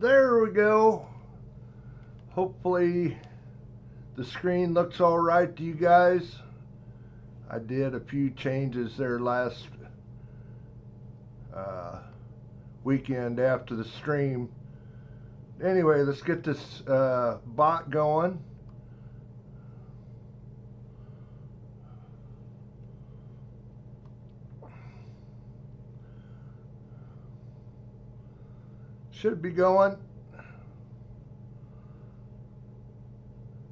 There we go. Hopefully the screen looks all right to you guys. I did a few changes there last weekend after the stream. Anyway, let's get this bot going. Should be going.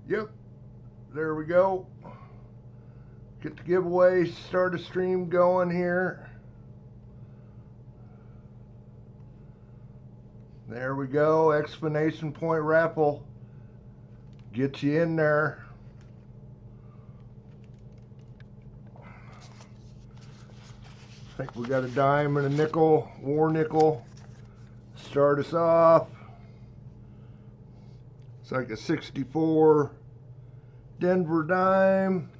Yep, there we go. Get the giveaway, start a stream going here. There we go, exclamation point raffle. Get you in there. I think we got a dime and a nickel, war nickel. Start us off. It's like a 64 Denver dime.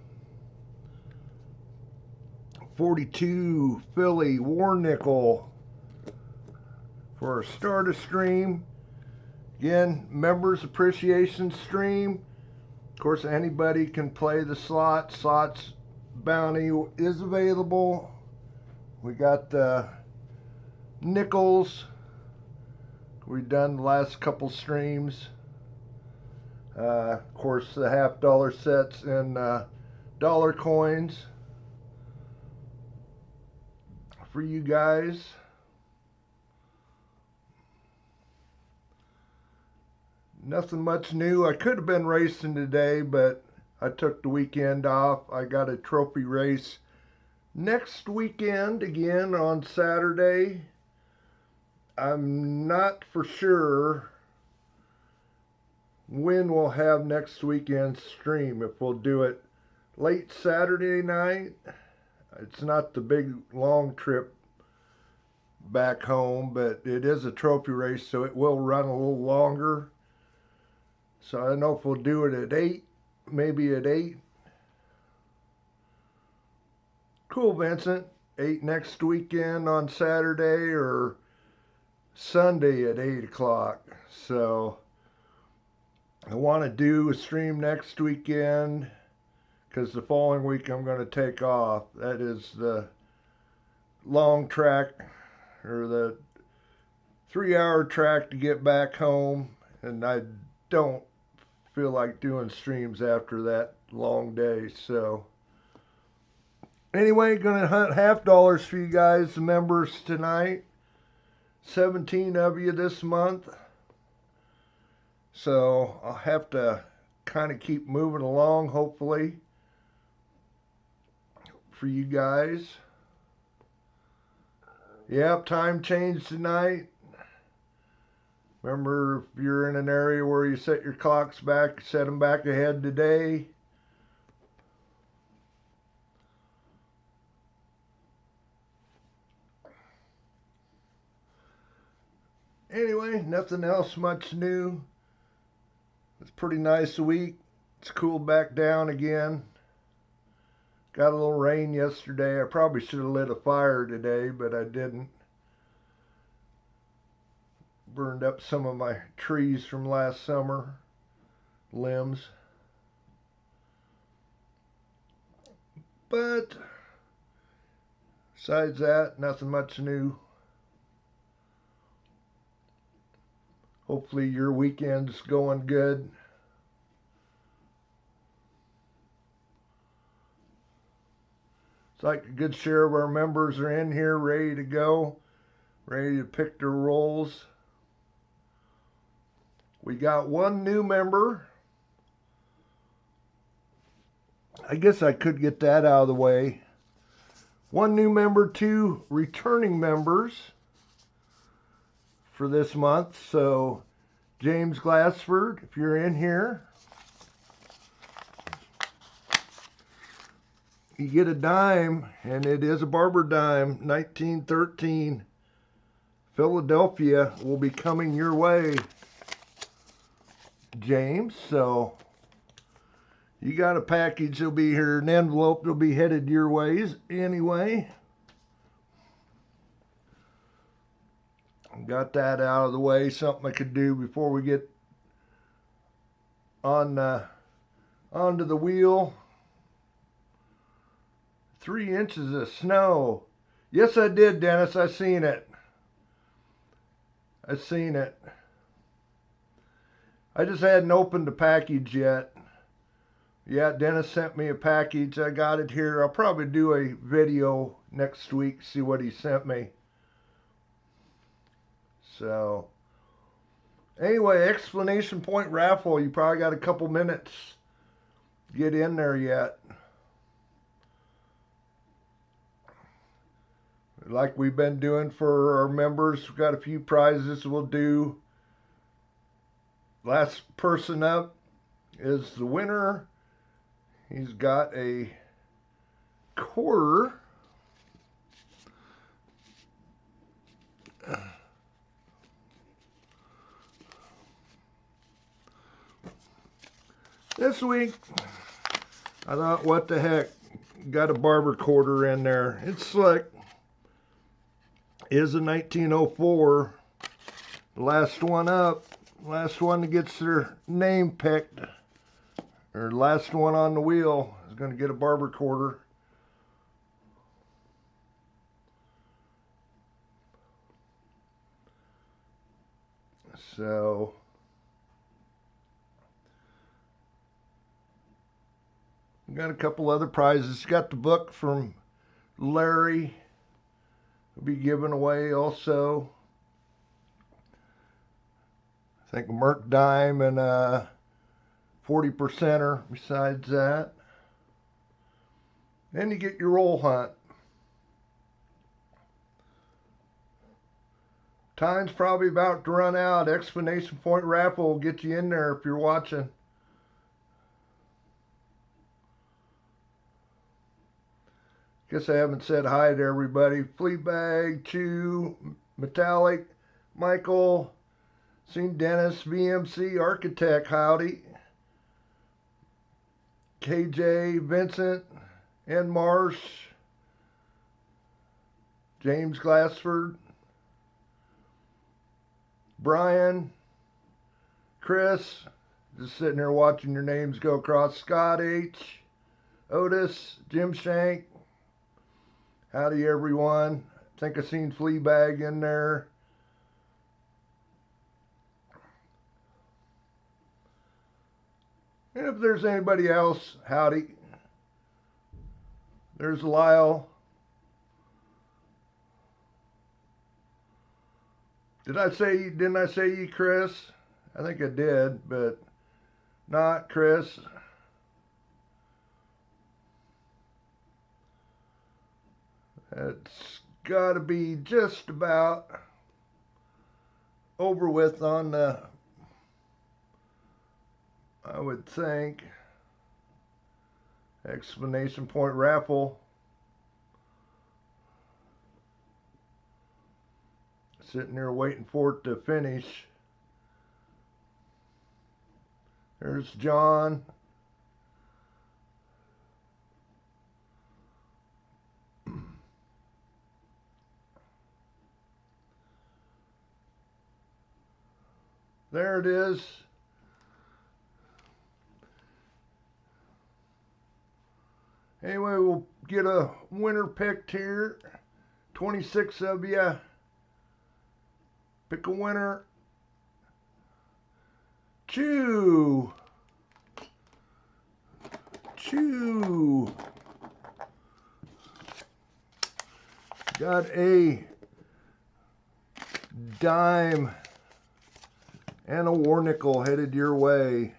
42 Philly war nickel for our starter stream. Again, members appreciation stream. Of course, anybody can play the slots. Slots bounty is available. We got the nickels. We've done the last couple streams. Of course, the $50 sets and dollar coins for you guys. Nothing much new. I could have been racing today, but I took the weekend off. I got a trophy race next weekend again on Saturday. I'm not for sure when we'll have next weekend's stream. If we'll do it late Saturday night. It's not the big long trip back home, but it is a trophy race, so it will run a little longer. So I don't know if we'll do it at 8, maybe at 8. Cool, Vincent. 8 next weekend on Saturday or Sunday at 8 o'clock. So I want to do a stream next weekend because the following week I'm going to take off. That is the long track, or the 3-hour track to get back home, and I don't feel like doing streams after that long day. So anyway, gonna hunt $50 for you guys, the members, tonight. 17 of you this month, so I'll have to kind of keep moving along, hopefully, for you guys. Yep, time change tonight. Remember, if you're in an area where you set your clocks back, set them back ahead today. Anyway, nothing else much new. It's a pretty nice week. It's cooled back down again. Got a little rain yesterday. I probably should have lit a fire today, but I didn't. Burned up some of my trees from last summer, limbs. But besides that, nothing much new. Hopefully your weekend's going good. It's like a good share of our members are in here, ready to go, ready to pick their rolls. We got one new member. I guess I could get that out of the way. One new member, 2 returning members for this month. So James Glassford, if you're in here, you get a dime, and it is a barber dime. 1913 Philadelphia will be coming your way, James. So you got a package that'll be here, an envelope that'll be headed your ways anyway. Got that out of the way. Something I could do before we get on onto the wheel. 3 inches of snow. Yes, I did, Dennis. I seen it. I seen it. I just hadn't opened the package yet. Yeah, Dennis sent me a package. I got it here. I'll probably do a video next week, see what he sent me. So, anyway, exclamation point raffle. You probably got a couple minutes to get in there yet. Like we've been doing for our members, we've got a few prizes we'll do. Last person up is the winner. He's got a quarter. This week, I thought, what the heck, got a barber quarter in there. It's slick. Is a 1904. The last one up, last one that gets their name picked, or last one on the wheel is going to get a barber quarter. So, got a couple other prizes. Got the book from Larry. Will be given away also. I think a Merc dime and a 40%er besides that. Then you get your roll hunt. Time's probably about to run out. Exclamation point raffle will get you in there if you're watching. Guess I haven't said hi to everybody. Fleabag, Chew, Metallic, Michael, seen Dennis, VMC, Architect, howdy. KJ, Vincent, N. Marsh, James Glassford, Brian, Chris, just sitting here watching your names go across. Scott H, Otis, Jim Shank, howdy everyone. I think I seen Fleabag in there. And if there's anybody else, howdy. There's Lyle. Didn't I say you, Chris? I think I did, but not Chris. It's got to be just about over with on the, I would think, exclamation point raffle. Sitting there waiting for it to finish. There's John. There it is. Anyway, we'll get a winner picked here. 26 of you. Pick a winner. Chew. Got a dime and a war nickel headed your way.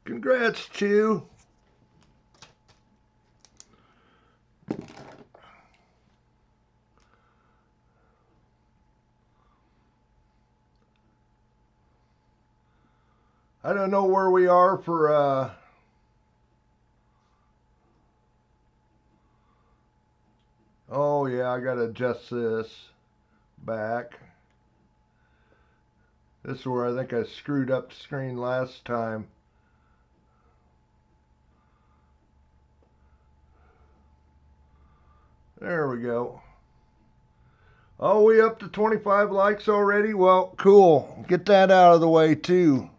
Congrats, Chew. I don't know where we are for oh yeah, I gotta adjust this back. This is where I think I screwed up the screen last time. There we go. Oh, we up to 25 likes already? Well, cool. Get that out of the way too.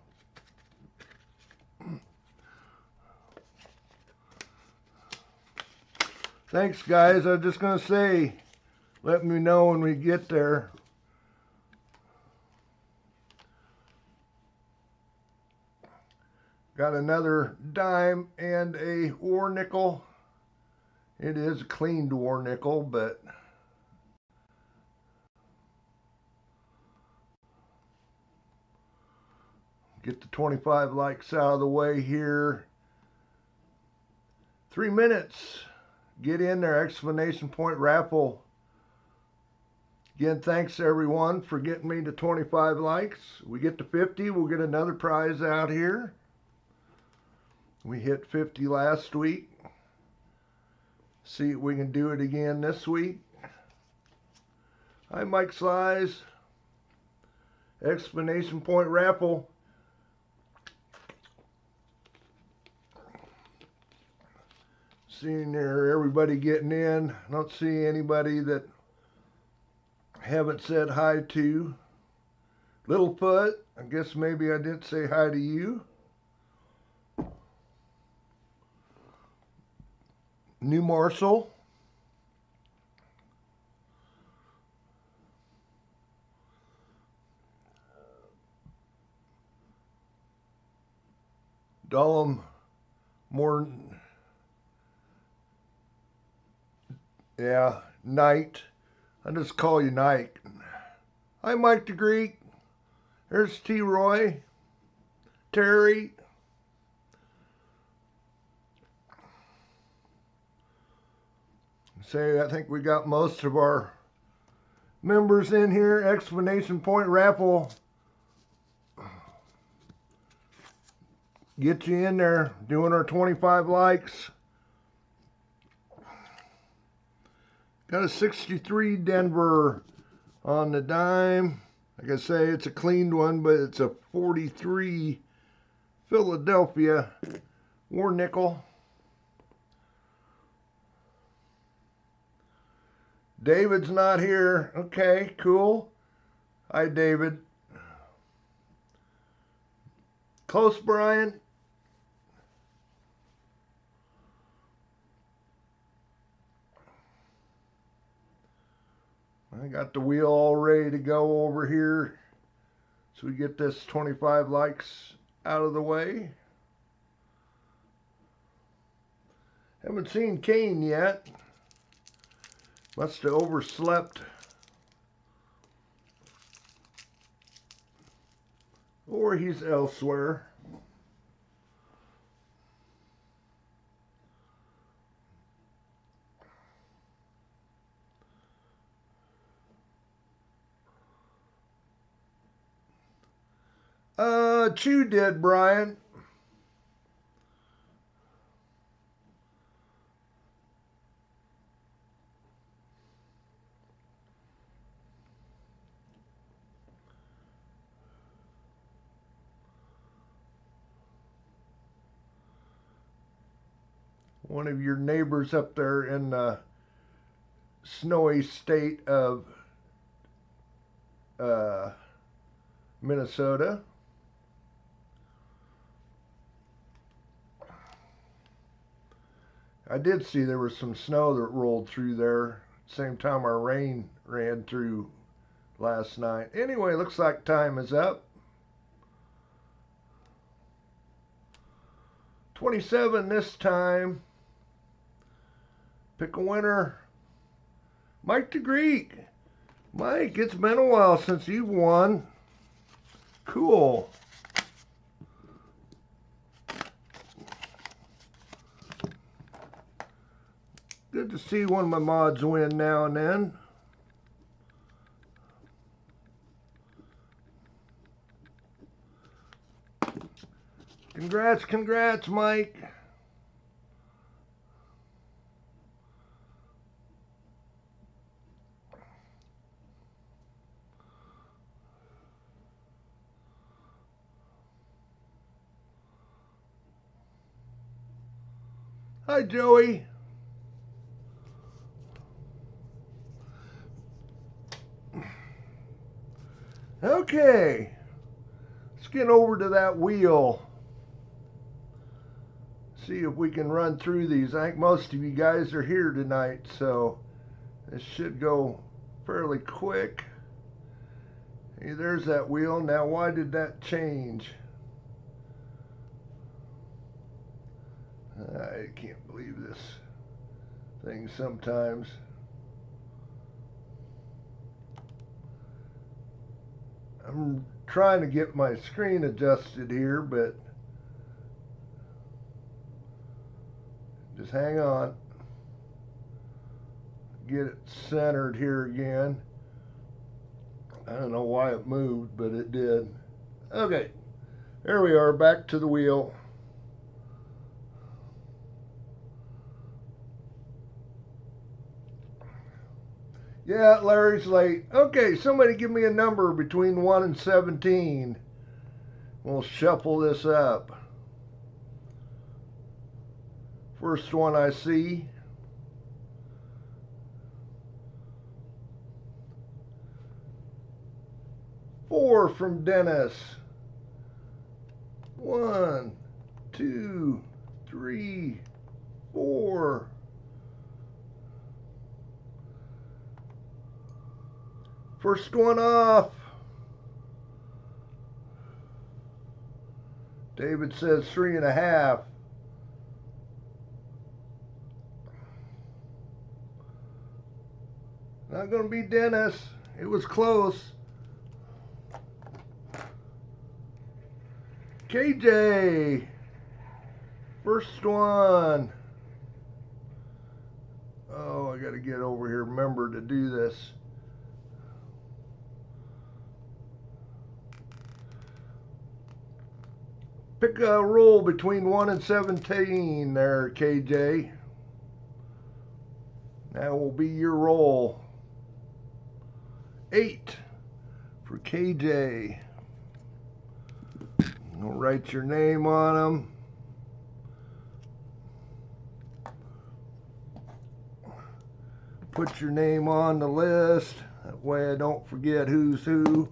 Thanks, guys. I was just going to say, let me know when we get there. Got another dime and a war nickel. It is a cleaned war nickel, but get the 25 likes out of the way here. 3 minutes. Get in there, exclamation point raffle. Again, thanks everyone for getting me to 25 likes. We get to 50, we'll get another prize out here. We hit 50 last week. See if we can do it again this week. Hi, Mike Slice. Exclamation point raffle. Seeing there, everybody getting in. I don't see anybody that haven't said hi to. Littlefoot, I guess maybe I didn't say hi to you. New Morsel. Dullum Morton. Yeah, Knight. I just call you Knight. Hi, Mike the Greek. There's T. Roy. Terry. Say, I think we got most of our members in here. Exclamation point raffle. Get you in there. Doing our 25 likes. Got a 63 Denver on the dime. Like I say, it's a cleaned one, but it's a 43 Philadelphia war nickel. David's not here. Okay, cool. Hi, David. Close, Brian. I got the wheel all ready to go over here. So we get this 25 likes out of the way. Haven't seen Kane yet. Must have overslept. Or he's elsewhere. Chew did, Brian. One of your neighbors up there in the snowy state of Minnesota. I did see there was some snow that rolled through there. Same time our rain ran through last night. Anyway, looks like time is up. 27 this time. Pick a winner. Mike the Greek. Mike, it's been a while since you've won. Cool. Good to see one of my mods win now and then. Congrats, congrats, Mike. Hi, Joey. Okay, let's get over to that wheel. See if we can run through these. I think most of you guys are here tonight, so this should go fairly quick. Hey, there's that wheel. Now, why did that change? I can't believe this thing sometimes. I'm trying to get my screen adjusted here, but just hang on. Get it centered here again. I don't know why it moved, but it did. Okay, there we are, back to the wheel. Yeah, Larry's late. Okay, somebody give me a number between 1 and 17. We'll shuffle this up. First one I see. Four from Dennis. 1, 2, 3, 4. First one off. David says 3.5. Not going to be Dennis. It was close. KJ. First one. Oh, I got to get over here. Remember to do this. Pick a roll between 1 and 17 there, KJ. That will be your roll. 8 for KJ. I'll write your name on them. Put your name on the list. That way I don't forget who's who.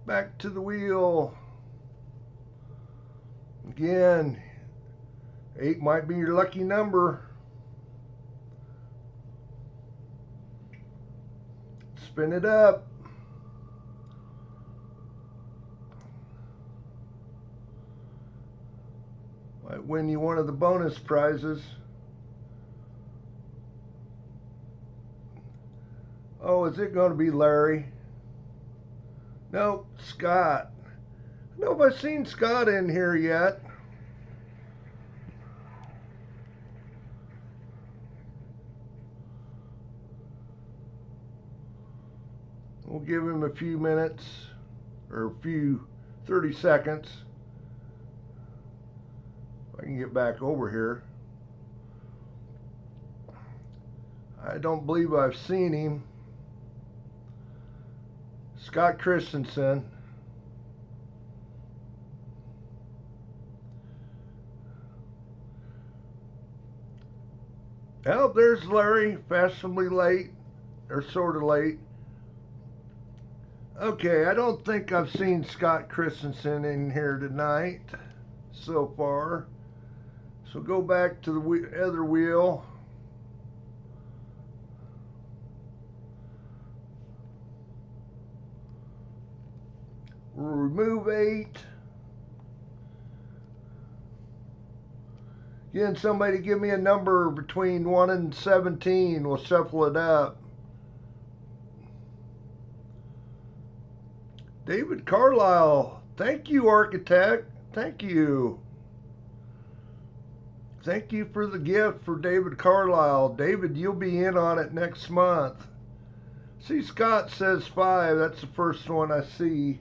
Back to the wheel. Again, 8 might be your lucky number. Spin it up. Might win you one of the bonus prizes. Oh, is it going to be Larry? No, Scott. I don't know if I've seen Scott in here yet. We'll give him a few minutes, or a few 30 seconds. If I can get back over here. I don't believe I've seen him. Scott Christensen. Oh, there's Larry, fashionably late, or sort of late. Okay, I don't think I've seen Scott Christensen in here tonight so far. So go back to the other wheel. We'll remove 8. Again, somebody give me a number between 1 and 17. We'll shuffle it up. David Carlisle. Thank you, architect. Thank you. Thank you for the gift for David Carlisle. David, you'll be in on it next month. See, Scott says 5. That's the first one I see.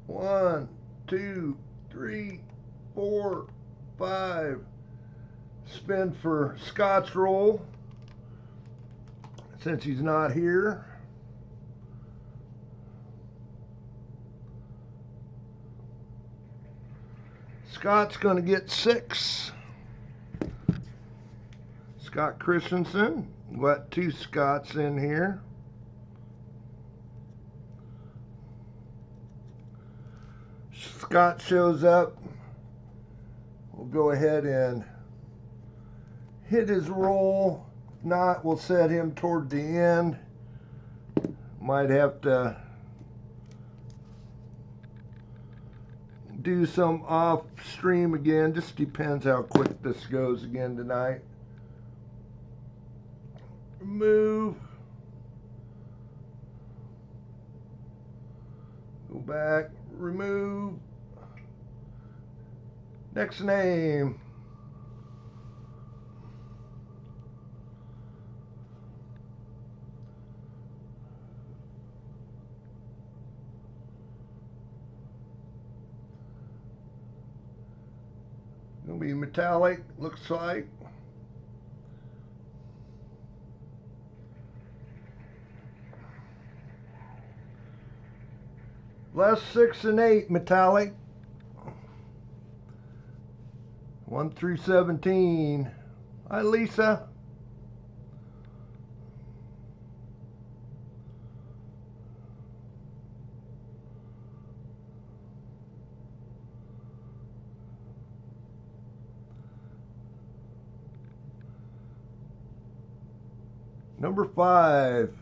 1, 2, 3, 4, 5. Spin for Scott's roll since he's not here. Scott's going to get 6. Scott Christensen Got 2 Scots in here. Scott shows up. We'll go ahead and hit his roll. If not, we'll set him toward the end. Might have to do some off stream again. Just depends how quick this goes again tonight. Remove. Go back. Remove. Next name. Gonna be metallic, looks like. Last 6 and 8 metallic. 1 through 17. Hi, Lisa. Number 5.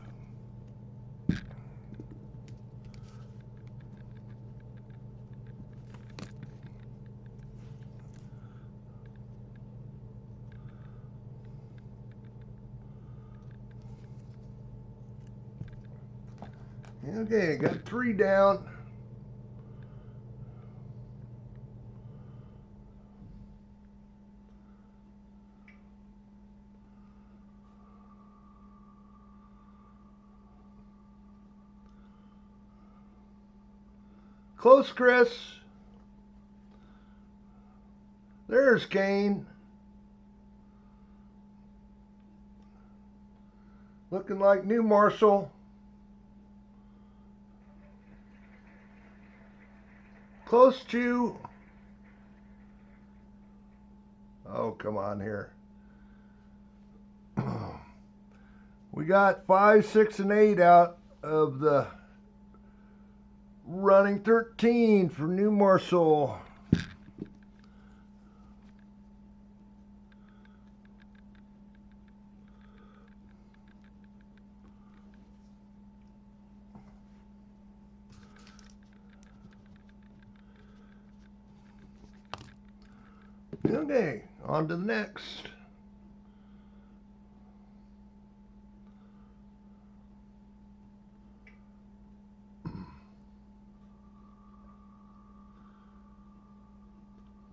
Okay, got 3 down. Close, Chris. There's Kane. Looking like new Marshall. Close to. Oh, come on here. We got 5, 6, and 8 out of the running 13 for new Marshall. Okay, on to the next.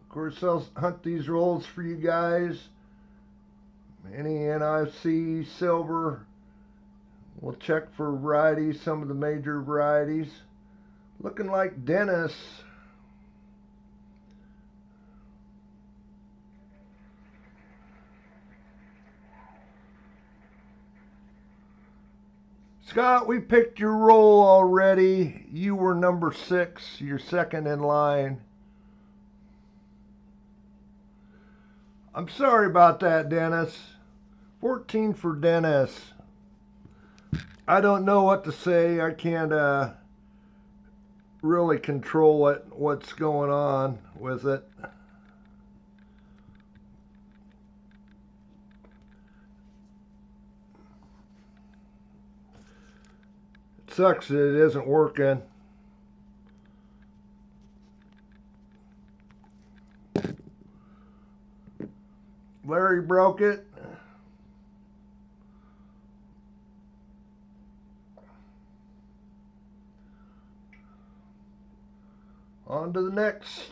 Of course, I'll hunt these rolls for you guys. Any NFC silver. We'll check for varieties, some of the major varieties. Looking like Dennis. Scott, we picked your roll already. You were number 6. You're second in line. I'm sorry about that, Dennis. 14 for Dennis. I don't know what to say. I can't really control it, what's going on with it. It sucks that it isn't working. Larry broke it. On to the next.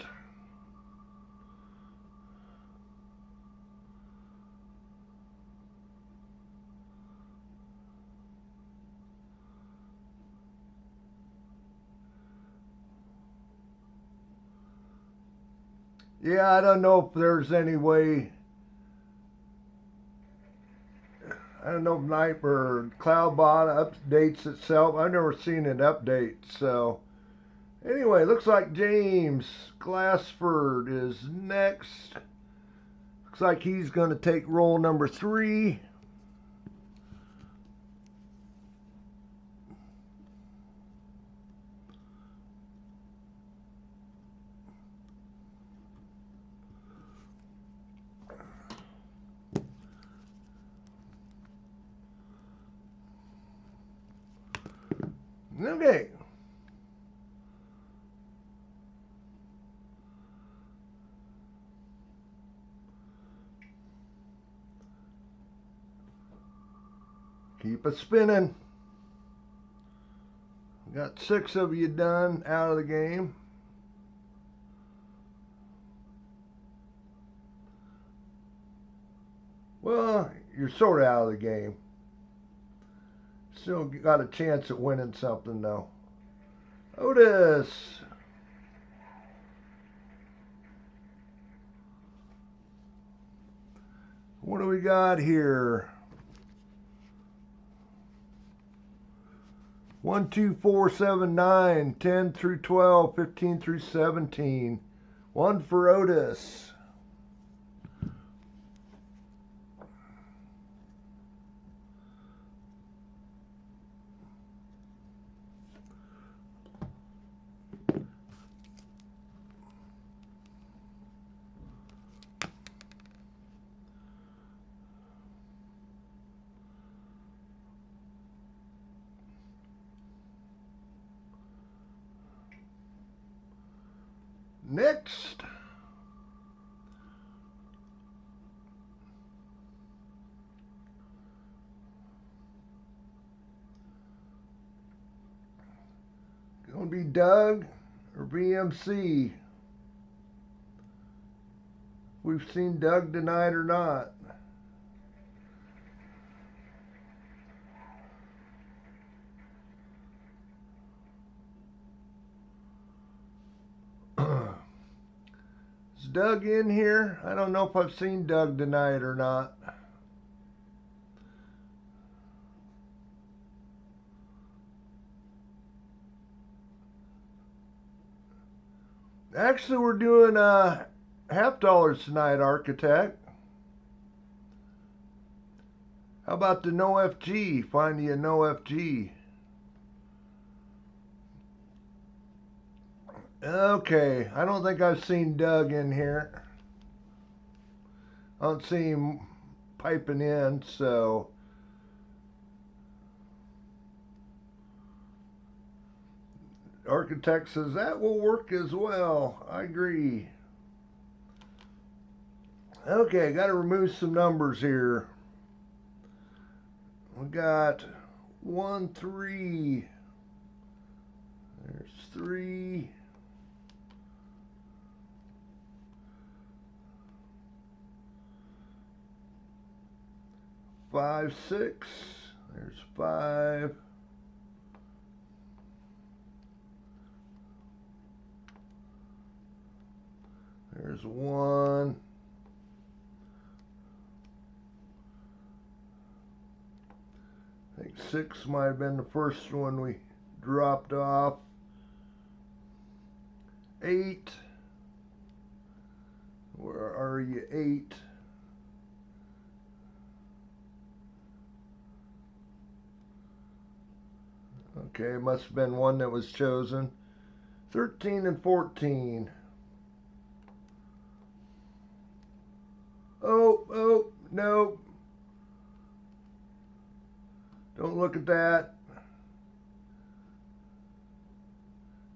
Yeah, I don't know if there's any way. I don't know if Night or Cloudbot updates itself. I've never seen it update. So anyway, looks like James Glassford is next. Looks like he's going to take roll number 3. Okay. Keep it spinning. Got 6 of you done out of the game. Well, you're sort of out of the game. Still got a chance at winning something though. Otis. What do we got here? 1, 2, 4, 7, 9, 10 through 12, 15 through 17. 1 for Otis. Next. Gonna be Doug or BMC. We've seen Doug tonight or not. Is Doug in here? I don't know if I've seen Doug tonight or not. Actually, we're doing $half tonight, Architect. How about the no FG? Find you a no FG. Okay, I don't think I've seen Doug in here. I don't see him piping in, so. Architect says that will work as well. I agree. Okay, got to remove some numbers here. We got 1, 3. There's 3. 5, 6. There's 5. There's 1. I think 6 might have been the first one we dropped off. 8. Where are you? 8. Okay, must have been one that was chosen. 13 and 14. Oh, no. Don't look at that.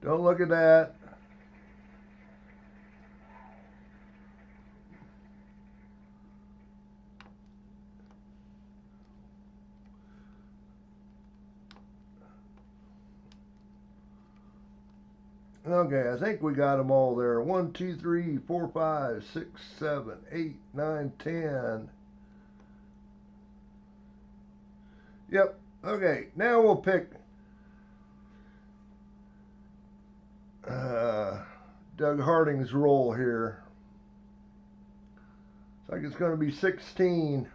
Don't look at that. Okay, I think we got them all there. 1, 2, 3, 4, 5, 6, 7, 8, 9, 10. Yep. Okay, now we'll pick Doug Harding's roll here. Looks like it's going to be 16.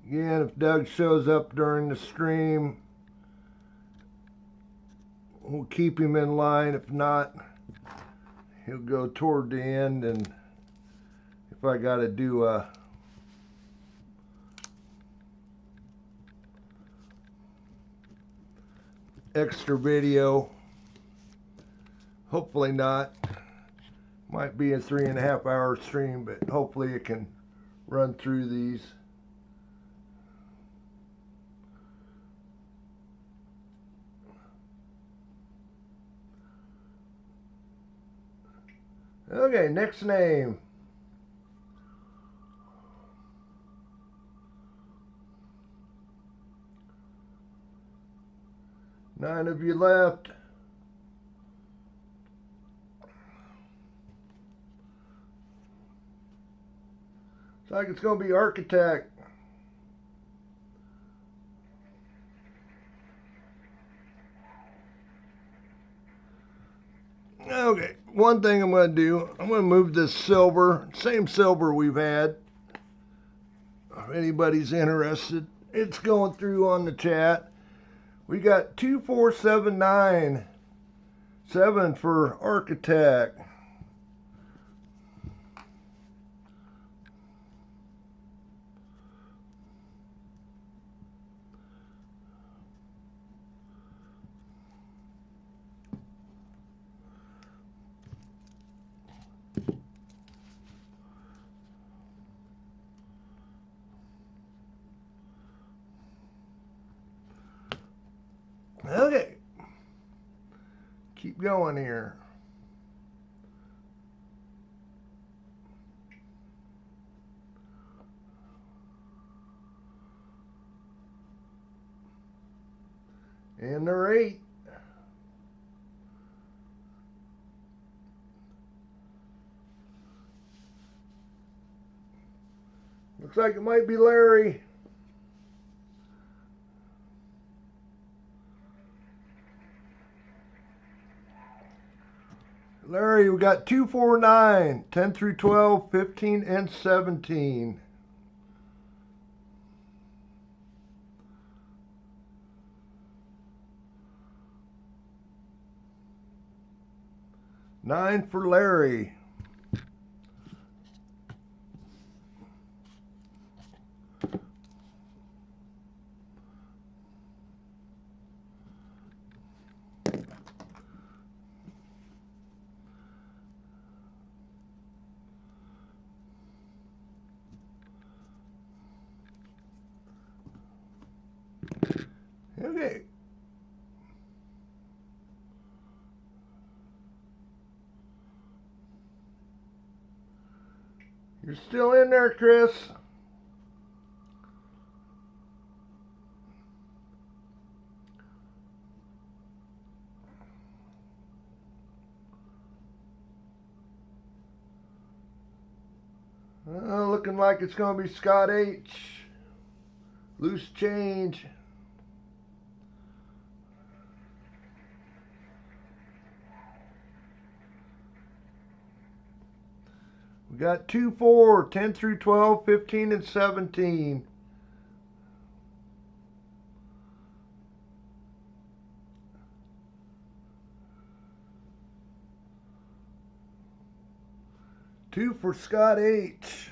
Again, if Doug shows up during the stream, we'll keep him in line. If not, he'll go toward the end, and if I got to do a extra video, hopefully not. Might be a 3.5 hour stream, but hopefully it can run through these. Okay, next name. Nine of you left. Looks like it's going to be architect. Okay, one thing I'm going to do, I'm going to move this silver, same silver we've had. If anybody's interested, it's going through on the chat. We got 24797 for architect. Okay, keep going here. And they're 8. Looks like it might be Larry. Larry, we got 249, 10 through 12, 15, and 17. Nine for Larry. Okay. You're still in there, Chris. Looking like it's going to be Scott H. Loose change. We got 2, 4, 10 through 12, 15, and 17. Two for Scott H.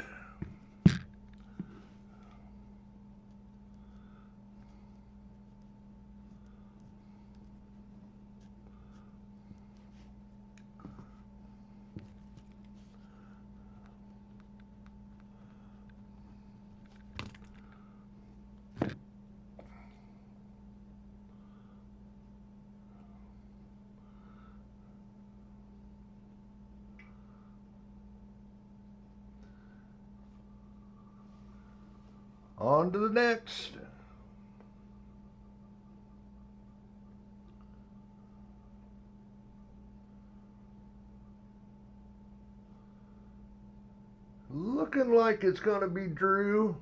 On to the next. Looking like it's going to be Drew.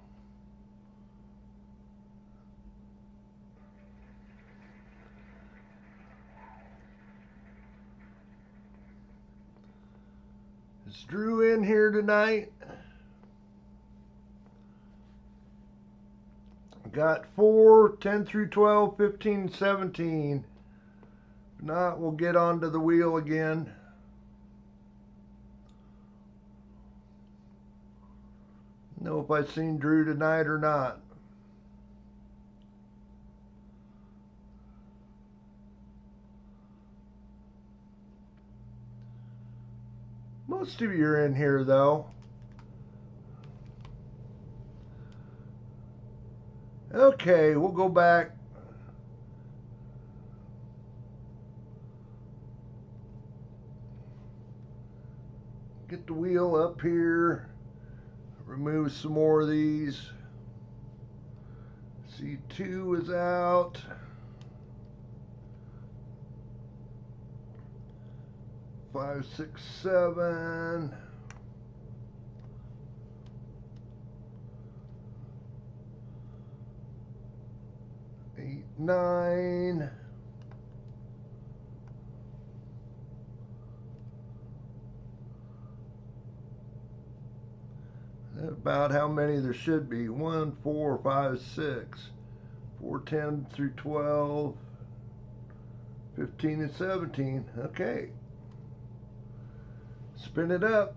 Is Drew in here tonight? Got 4, 10 through 12, 15, 17. If not, we'll get onto the wheel again. Know if I've seen Drew tonight or not. Most of you are in here though. Okay, we'll go back. Get the wheel up here. Remove some more of these. C2 is out. Five, six, seven. 8, 9. That's about how many there should be. 1, 4, 5, 6. 4, 10 through 12. 15 and 17. Okay. Spin it up.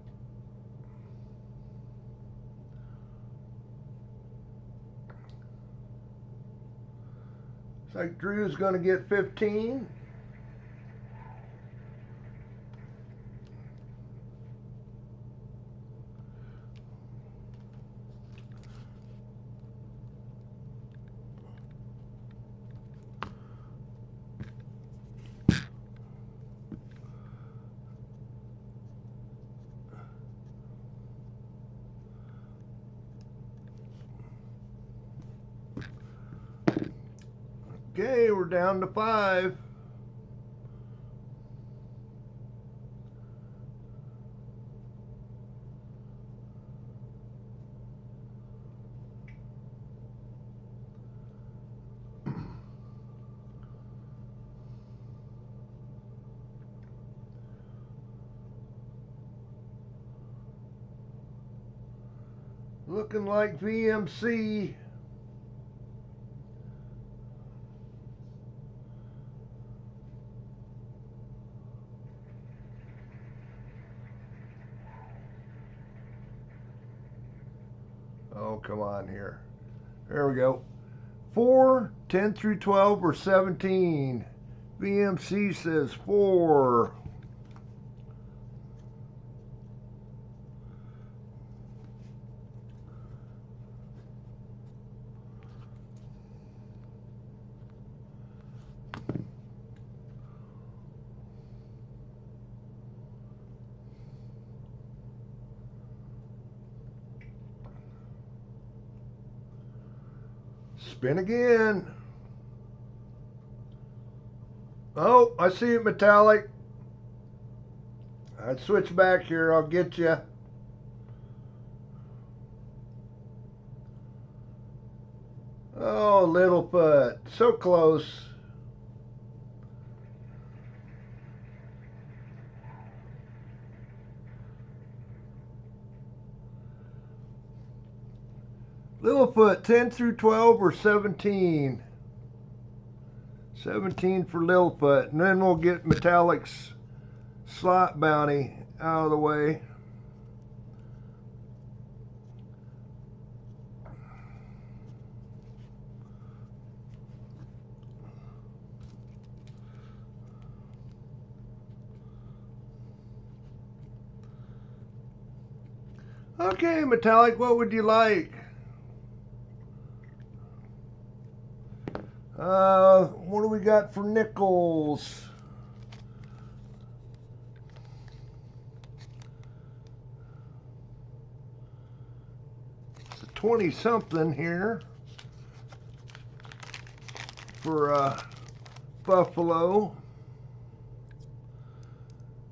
Looks like Drew's going to get 15. Okay, we're down to 5. Looking like VMC. Oh, come on here. There we go. 4, 10 through 12 or 17. VMC says 4. Spin again. Oh, I see it metallic. I'd switch back here. I'll get you. Oh, Littlefoot. So close. Littlefoot, 10 through 12 or 17? 17 for Littlefoot. And then we'll get Metallic's slot bounty out of the way. Okay, Metallic, what would you like? What do we got for nickels? It's a 20-something here for Buffalo.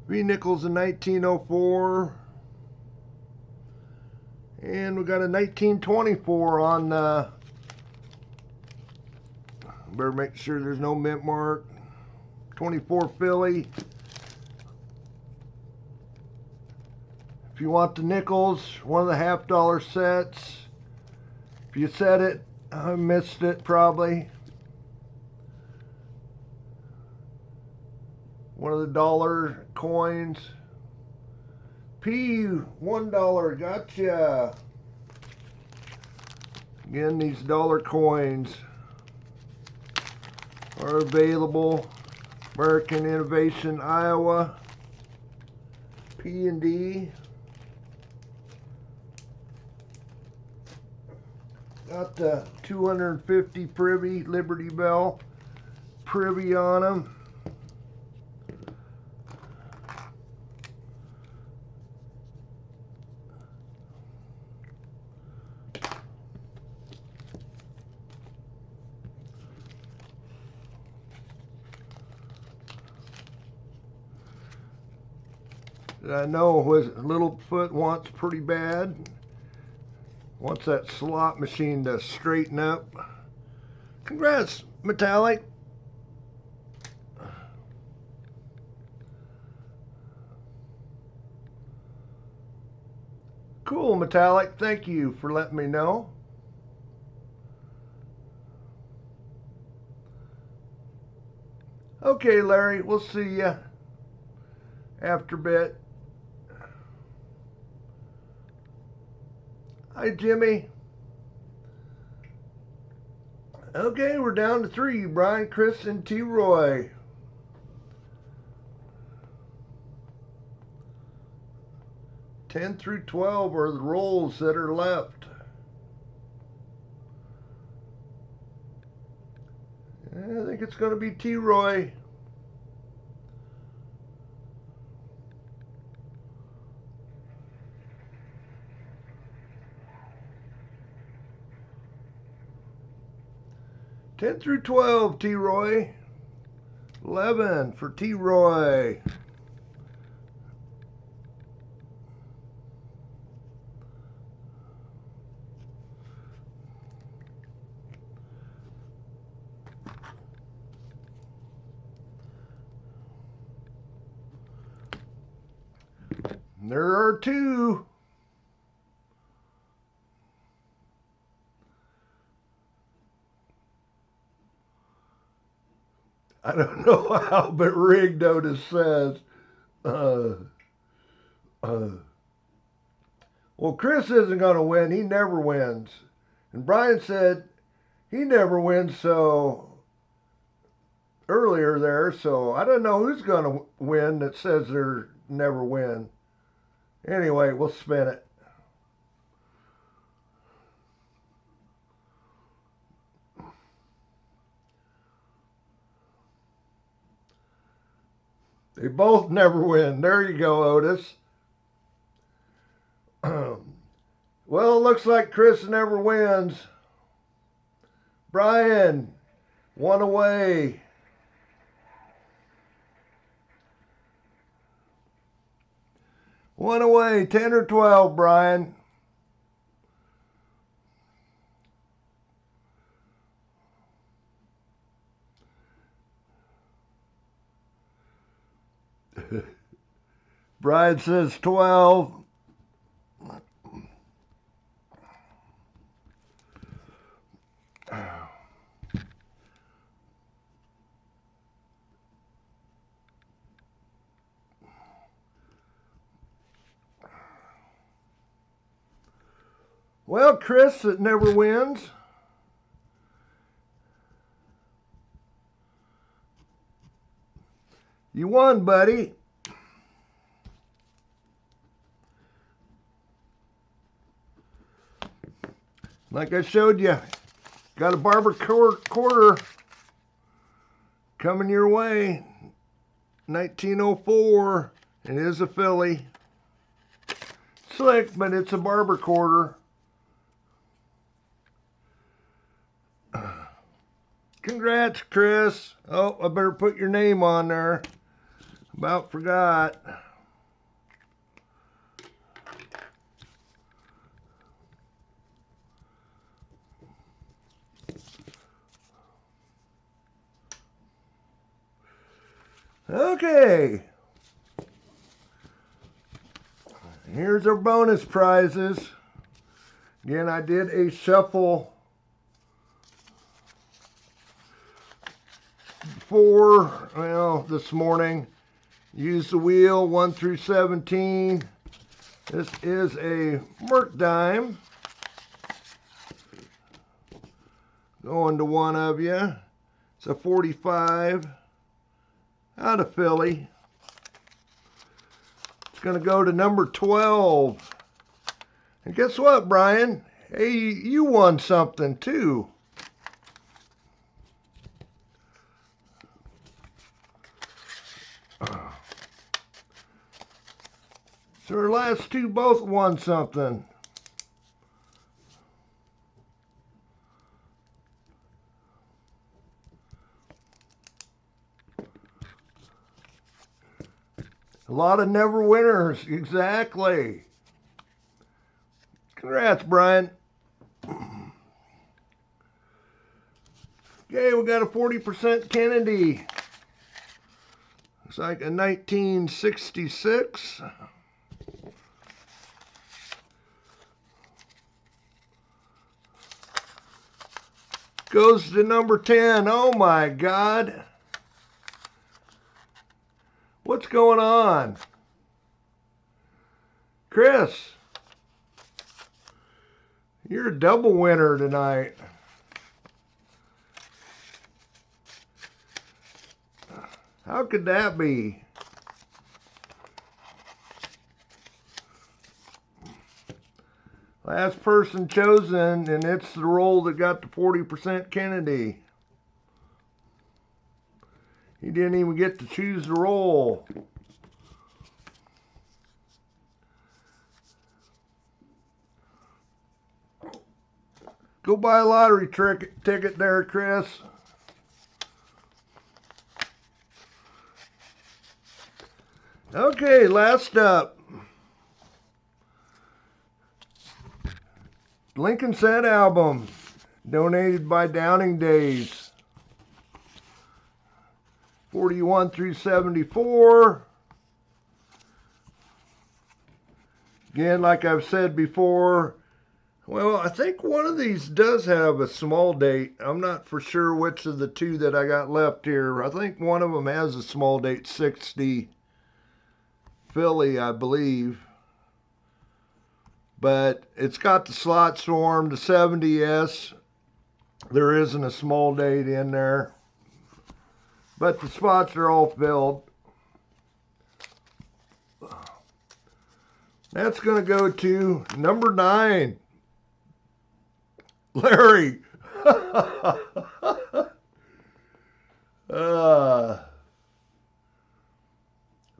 V-nickels in 1904. And we got a 1924 on better make sure there's no mint mark. 24 Philly. If you want the nickels, one of the $50 sets. If you said it, I missed it probably. One of the dollar coins. P, $1, gotcha. Again, these dollar coins are available. American Innovation, Iowa. P&D. Got the 250 privy Liberty Bell privy on them. I know his little foot wants pretty bad. Wants that slot machine to straighten up. Congrats, Metallic. Cool, Metallic. Thank you for letting me know. Okay, Larry, we'll see ya after a bit. Hi, Jimmy. Okay, we're down to 3. Brian, Chris, and T. Roy. Ten through 12 are the rolls that are left. I think it's going to be T. Roy. Ten through 12, T. Roy. 11 for T. Roy. There are 2. I don't know how, but Rig Notice says, well, Chris isn't going to win. He never wins. And Brian said he never wins, so earlier there, so I don't know who's going to win that says they're never win. Anyway, we'll spin it. They both never win. There you go, Otis. Well, it looks like Chris never wins. Brian, 1 away. One away, 10 or 12, Brian. Brian says 12. Well, Chris, it never wins. You won, buddy. Like I showed you, got a barber quarter coming your way. 1904. It is a Philly. Slick, but it's a barber quarter. Congrats, Chris. Oh, I better put your name on there. About forgot. Okay. Here's our bonus prizes. Again, I did a shuffle this morning. Use the wheel 1 through 17. This is a Merc dime. Going to one of you. It's a 45 out of Philly. It's going to go to number 12. And guess what, Brian? Hey, you won something too. So our last two both won something. A lot of never winners, exactly. Congrats, Brian. Okay, we got a 40% Kennedy. Looks like a 1966. Goes to number 10. Oh my God. What's going on? Chris, you're a double winner tonight. How could that be? Last person chosen, and it's the roll that got the 40% Kennedy. He didn't even get to choose the roll. Go buy a lottery ticket there, Chris. Okay, last up. Lincoln Set album, donated by Downing Days. 41 through 74. Again, like I've said before, well, I think one of these does have a small date. I'm not for sure which of the two that I got left here. I think one of them has a small date, 60 Philly, I believe. But it's got the slots for them, the 70S. There isn't a small date in there. But the spots are all filled. That's going to go to number 9. Larry.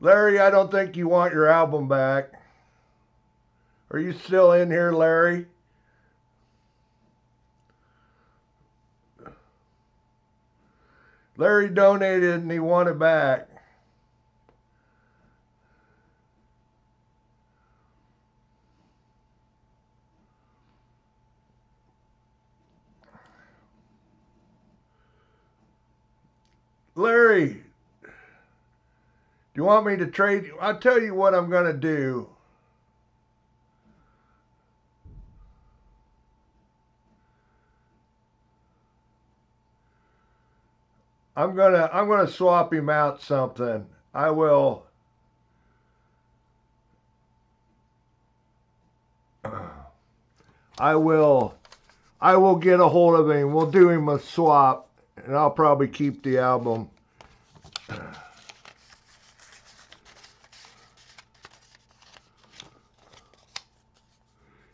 Larry, I don't think you want your album back. Are you still in here, Larry? Larry donated and he won it back. Larry, do you want me to trade you? I'll tell you what I'm going to do. I'm gonna swap him out something. I will get a hold of him. We'll do him a swap, and I'll probably keep the album. Do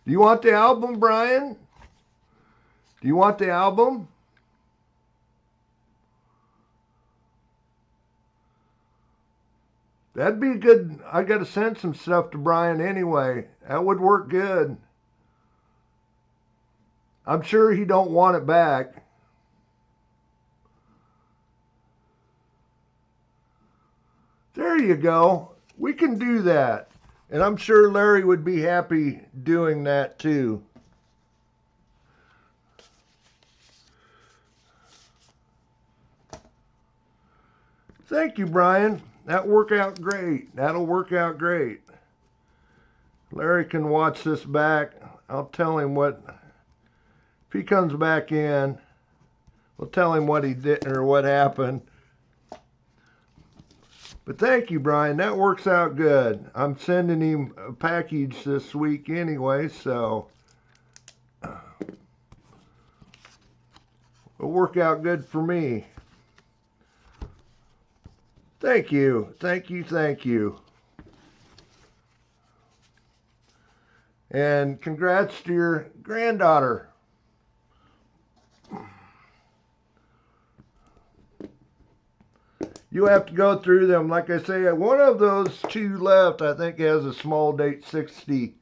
you want the album, Brian? Do you want the album? That'd be good. I got to send some stuff to Brian anyway. That would work good. I'm sure he don't want it back. There you go. We can do that. And I'm sure Larry would be happy doing that too. Thank you, Brian. That'll work out great. That'll work out great. Larry can watch this back. I'll tell him what, if he comes back in, we'll tell him what he did or what happened. But thank you, Brian. That works out good. I'm sending him a package this week anyway, so it'll work out good for me. Thank you. Thank you. Thank you. And congrats to your granddaughter. You have to go through them. Like I say, one of those two left, I think, has a small date 60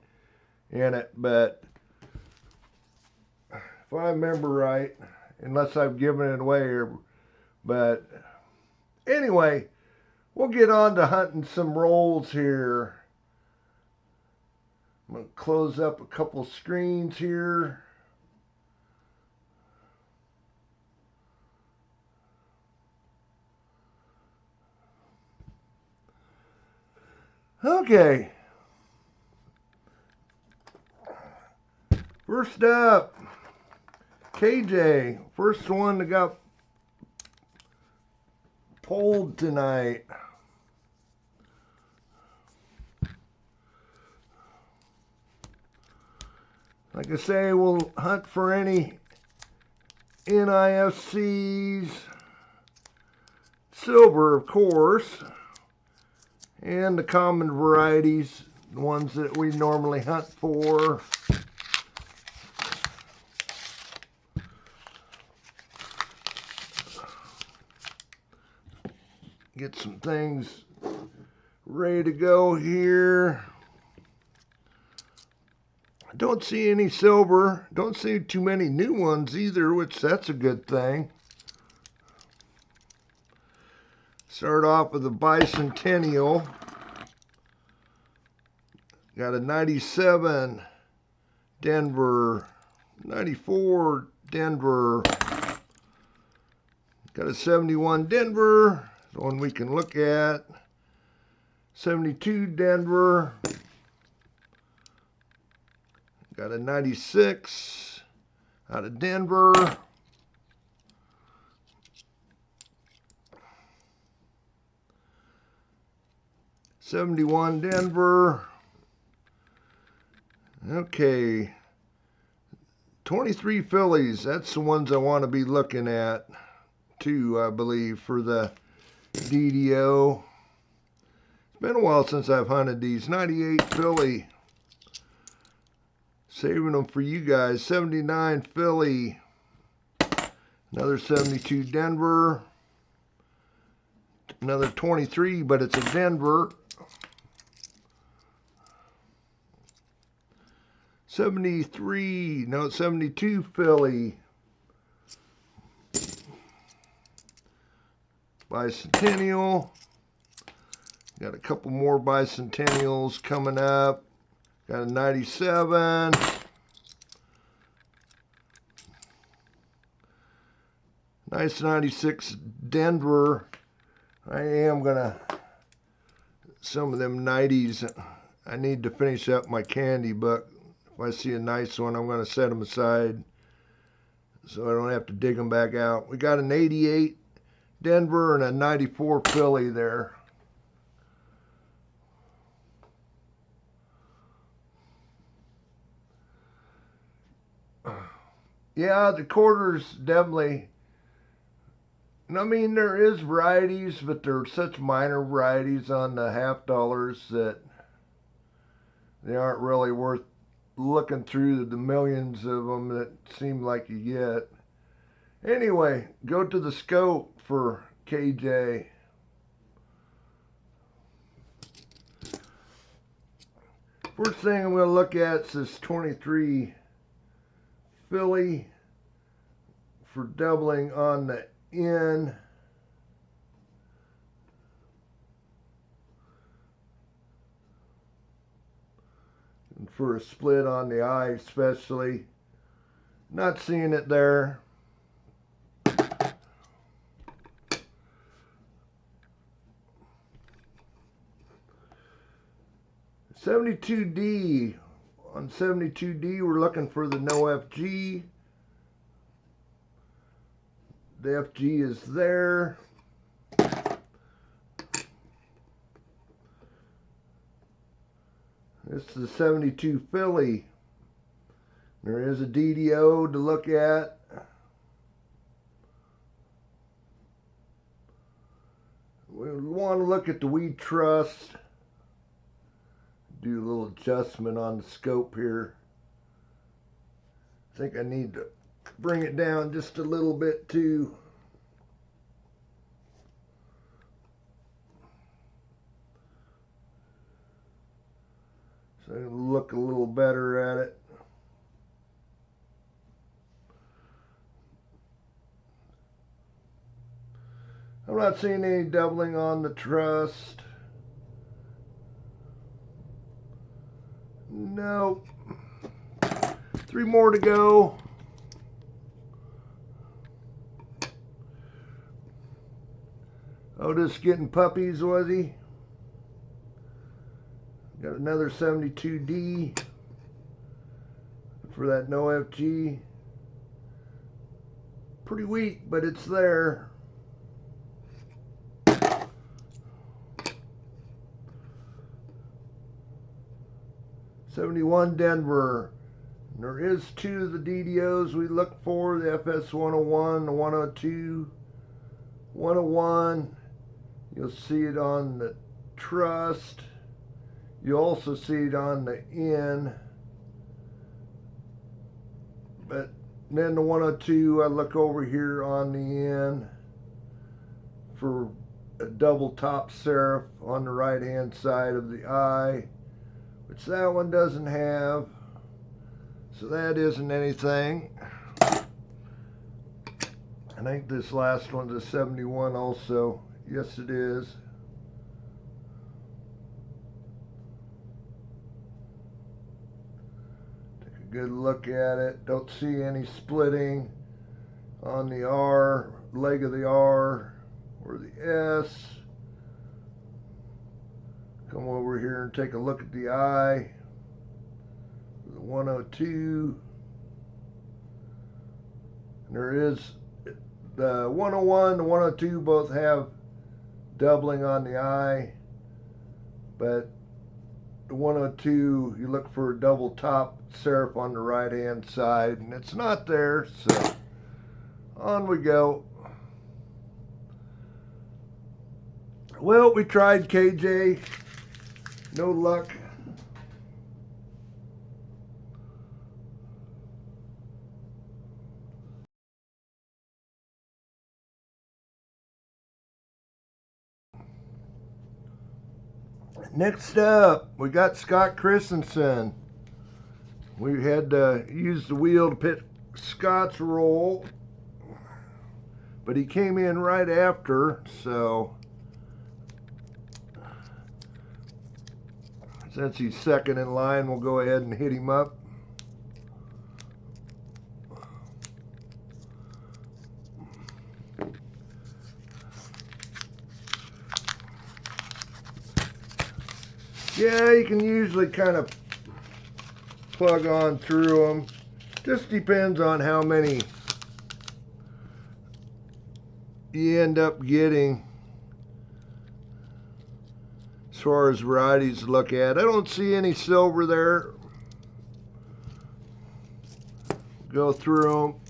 in it. But if I remember right, unless I've given it away. But anyway, we'll get on to hunting some rolls here. I'm going to close up a couple screens here. Okay. First up, KJ. First one that got pulled tonight. Like I say, we'll hunt for any NIFCs, silver, of course, and the common varieties, the ones that we normally hunt for. Get some things ready to go here. I don't see any silver. Don't see too many new ones either, which that's a good thing. Start off with a bicentennial. Got a 97 Denver, 94 Denver. Got a 71 Denver, the one we can look at. 72 Denver. Got a 96 out of Denver. '71 Denver. Okay. 23 Phillies. That's the ones I want to be looking at too, I believe, for the DDO. It's been a while since I've hunted these. 98 Philly. Saving them for you guys. 79 Philly. Another 72 Denver. Another 23, but it's a Denver. 73, no, 72 Philly. Bicentennial. Got a couple more bicentennials coming up. Got a 97. Nice 96 Denver. I am gonna, some of them 90s, I need to finish up my candy book. If I see a nice one, I'm gonna set them aside so I don't have to dig them back out. We got an 88 Denver and a 94 Philly there. Yeah, the quarters definitely, I mean, there is varieties, but they're such minor varieties on the half dollars that they aren't really worth looking through the millions of them that seem like you get. Anyway, go to the scope for KJ. First thing I'm going to look at is this 23 Philly for doubling on the in. And for a split on the eye especially. Not seeing it there. '72D. On 72D, we're looking for the no FG. The FG is there. This is the 72 Philly. There is a DDO to look at. We want to look at the We Trust do a little adjustment on the scope here. I think I need to bring it down just a little bit too. So I can look a little better at it. I'm not seeing any doubling on the truss. Nope. 3 more to go. Otis getting puppies, was he? Got another 72D for that no FG. Pretty weak, but it's there. '71 Denver. And there is 2 of the DDOs we look for, the FS101, the 102. 101, you'll see it on the truss. You also see it on the end. But then the 102, I look over here on the end for a double top serif on the right hand side of the eye, which that one doesn't have. So that isn't anything. I think this last one's a 71 also. Yes, it is. Take a good look at it. Don't see any splitting on the R, leg of the R, or the S. Come over here and take a look at the eye. The 102. And there is the 101, the 102 both have doubling on the eye, but the 102, you look for a double top serif on the right hand side, and it's not there, so on we go. Well, we tried KJ, no luck. Next up, we got Scott Christensen. We had to use the wheel to pit Scott's roll, but he came in right after, so since he's second in line, we'll go ahead and hit him up. Yeah, you can usually kind of plug on through them. Just depends on how many you end up getting as far as varieties to look at. I don't see any silver there. Go through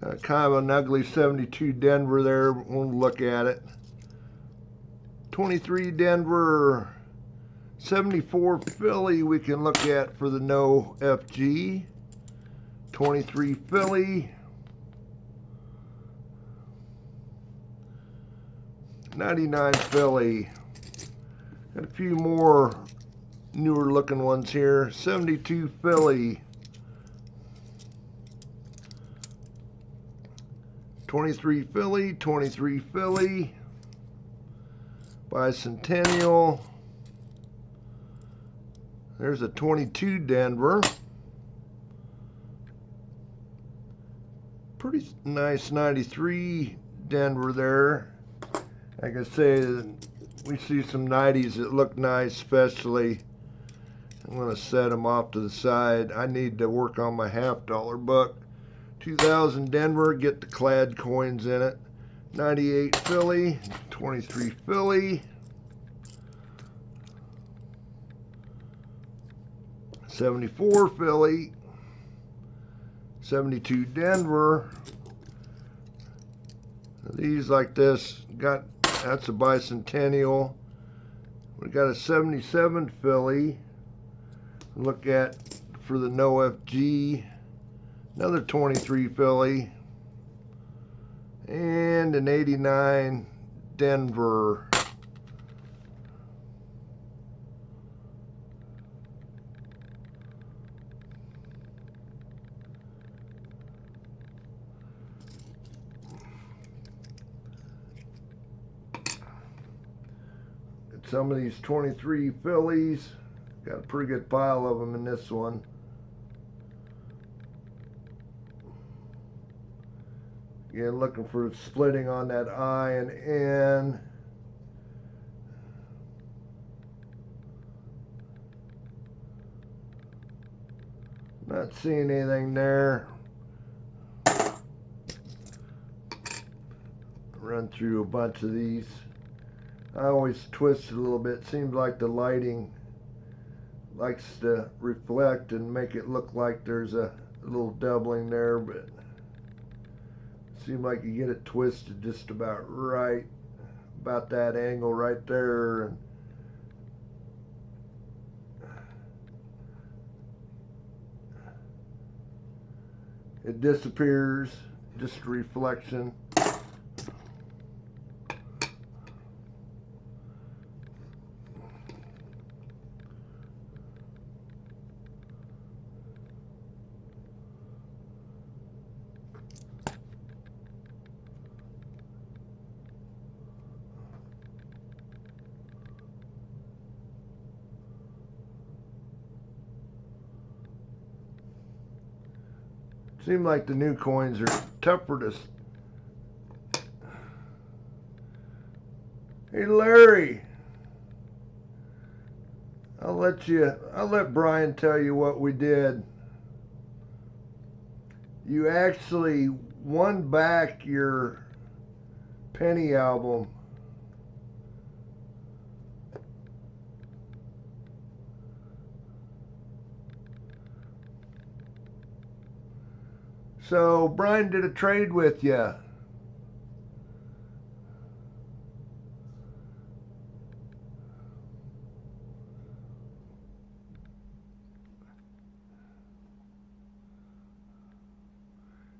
them. Kind of an ugly 72 Denver there. We'll look at it. 23 Denver, 74 Philly we can look at for the no FG. 23 Philly. 99 Philly. Got a few more newer looking ones here. 72 Philly. 23 Philly, 23 Philly. Bicentennial. There's a 22 Denver. Pretty nice 93 Denver there. Like I say, we see some 90s that look nice, especially. I'm going to set them off to the side. I need to work on my $50 book. 2000 Denver, get the clad coins in it. 98 Philly, 23 Philly, 74 Philly, 72 Denver. These like this, that's a bicentennial. We got a 77 Philly. Look at for the no FG. Another 23 Philly. And an 89 Denver. Some of these 23 Phillies, got a pretty good pile of them in this one. Again, looking for splitting on that I and N. Not seeing anything there. Run through a bunch of these. I always twist it a little bit. Seems like the lighting likes to reflect and make it look like there's a little doubling there, but it seems like you get it twisted just about right, about that angle right there. And it disappears, just a reflection. Seem like the new coins are tougher to... Hey Larry, I'll let Brian tell you what we did. You actually won back your penny album. So Brian did a trade with you.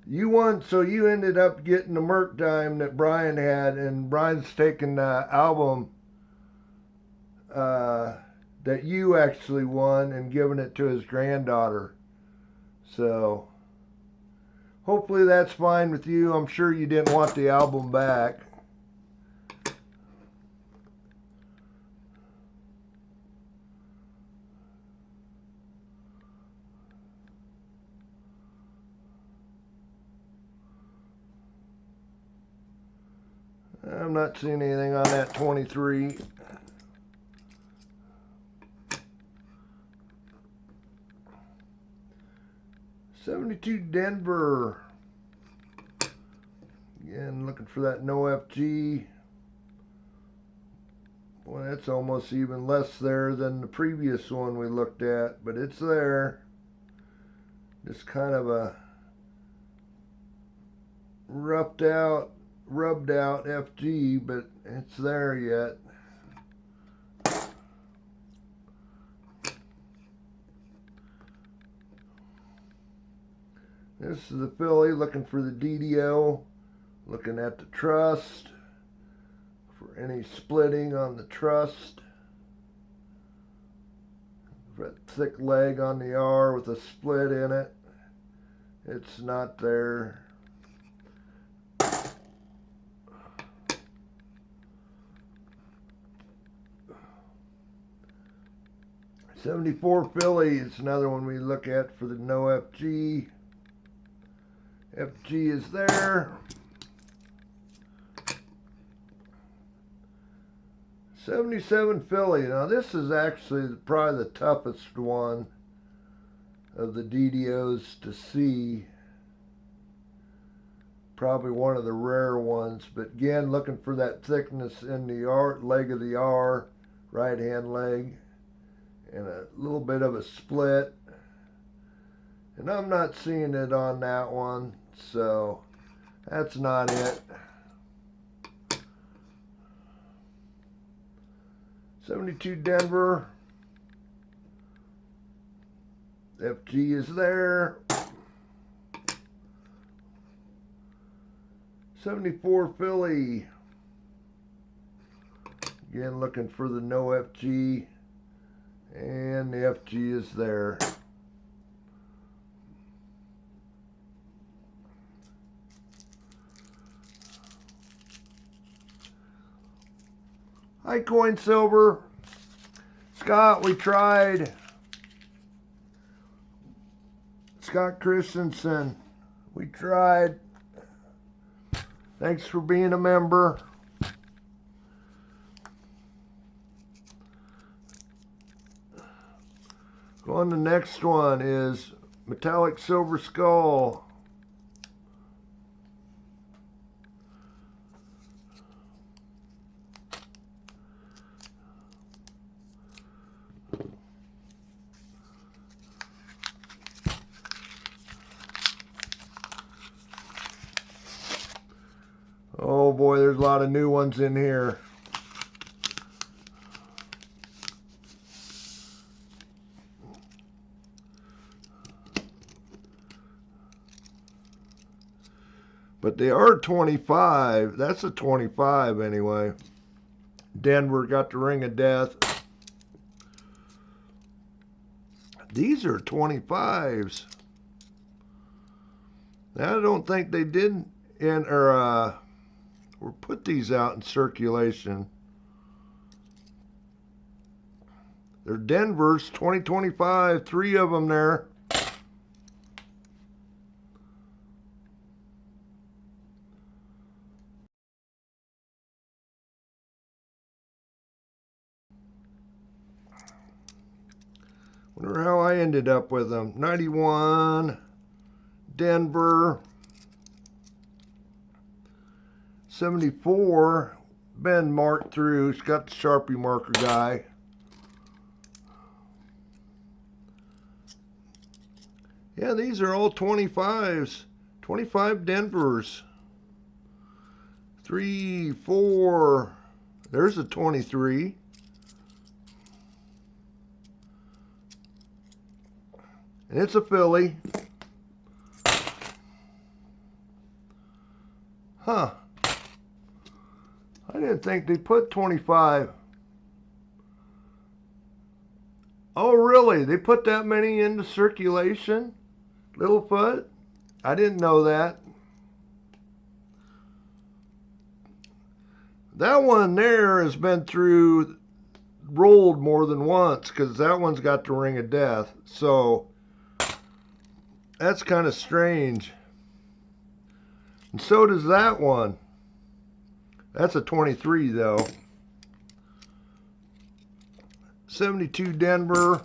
You won, so you ended up getting the Merc dime that Brian had, and Brian's taking the album that you actually won and giving it to his granddaughter. So hopefully that's fine with you. I'm sure you didn't want the album back. I'm not seeing anything on that 23. '72 Denver. Again, looking for that no FG. Boy, that's almost even less there than the previous one we looked at, but it's there. Just kind of a rubbed out FG, but it's there yet. This is the Philly, looking for the DDO, looking at the trust for any splitting on the trust. That thick leg on the R with a split in it. It's not there. '74 Philly is another one we look at for the no FG. FG is there. '77 Philly. Now this is actually probably the toughest one of the DDOs to see. Probably one of the rare ones, but again, looking for that thickness in the R, leg of the R, right hand leg, and a little bit of a split. And I'm not seeing it on that one, so that's not it. 72 Denver. FG is there. 74 Philly. Again, looking for the no FG. And the FG is there. Hi, Coin Silver. Scott, we tried. Scott Christensen, we tried. Thanks for being a member. On the next one is Metallic Silver Skull. Oh boy, there's a lot of new ones in here. But they are 25. That's a 25 anyway. Denver got the Ring of Death. These are 25s. Now, I don't think they did or put these out in circulation. They're Denver's 2025, 3 of them there. Wonder how I ended up with them. 91, Denver. 74, been marked through. It's got the Sharpie marker guy. Yeah, these are all 25s. 25 Denvers. 3, 4. There's a 23. And it's a Philly. Huh. I didn't think they put 25. Oh, really? They put that many into circulation? Littlefoot? I didn't know that. That one there has been through, rolled more than once, because that one's got the Ring of Death. So, that's kind of strange. And so does that one. That's a 23 though. 72 Denver.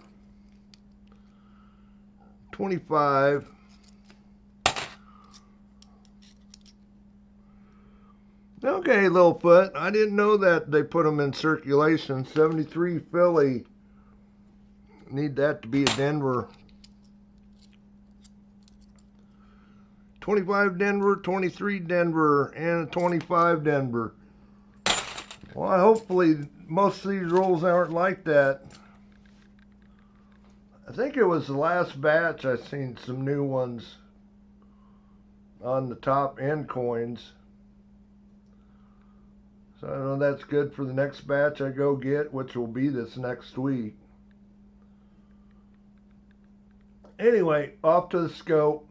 25. Okay, Littlefoot. I didn't know that they put them in circulation. 73 Philly. Need that to be a Denver. 25 Denver, 23 Denver, and a 25 Denver. Well, hopefully most of these rolls aren't like that. I think it was the last batch I seen some new ones on the top end coins. So I know that's good for the next batch I go get, which will be this next week. Anyway, off to the scope.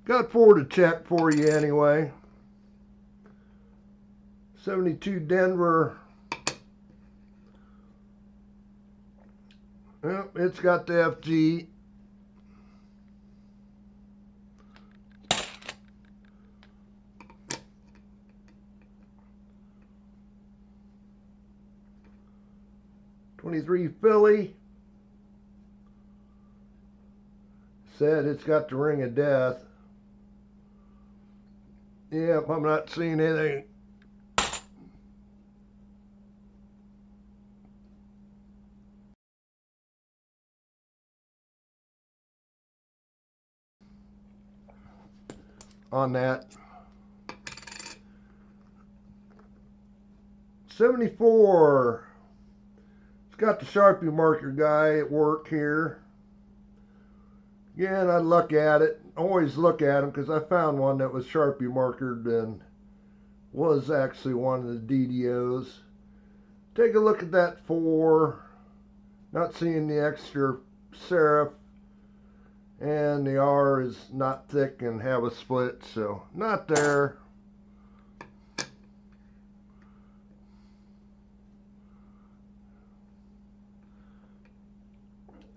Got 4 to check for you anyway. 72 Denver. Yep, it's got the FG. '23 Philly. Said it's got the Ring of Death. Yep, I'm not seeing anything. on that. 74. It's got the Sharpie marker guy at work here. Again, I look at it. Always look at them because I found one that was Sharpie markered and was actually one of the DDOs. Take a look at that 4. Not seeing the extra serif. And the R is not thick and have a split, so not there.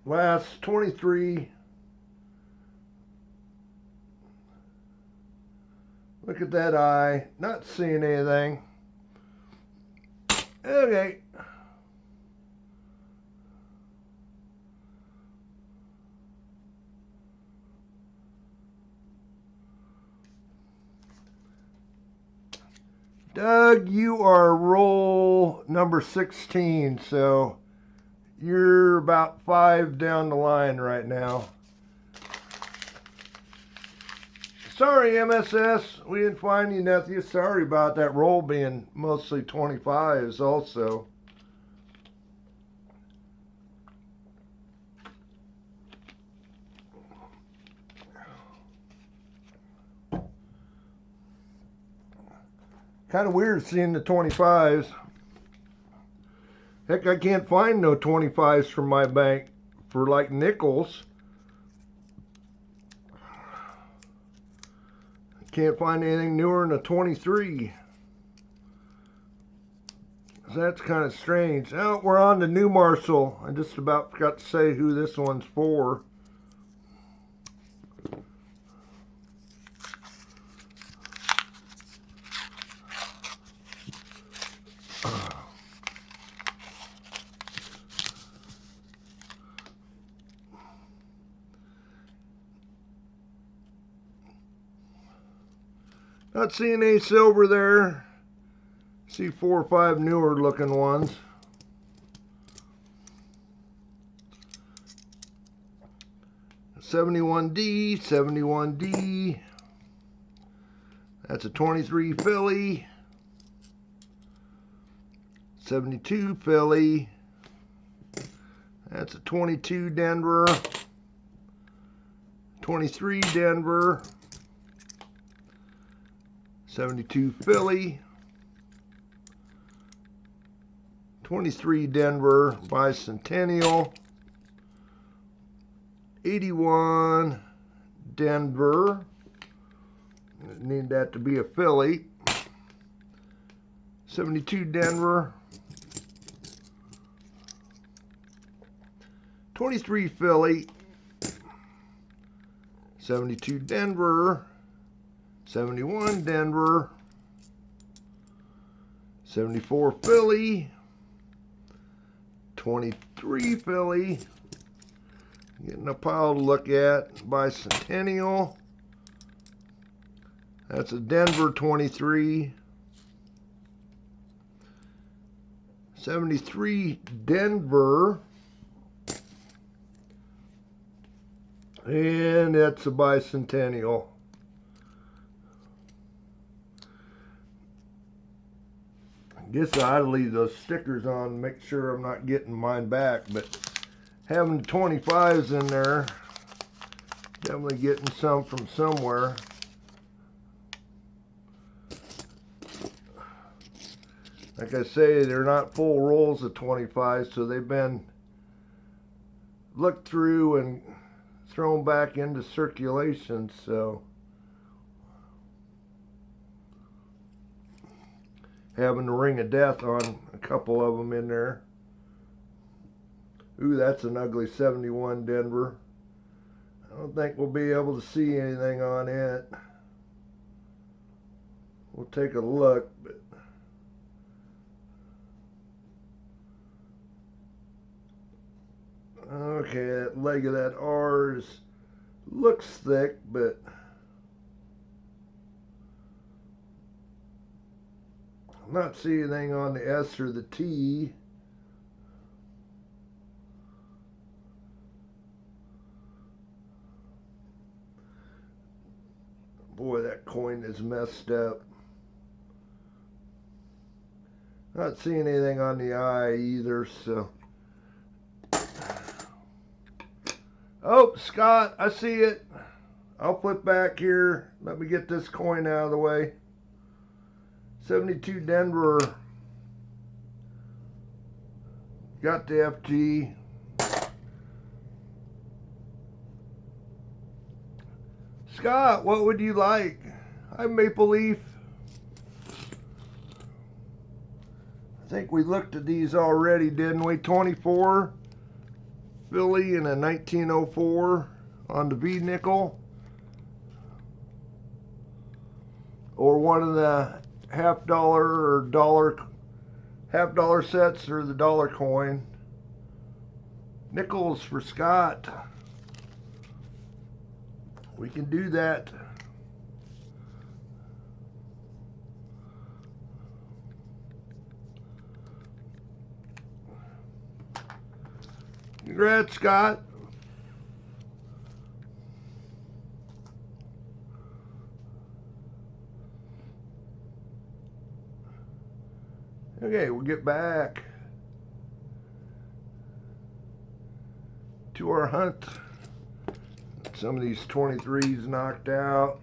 Last 23. Look at that eye. Not seeing anything. Okay. Doug, you are roll number 16, so you're about 5 down the line right now. Sorry, MSS, we didn't find you nothing. Sorry about that roll being mostly 25s also. Kind of weird seeing the 25s. Heck, I can't find no 25s from my bank for like nickels. Can't find anything newer than a 23. That's kind of strange. Oh, we're on to New Marshall. I just about forgot to say who this one's for. Not seeing any silver there. See 4 or 5 newer looking ones. $71D, $71D. That's a 23 Philly. $72 Philly. That's a 22 Denver. 23 Denver. $72 Philly. 23 Denver Bicentennial. 81 Denver. Need that to be a Philly. 72 Denver. 23 Philly. 72 Denver. 71 Denver. 74 Philly. 23 Philly. Getting a pile to look at. Bicentennial. That's a Denver 23. 73 Denver. And that's a Bicentennial. I guess I ought to leave those stickers on to make sure I'm not getting mine back, but having 25s in there, definitely getting some from somewhere. Like I say, they're not full rolls of 25s, so they've been looked through and thrown back into circulation, so having the ring of death on a couple of them in there. Ooh, that's an ugly 71 Denver. I don't think we'll be able to see anything on it. We'll take a look, but okay, that leg of that R looks thick, but I'm not seeing anything on the S or the T. Boy, that coin is messed up. Not seeing anything on the eye either, so. Oh, Scott, I see it. I'll flip back here. Let me get this coin out of the way. 72 Denver. Got the FG. Scott, what would you like? Hi, Maple Leaf. I think we looked at these already, didn't we? 24 Philly and a 1904 on the V nickel. Or one of the $50 or half-dollar sets or the dollar coin. Nickels for Scott. We can do that. Congrats, Scott. Okay, we'll get back to our hunt. Some of these 23s knocked out.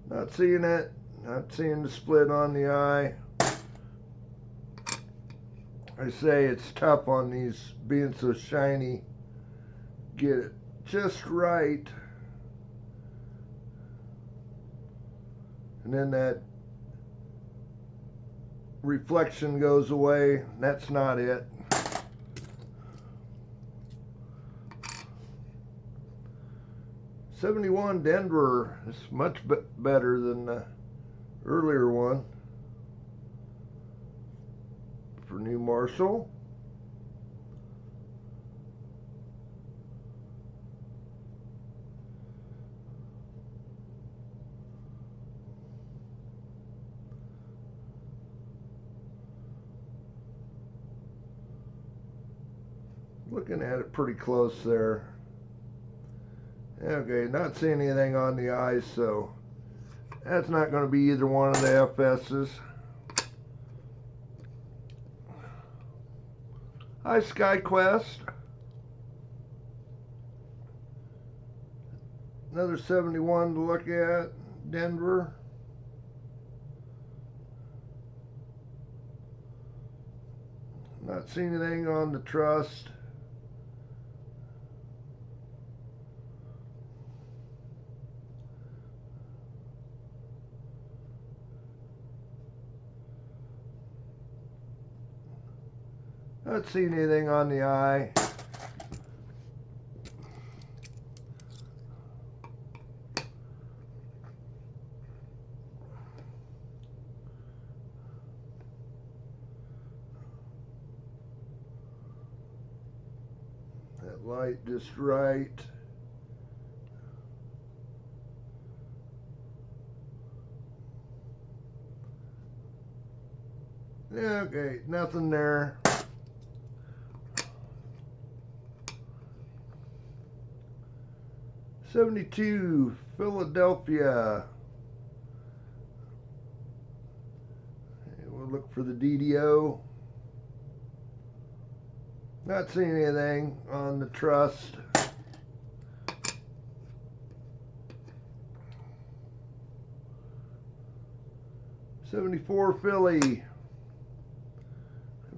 Not seeing it. Not seeing the split on the eye. I say it's tough on these being so shiny. Get it just right. And then that reflection goes away. That's not it. '71 Denver is much better than the earlier one for New Marshall. Looking at it pretty close there. Okay, not seeing anything on the eyes, so that's not going to be either one of the FS's. Hi, SkyQuest. Another 71 to look at. Denver. Not seeing anything on the Trust. Not seeing anything on the eye. That light just right. Yeah, okay, nothing there. '72 Philadelphia. And we'll look for the DDO. Not seeing anything on the Trust. '74 Philly.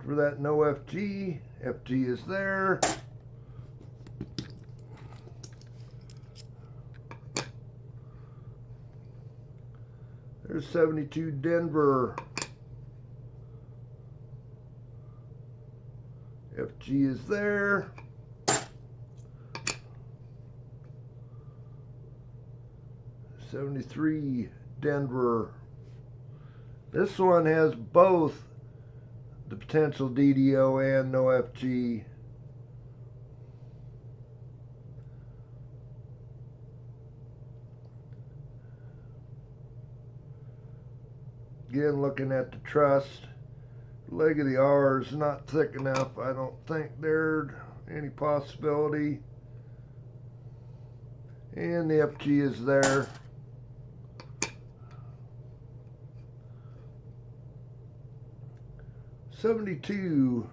For that no FG. FG is there. There's 72 Denver. FG is there. '73 Denver. This one has both the potential DDO and no FG. Again, looking at the Trust. leg of the R is not thick enough. I don't think there's any possibility. And the FG is there. $72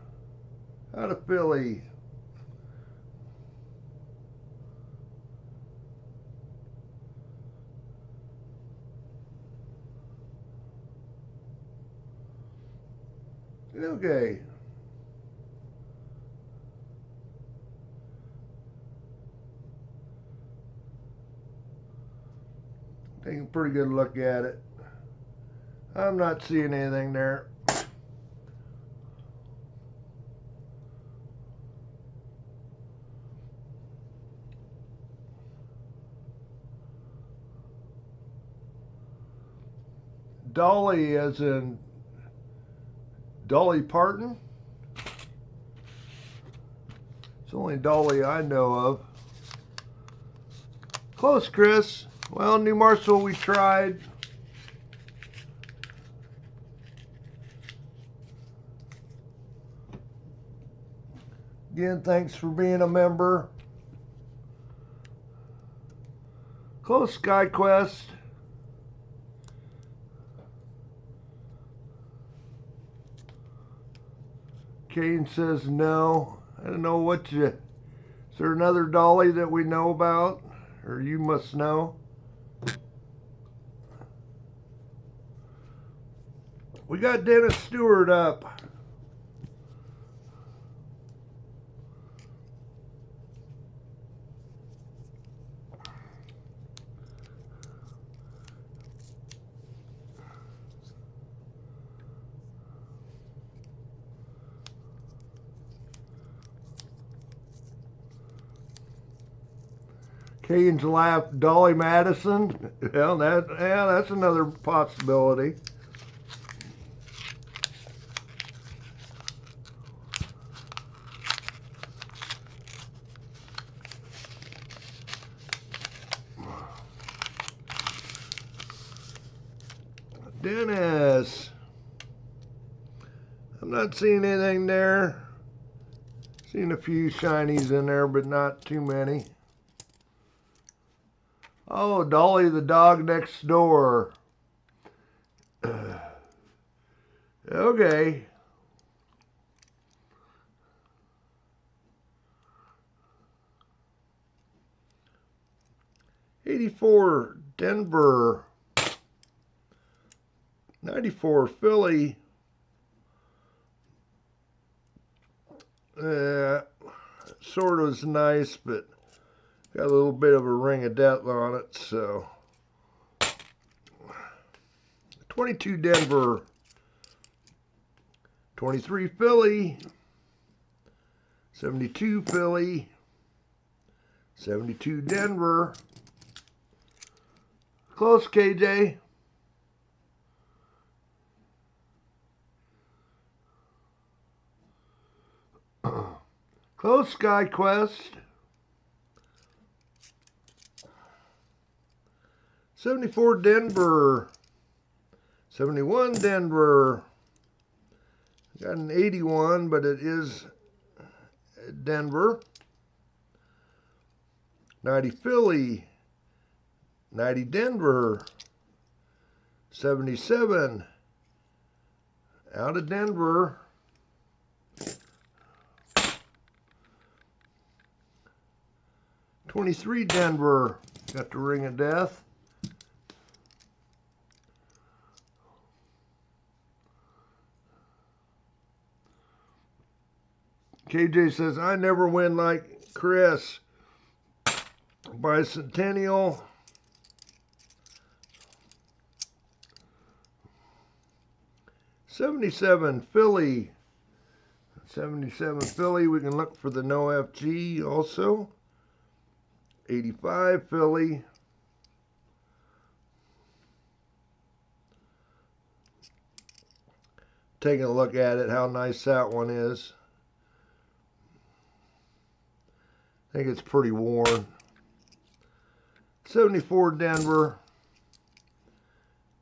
out of Philly. Okay. Taking a pretty good look at it. I'm not seeing anything there. Dolly as in Dolly Parton. It's the only Dolly I know of. Close, Chris. Well, New Marshall we tried. Again, thanks for being a member. Close, Sky Quest. Kane says no. I don't know what you... Is there another Dolly that we know about? Or you must know? We got Dennis Stewart up. Kane's laugh, Dolly Madison. Well, that's another possibility. Dennis. I'm not seeing anything there. Seen a few shinies in there, but not too many. Oh, Dolly the dog next door. Okay. $84 Denver. $94 Philly. Sort of is nice, but got a little bit of a ring of death on it, so. 22 Denver. 23 Philly. 72 Philly. 72 Denver. Close, KJ. Close, Sky Quest. 74 Denver. 71 Denver. Got an 81, but it is Denver. 90 Philly. 90 Denver. 77 out of Denver. 23 Denver. Got the ring of death. KJ says, I never win like Chris. Bicentennial. 77 Philly. 77 Philly. We can look for the no FG also. 85 Philly. Taking a look at it, how nice that one is. I think it's pretty worn. 74 Denver.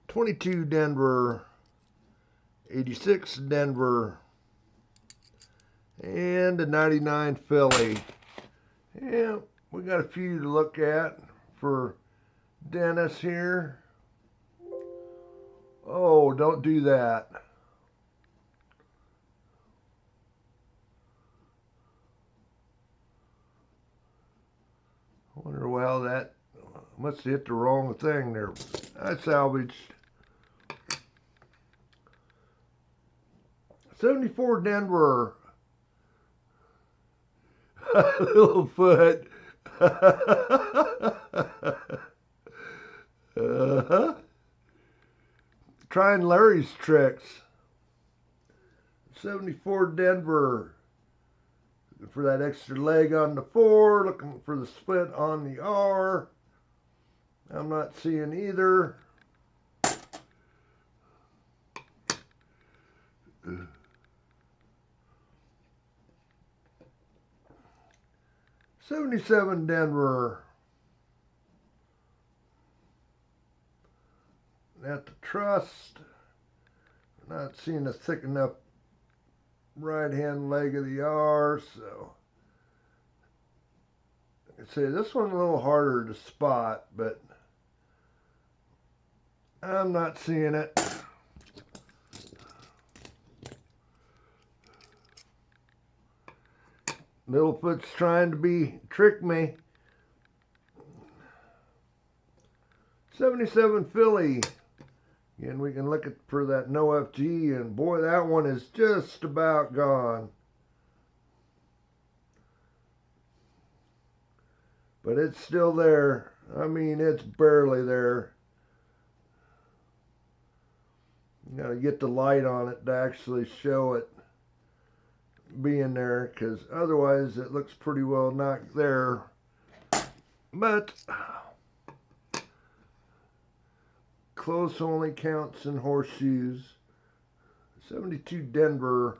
22 Denver. 86 Denver, and a 99 Philly. Yeah, we got a few to look at for Dennis here. Oh, don't do that. I wonder how that must have hit the wrong thing there. I salvaged 74 Denver. Little foot. Trying Larry's tricks. 74 Denver. Looking for that extra leg on the 4. Looking for the split on the R. I'm not seeing either. 77 Denver. At the trust. Not seeing a thick enough right hand leg of the R, so I'd say this one's a little harder to spot, but I'm not seeing it. Littlefoot's trying to trick me. 77 Philly. Again, we can look for that no FG, and boy, that one is just about gone. But it's still there. I mean, it's barely there. You gotta get the light on it to actually show it being there, because otherwise it looks pretty well not there. But close only counts in horseshoes. 72 Denver.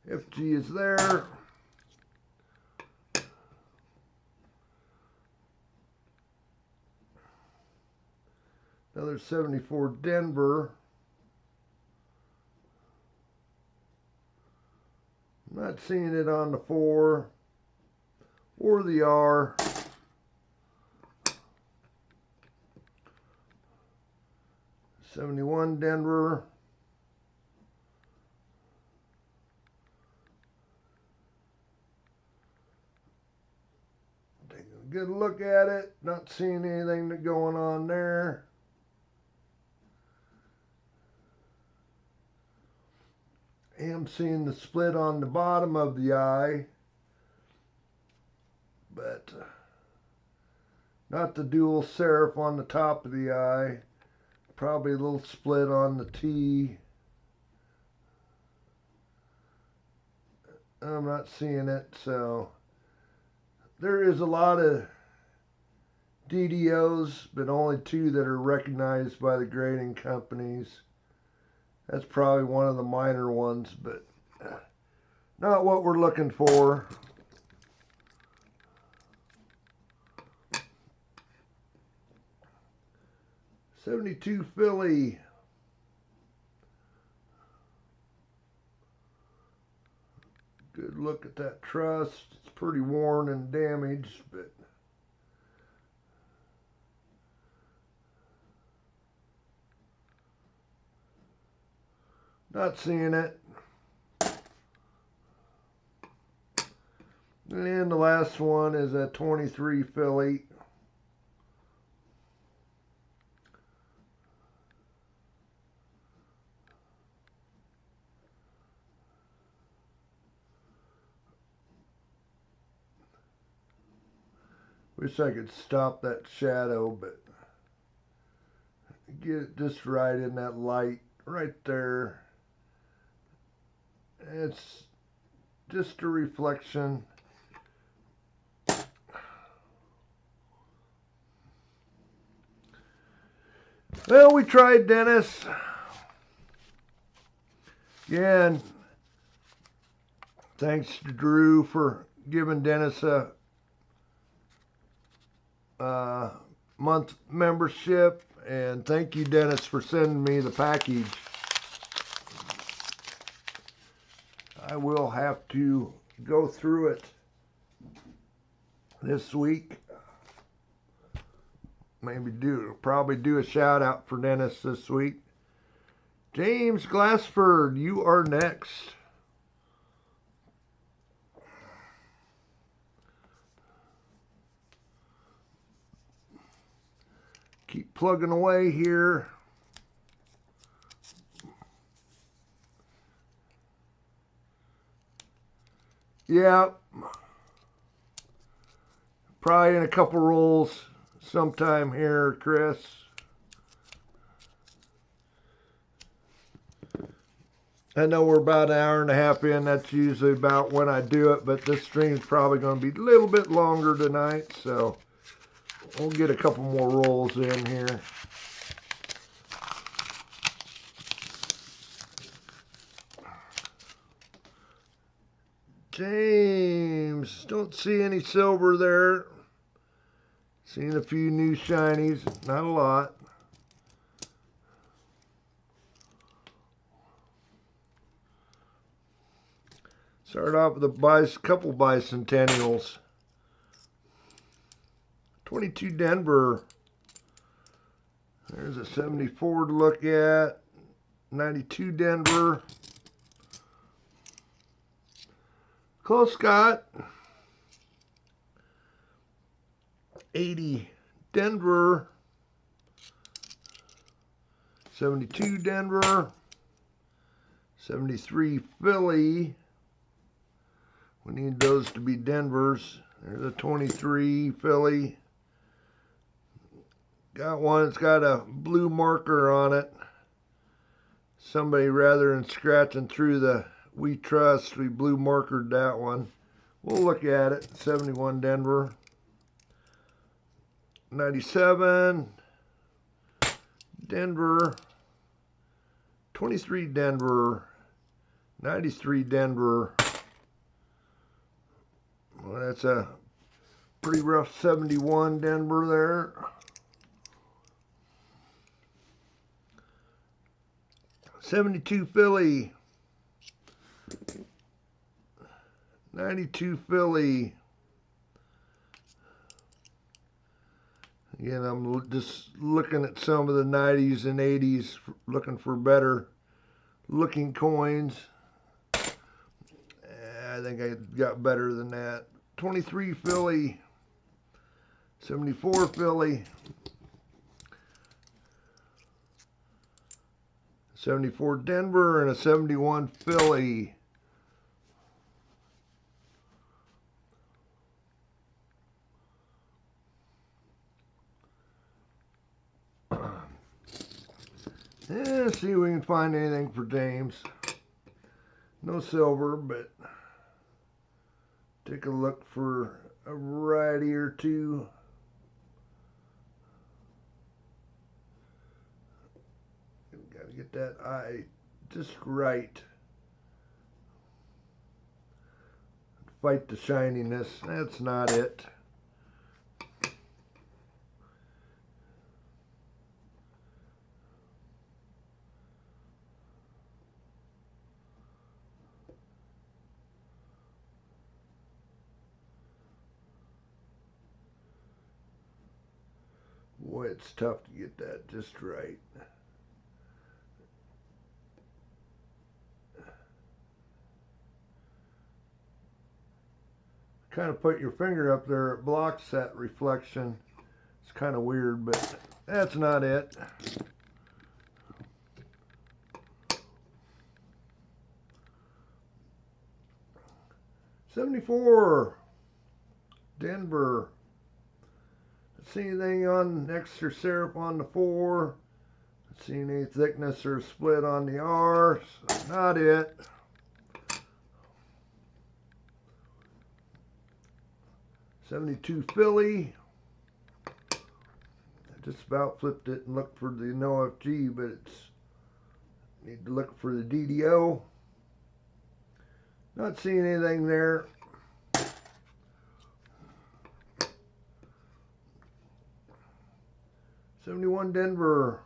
FG is there. Another 74 Denver. I'm not seeing it on the 4 or the R. 71 Denver. Take a good look at it. Not seeing anything going on there. Am seeing the split on the bottom of the eye, but not the dual serif on the top of the eye. Probably a little split on the T. I'm not seeing it, so there is a lot of DDOs, but only 2 that are recognized by the grading companies. That's probably one of the minor ones, but not what we're looking for. '72 Philly. Good look at that trust. It's pretty worn and damaged, but not seeing it. And the last one is a 23 Philly. Wish I could stop that shadow, but get it just right in that light right there. It's just a reflection. Well, we tried, Dennis. Again, thanks to Drew for giving Dennis a month membership, And thank you, Dennis, for sending me the package. I will have to go through it this week. Probably do a shout out for Dennis this week. James Glassford, you are next. Keep plugging away here. Yeah, probably in a couple rolls sometime here, Chris. I know we're about an hour and a half in. That's usually about when I do it, but this stream's probably going to be a little bit longer tonight, so we'll get a couple more rolls in here. James, don't see any silver there. Seen a few new shinies, not a lot. Start off with a couple bicentennials. 22 Denver. There's a 74 to look at. 92 Denver. Close, Scott. 80 Denver. 72 Denver. 73 Philly. We need those to be Denvers. There's a 23 Philly. Got one that's got a blue marker on it. Somebody, rather than scratching through the "We Trust," we blue markered that one. We'll look at it. 71 Denver. 97 Denver. 23 Denver. 93 Denver. Well, that's a pretty rough 71 Denver there. 72 Philly. 92 Philly. Again, I'm just looking at some of the 90s and 80s, looking for better looking coins. I think I got better than that. 23 Philly. 74 Philly. 74 Denver and a 71 Philly. Yeah, see if we can find anything for James. No silver, but take a look for a variety or two. Gotta get that eye just right. Fight the shininess. That's not it. Boy, it's tough to get that just right. Kind of put your finger up there, it blocks that reflection. It's kind of weird, but that's not it. $74 Denver. See anything on extra syrup on the 4? See any thickness or split on the R? Not it. $72 Philly. I just about flipped it and looked for the NOFG, but it's need to look for the DDO. Not seeing anything there. 71 Denver.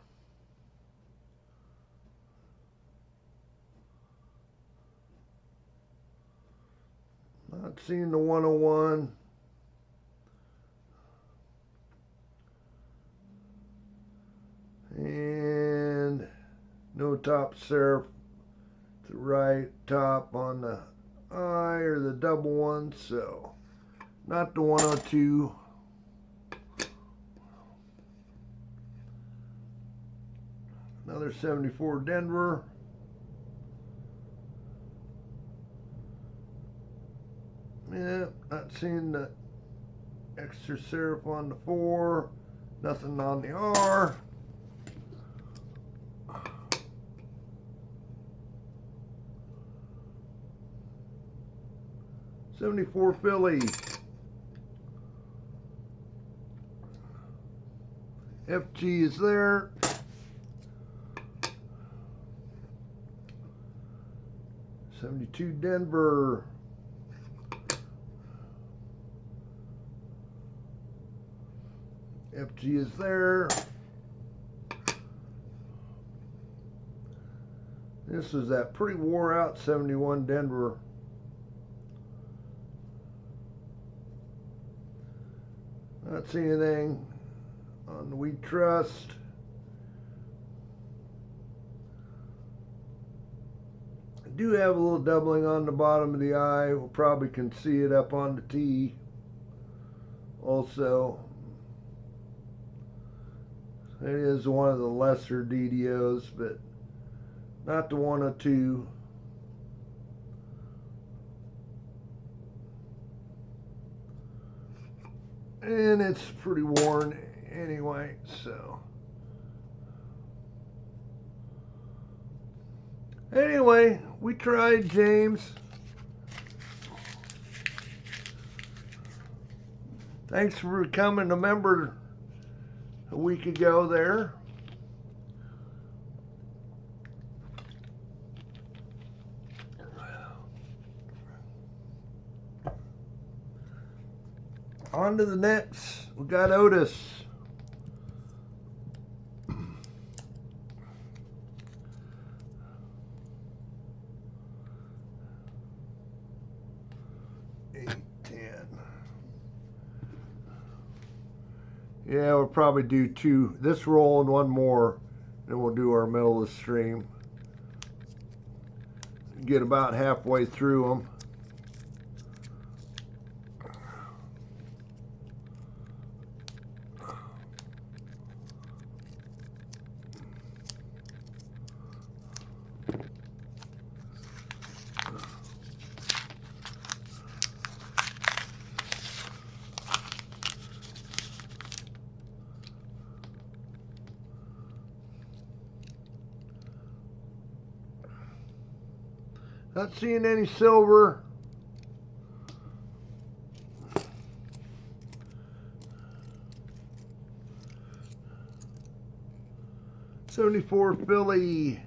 Not seeing the 101. And no top serif to right top on the I or the double one, so not the 102. Another 74 Denver. Yeah, not seeing the extra serif on the 4. Nothing on the R. '74 Philly. FG is there. '72 Denver. FG is there. This is that pretty wore out 71 Denver. Not seeing anything on the We Trust. I do have a little doubling on the bottom of the eye. We'll probably can see it up on the T also. It is one of the lesser DDOs, but not the 102. And it's pretty worn anyway, so. Anyway, we tried, James. Thanks for becoming a member a week ago there. On to the next. We got Otis. Yeah, we'll probably do two, this roll and one more, then we'll do our middle of the stream. Get about halfway through them. Not seeing any silver. '74 Philly.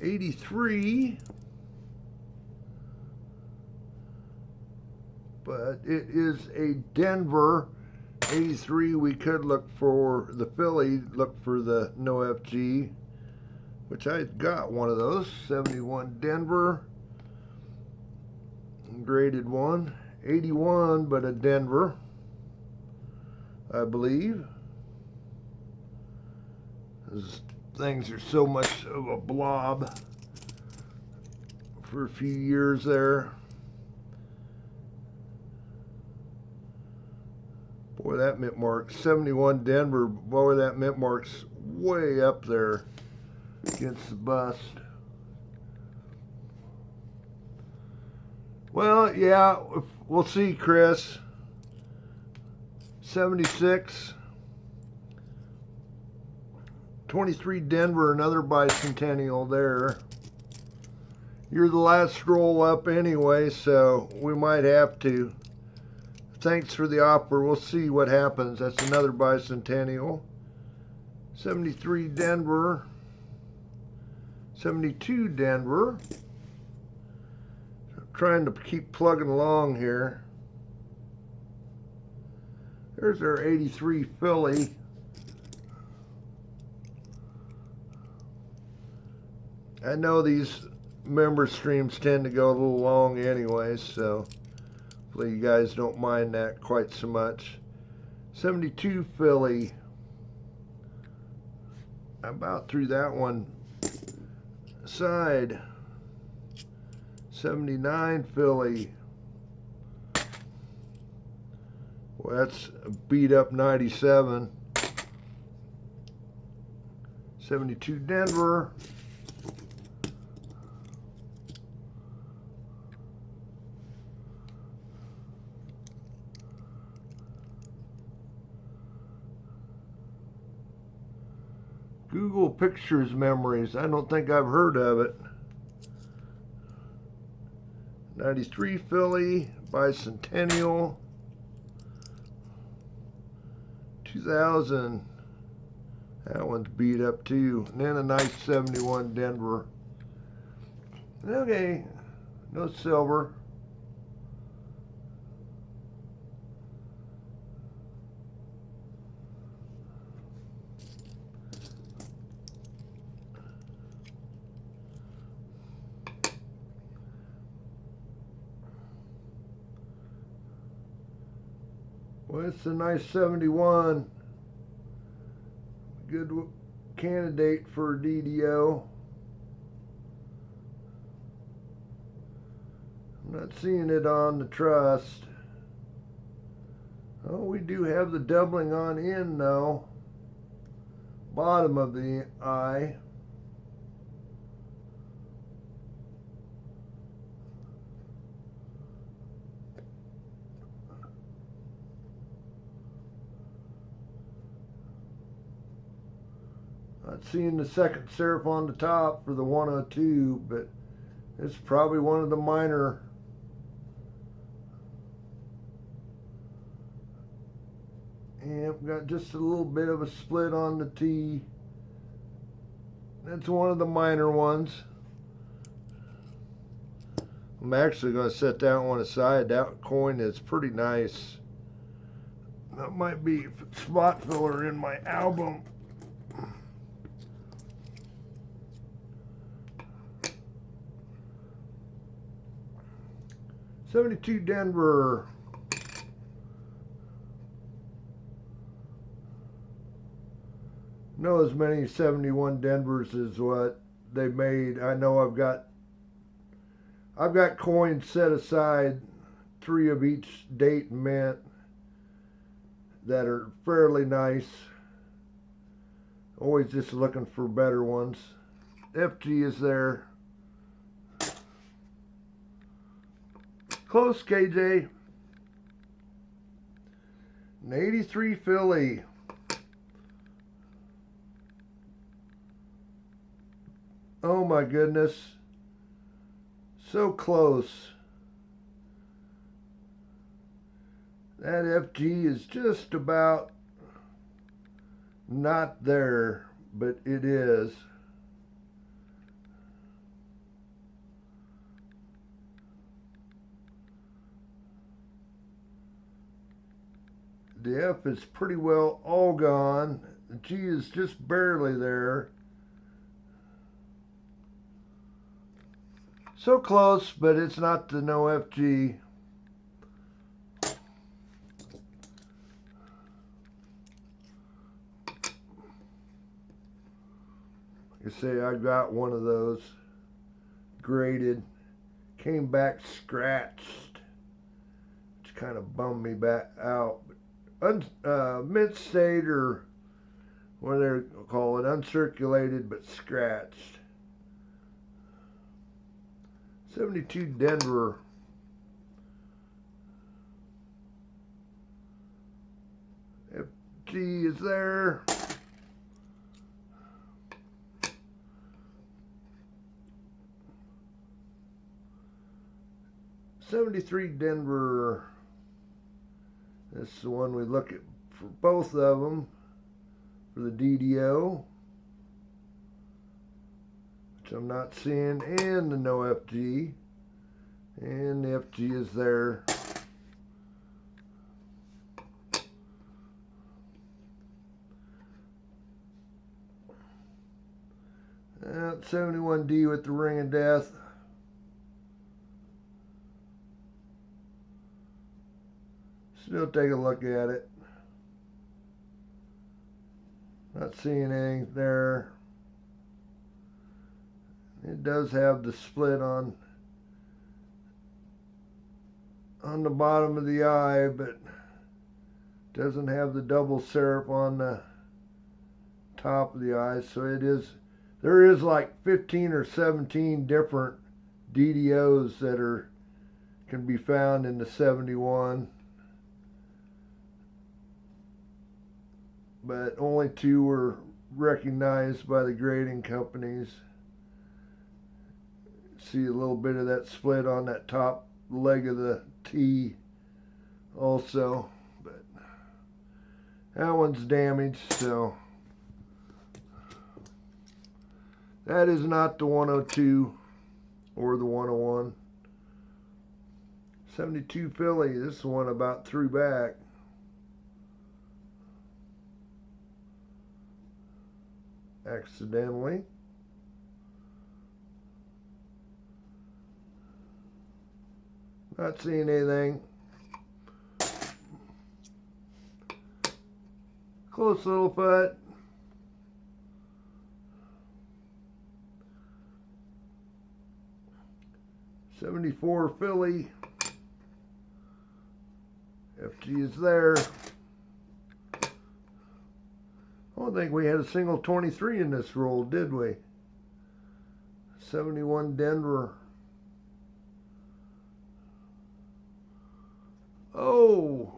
83. But it is a Denver. 83, we could look for the Philly, look for the no FG, which I got one of those. 71 Denver, graded one. 81, but a Denver, I believe. These things are so much of a blob for a few years there. Boy, that mint mark, 71 Denver, boy, that mint mark's way up there against the bust. Well, yeah, we'll see, Chris. 76. 23 Denver, another bicentennial there. You're the last scroll up anyway, so we might have to. Thanks for the offer. We'll see what happens. That's another bicentennial. 73 Denver. 72 Denver. I'm trying to keep plugging along here. There's our 83 Philly. I know these member streams tend to go a little long anyway, so hopefully you guys don't mind that quite so much. 72 Philly. I about threw that one aside. 79 Philly. Well, that's a beat up 97. 72 Denver. Google Pictures Memories. I don't think I've heard of it. 93 Philly. Bicentennial. 2000. That one's beat up too. And then a nice 71 Denver. Okay. No silver. Well, it's a nice 71. Good candidate for DDO. I'm not seeing it on the trust. Oh, we do have the doubling on in though. Bottom of the eye. Not seeing the second serif on the top for the 102, but it's probably one of the minor. Yep, got just a little bit of a split on the T. That's one of the minor ones. I'm actually going to set that one aside. That coin is pretty nice. That might be spot filler in my album. '72 Denver. Know as many 71 Denvers as what they made. I know I've got coins set aside, 3 of each date and mint, that are fairly nice. Always just looking for better ones. FG is there. Close, KJ. An 83 Philly. Oh my goodness. So close. That FG is just about not there, but it is. The F is pretty well all gone. The G is just barely there. So close, but it's not the no FG. Like I say, I got one of those graded. Came back scratched, which kind of bummed me back out. Mint state, or what they call it, uncirculated but scratched. 72 Denver. FG is there. '73 Denver. This is the one we look at for both of them for the DDO, which I'm not seeing, and the no FG, and the FG is there. 71D with the ring of death. Still take a look at it. Not seeing anything there. It does have the split on the bottom of the eye, but doesn't have the double syrup on the top of the eye. So there is like 15 or 17 different DDOs that can be found in the 71, but only 2 were recognized by the grading companies. See a little bit of that split on that top leg of the T also, but that one's damaged, so that is not the 102 or the 101. 72 Philly, this one about threw back. Accidentally. Not seeing anything. Close little foot. '74 Philly. FG is there. I don't think we had a single 23 in this roll, did we? 71 Denver. Oh,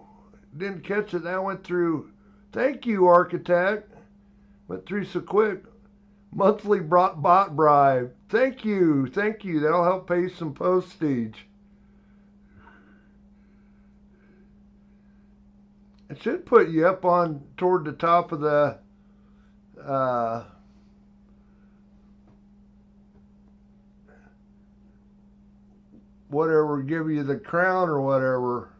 didn't catch it. That went through. Thank you, Architect. Went through so quick. Monthly bot bribe. Thank you. Thank you. That'll help pay some postage. It should put you up on toward the top of the whatever, give you the crown or whatever.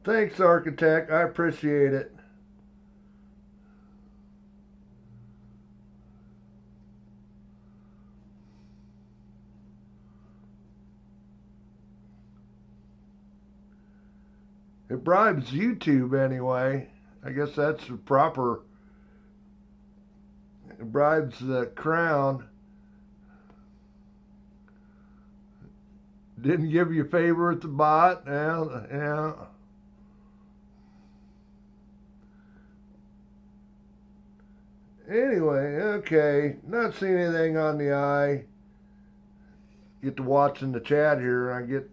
Thanks, Architect. I appreciate it. It bribes YouTube anyway. I guess that's the proper. It bribes the crown. Didn't give you a favor at the bot. Yeah. Anyway, okay. Not seeing anything on the eye. Get to watching the chat here and I get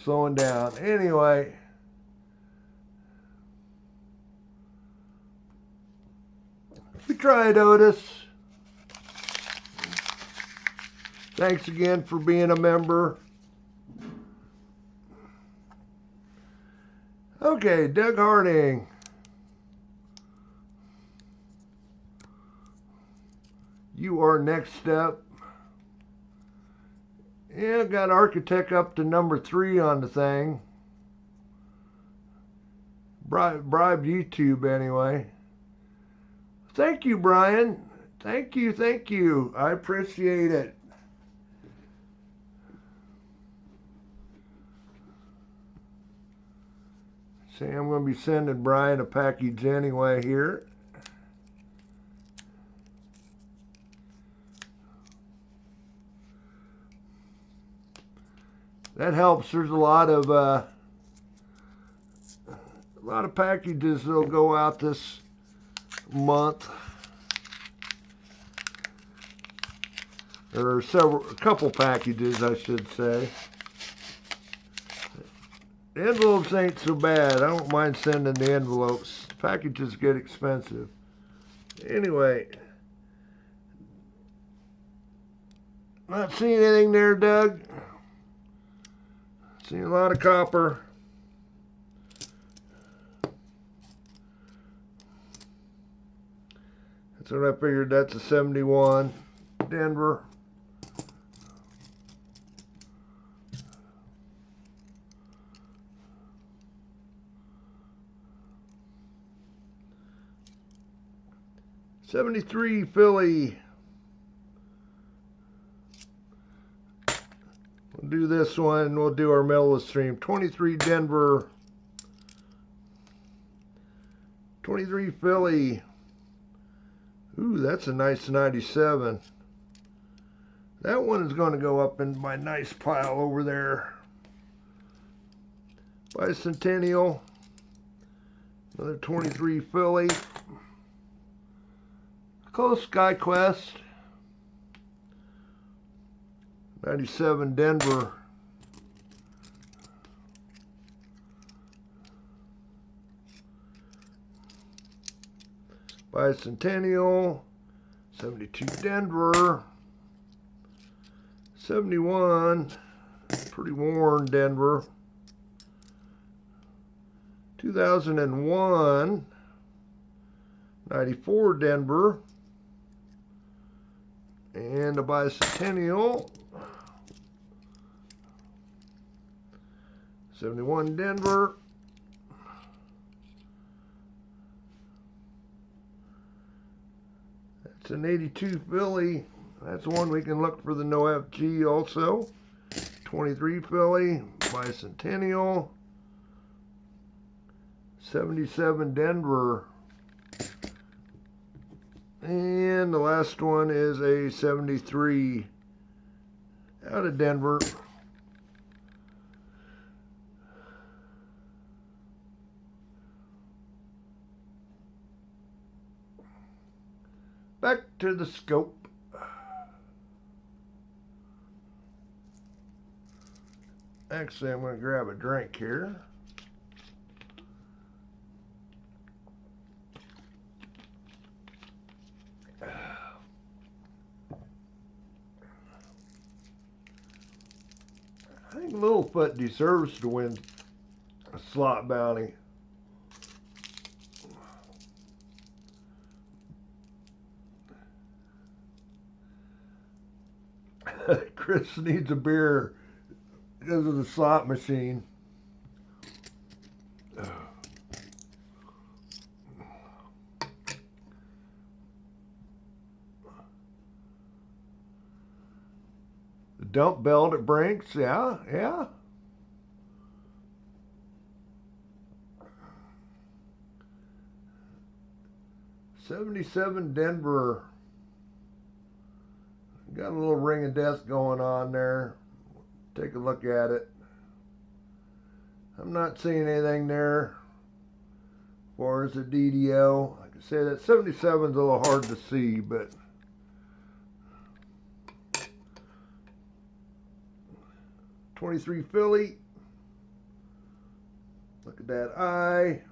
slowing down. Anyway. We tried, Otis. Thanks again for being a member. Okay, Doug Harding. You are next up. Yeah, got Architect up to number 3 on the thing. Bribed YouTube anyway. Thank you, Brian. Thank you. I appreciate it. See, I'm going to be sending Brian a package anyway here. That helps. There's a lot of packages that'll go out this month, or a couple packages, I should say. The envelopes ain't so bad. I don't mind sending the envelopes. Packages get expensive. Anyway, not seeing anything there, Doug. Seeing a lot of copper. That's what I figured. That's a 71 Denver. 73 Philly. We'll do this one. We'll do our middle of the stream. 23 Denver. 23 Philly. Ooh, that's a nice 97. That one is going to go up in my nice pile over there. Bicentennial. Another 23 Philly. Close Sky Quest. 97 Denver. Bicentennial. 72 Denver. 71. Pretty worn Denver. 2001. 94 Denver. And a bicentennial. 71 Denver. That's an 82 Philly. That's one we can look for the no FG also. 23 Philly. Bicentennial. 77 Denver. And the last one is a 73 out of Denver. Back to the scope. Actually, I'm going to grab a drink here. I think Littlefoot deserves to win a slot bounty. Chris needs a beer because of the slot machine. The dump belt at Brinks, yeah. 77 Denver. Got a little ring of death going on there. Take a look at it. I'm not seeing anything there as far as the DDO. Like I say, that 77 is a little hard to see, but 23 Philly. Look at that eye.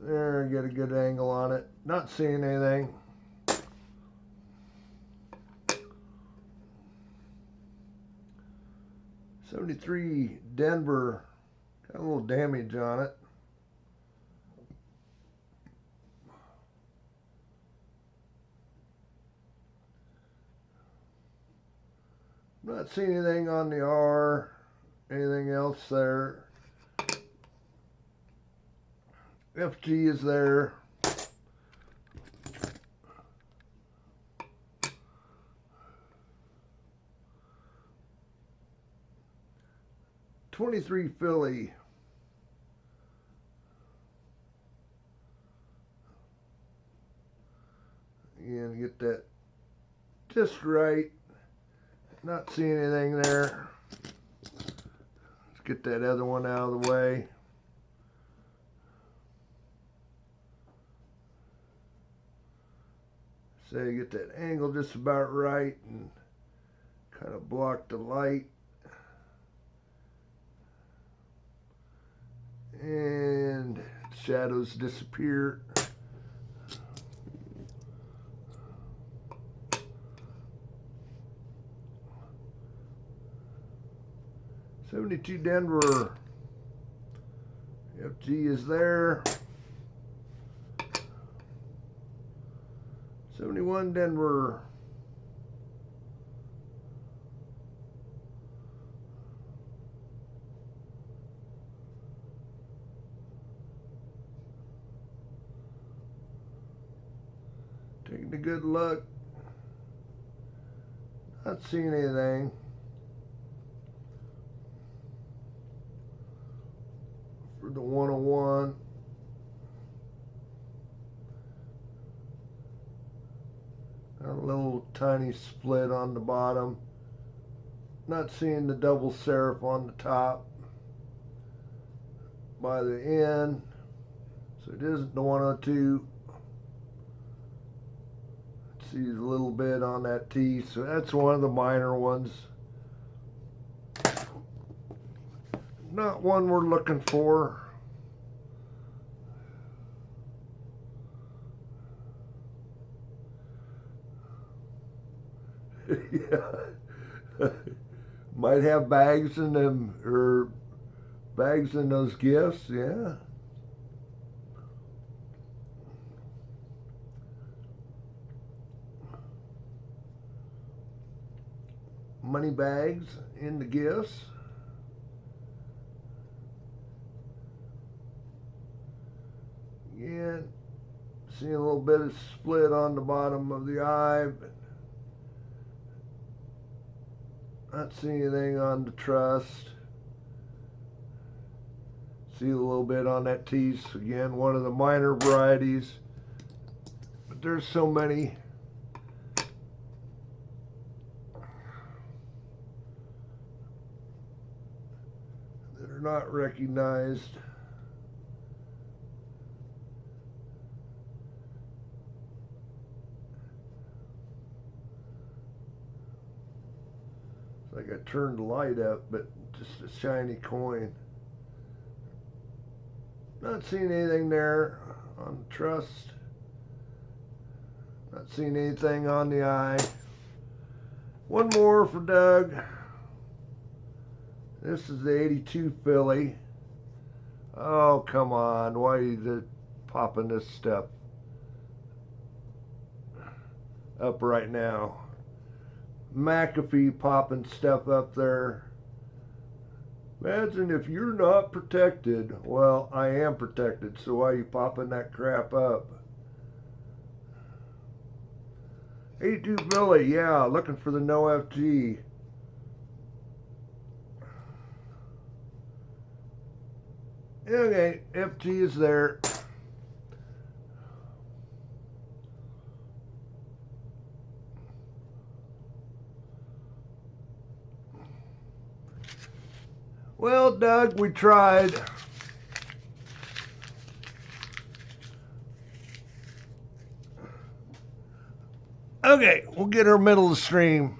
There, get a good angle on it. Not seeing anything. '73 Denver. Got a little damage on it. Not seeing anything on the R. Anything else there? FG is there. '23 Philly. Again, get that just right. Not seeing anything there. Let's get that other one out of the way. So you get that angle just about right and kind of block the light. And shadows disappear. '72 Denver. FG is there. 71 Denver. Getting a good look. Not seeing anything. For the 101. A little tiny split on the bottom. Not seeing the double serif on the top by the end. So it isn't the 102. See a little bit on that T. So that's one of the minor ones. Not one we're looking for. Yeah. Might have bags in them, or bags in those gifts, yeah. Money bags in the gifts. Again, seeing a little bit of split on the bottom of the eye, but not seeing anything on the trust. See a little bit on that teeth. Again, one of the minor varieties. But there's so many. That are not recognized. It's like I turned the light up, but just a shiny coin. Not seeing anything there on the trust. Not seeing anything on the eye. One more for Doug. This is the 82 Philly. Oh, come on. Why are you popping this stuff up right now? McAfee popping stuff up there. Imagine if you're not protected. Well, I am protected, so why are you popping that crap up? 82 Philly, yeah, looking for the no FG. Okay, FG is there. Well, Doug, we tried. Okay, we'll get her middle of the stream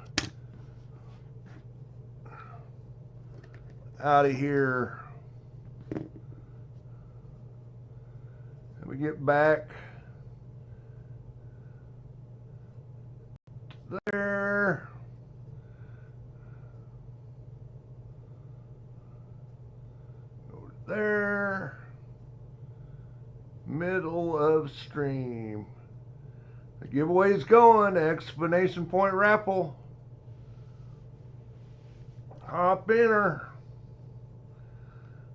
out of here. And we get back there. Over there. Middle of stream. The giveaway's going. Explanation point raffle. Hop in her.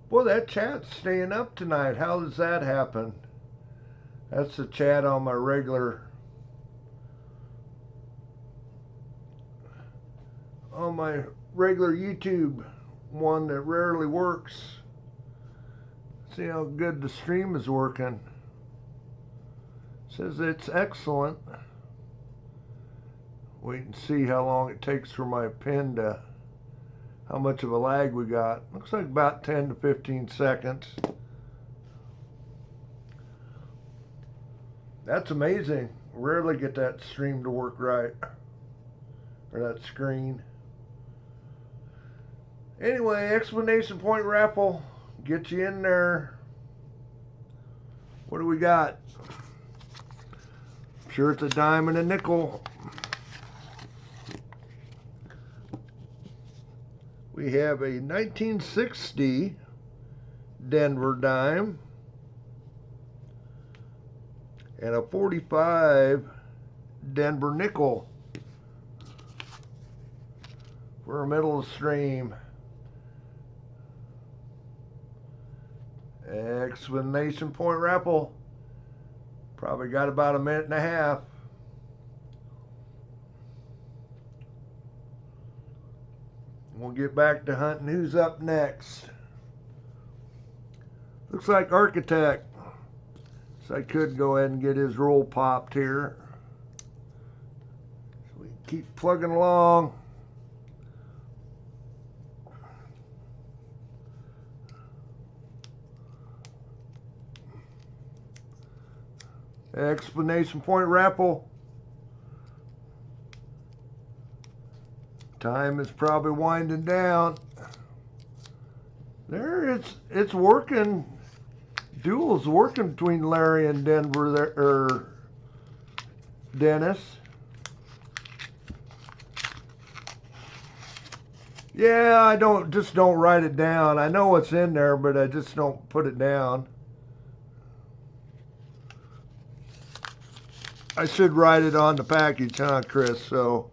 Boy, that chat's staying up tonight. How does that happen? That's the chat on my regular YouTube one that rarely works. See how good the stream is working. Says it's excellent. Wait and see how long it takes for my pen to, how much of a lag we got. Looks like about 10 to 15 seconds. That's amazing. Rarely get that stream to work right. Or that screen. Anyway, explanation point raffle. Get you in there. What do we got? I'm sure it's a dime and a nickel. We have a 1960 Denver dime and a 45 Denver nickel for a middle of stream. Explanation point raffle. Probably got about a minute and a half. we'll get back to hunting. Who's up next? Looks like Architect. So I could go ahead and get his roll popped here. So we keep plugging along. Explanation point raffle. Time is probably winding down. There, it's working. Duel's working between Larry and Denver there, or Dennis. Yeah, I don't write it down. I know what's in there, but I just don't put it down. I should write it on the package, huh, Chris? So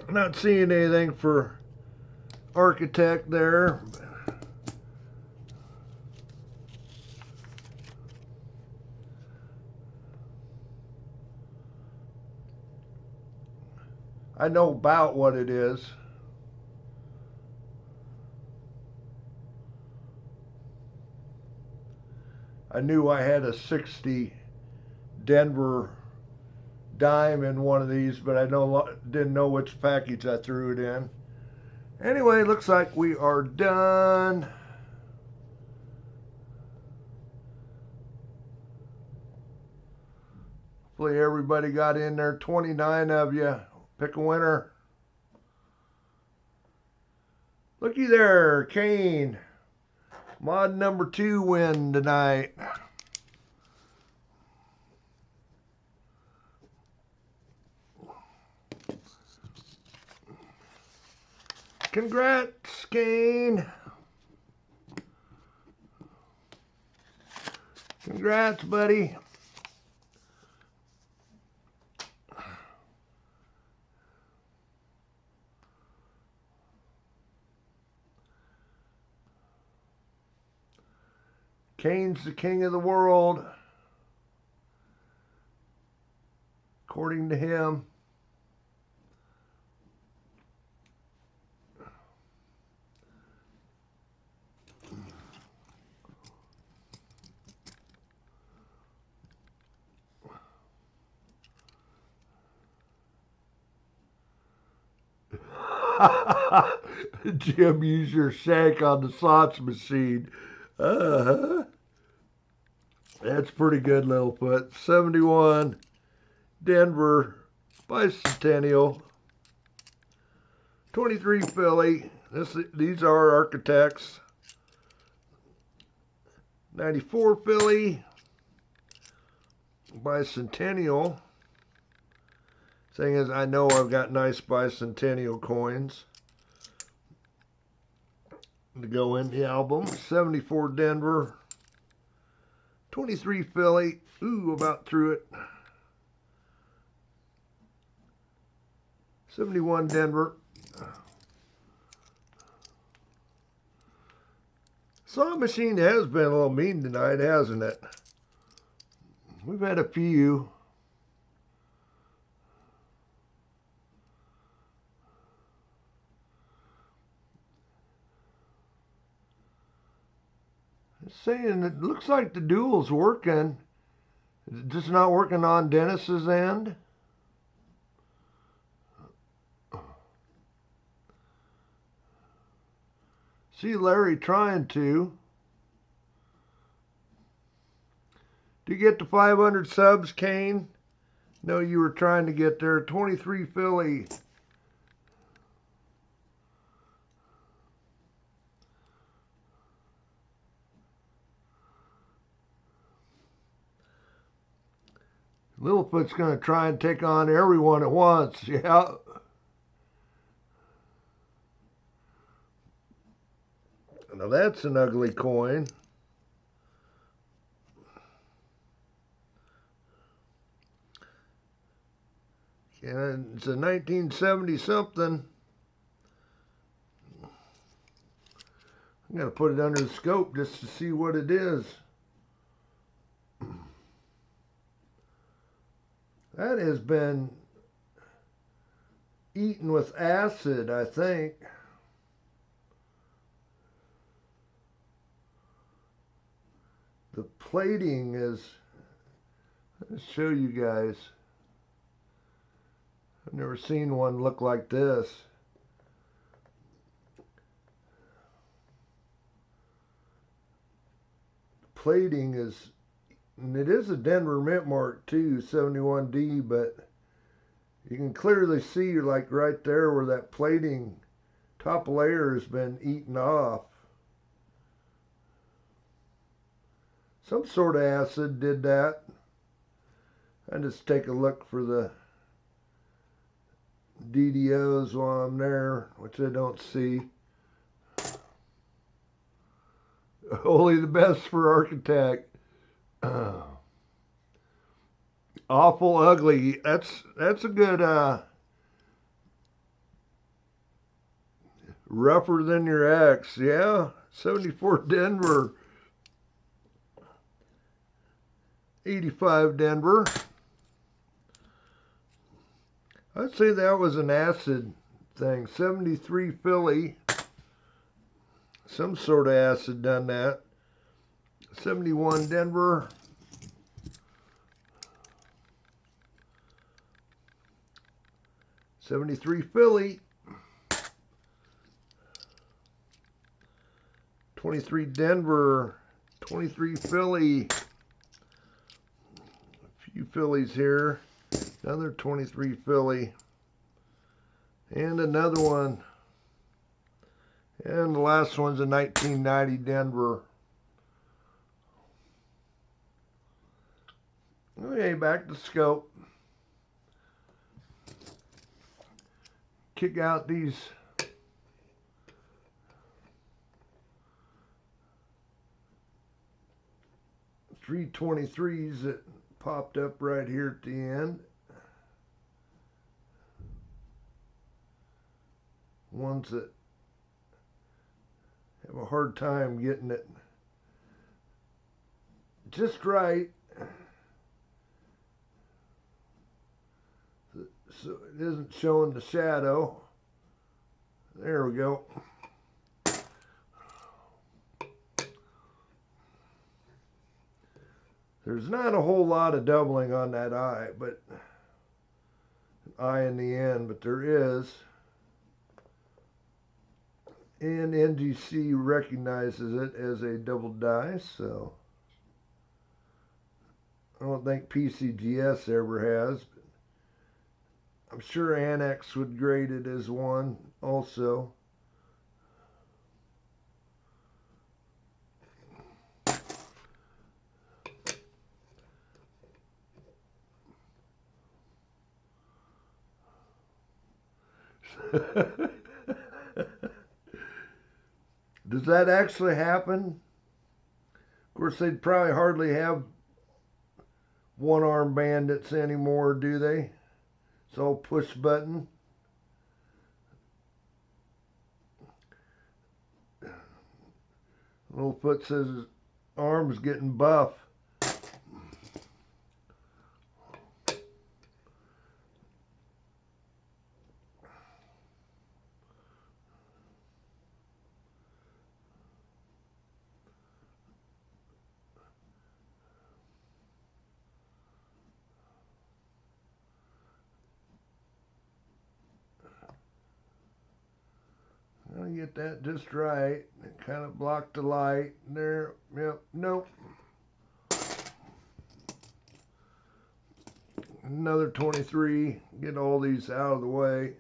I'm not seeing anything for Architect there. I know about what it is. I knew I had a 60 Denver dime in one of these, but I didn't know which package I threw it in. Anyway, looks like we are done. Hopefully everybody got in there. 29 of you. Pick a winner. Looky there, Kane. Mod number 2 win tonight. Congrats, Kane. Congrats, buddy. Kane's the king of the world, according to him. Jim, use your shank on the slots machine. Uh-huh. That's pretty good, Littlefoot. 71, Denver, Bicentennial. 23 Philly. These are Architects. 94 Philly, Bicentennial. Thing is, I know I've got nice Bicentennial coins to go in the album. 74 Denver. 23 Philly. Ooh, about threw it. 71 Denver. Saw machine has been a little mean tonight, hasn't it? We've had a few. It's saying it looks like the duel's working. Is it just not working on Dennis's end? See Larry trying to. Do you get to 500 subs, Kane? No, you were trying to get there. 23 Philly. Littlefoot's going to try and take on everyone at once. Yeah. Now that's an ugly coin. And it's a 1970 something. I'm going to put it under the scope just to see what it is. That has been eaten with acid, I think. The plating is, let's show you guys. I've never seen one look like this. Plating is, and it is a Denver Mint Mark too, 71D, but you can clearly see like right there where that plating top layer has been eaten off. Some sort of acid did that. I just take a look for the DDOs while I'm there, which I don't see. Only the best for architect. Awful ugly. That's a good rougher than your ex. Yeah, 74 Denver. 85 Denver. I'd say that was an acid thing. 73 Philly. Some sort of acid done that. 71 Denver. 73 Philly. 23 Denver. 23 Philly. A few Phillies here. Another 23 Philly. And another one. And the last one's a 1990 Denver. Okay, back to scope. Kick out these three 23s that popped up right here at the end. Ones that have a hard time getting it just right, so it isn't showing the shadow. There we go. There's not a whole lot of doubling on that eye, but eye in the end, but there is. And NGC recognizes it as a double die, so I don't think PCGS ever has. But I'm sure Annex would grade it as one also. Does that actually happen? Of course, they'd probably hardly have one-arm bandits anymore, do they? It's all push button. Littlefoot says his arm's getting buff. I'll get that just right. It kind of blocked the light there. Yep, nope. Another 23. Get all these out of the way.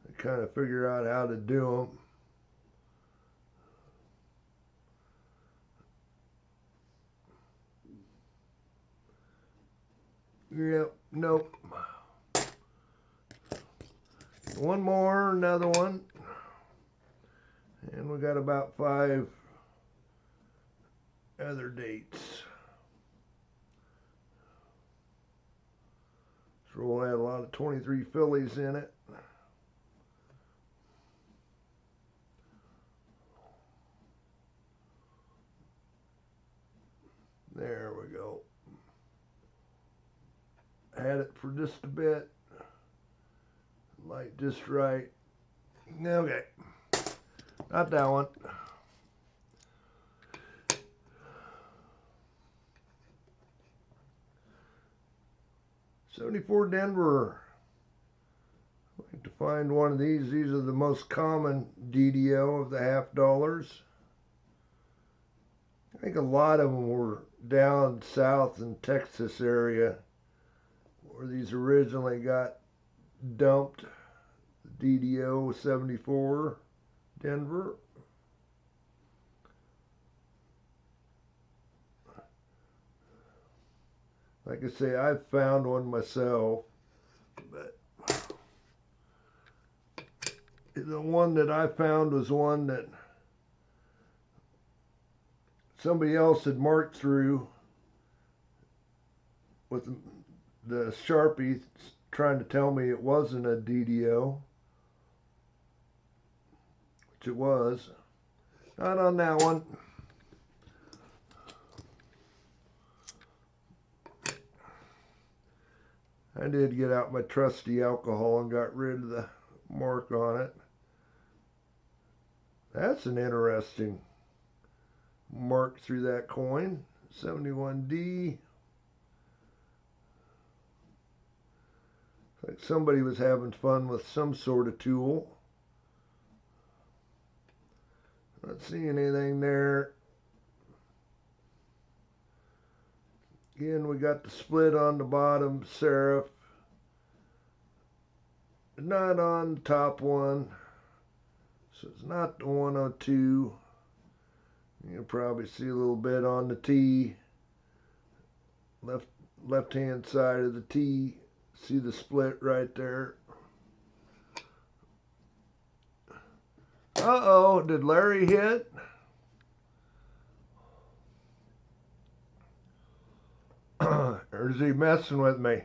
I kind of figure out how to do them. Yep, nope. One more, another one. And we got about 5 other dates. So we'll add a lot of 23 Phillies in it. There we go. Had it for just a bit. Light just right. Okay. Not that one. '74 Denver. I'd like to find one of these. These are the most common DDO of the half dollars. I think a lot of them were down south in Texas area where these originally got dumped. DDO 74 Denver. Like I say, I've found one myself, but the one that I found was one that somebody else had marked through with the Sharpie trying to tell me it wasn't a DDO, which it was. Not on that one. I did get out my trusty alcohol and got rid of the mark on it. That's an interesting mark through that coin. 71D. Like somebody was having fun with some sort of tool. Not seeing anything there. Again, we got the split on the bottom serif. Not on the top one. So it's not the 102. You'll probably see a little bit on the T. Left hand side of the T. See the split right there. Uh-oh, did Larry hit? Or is he messing with me?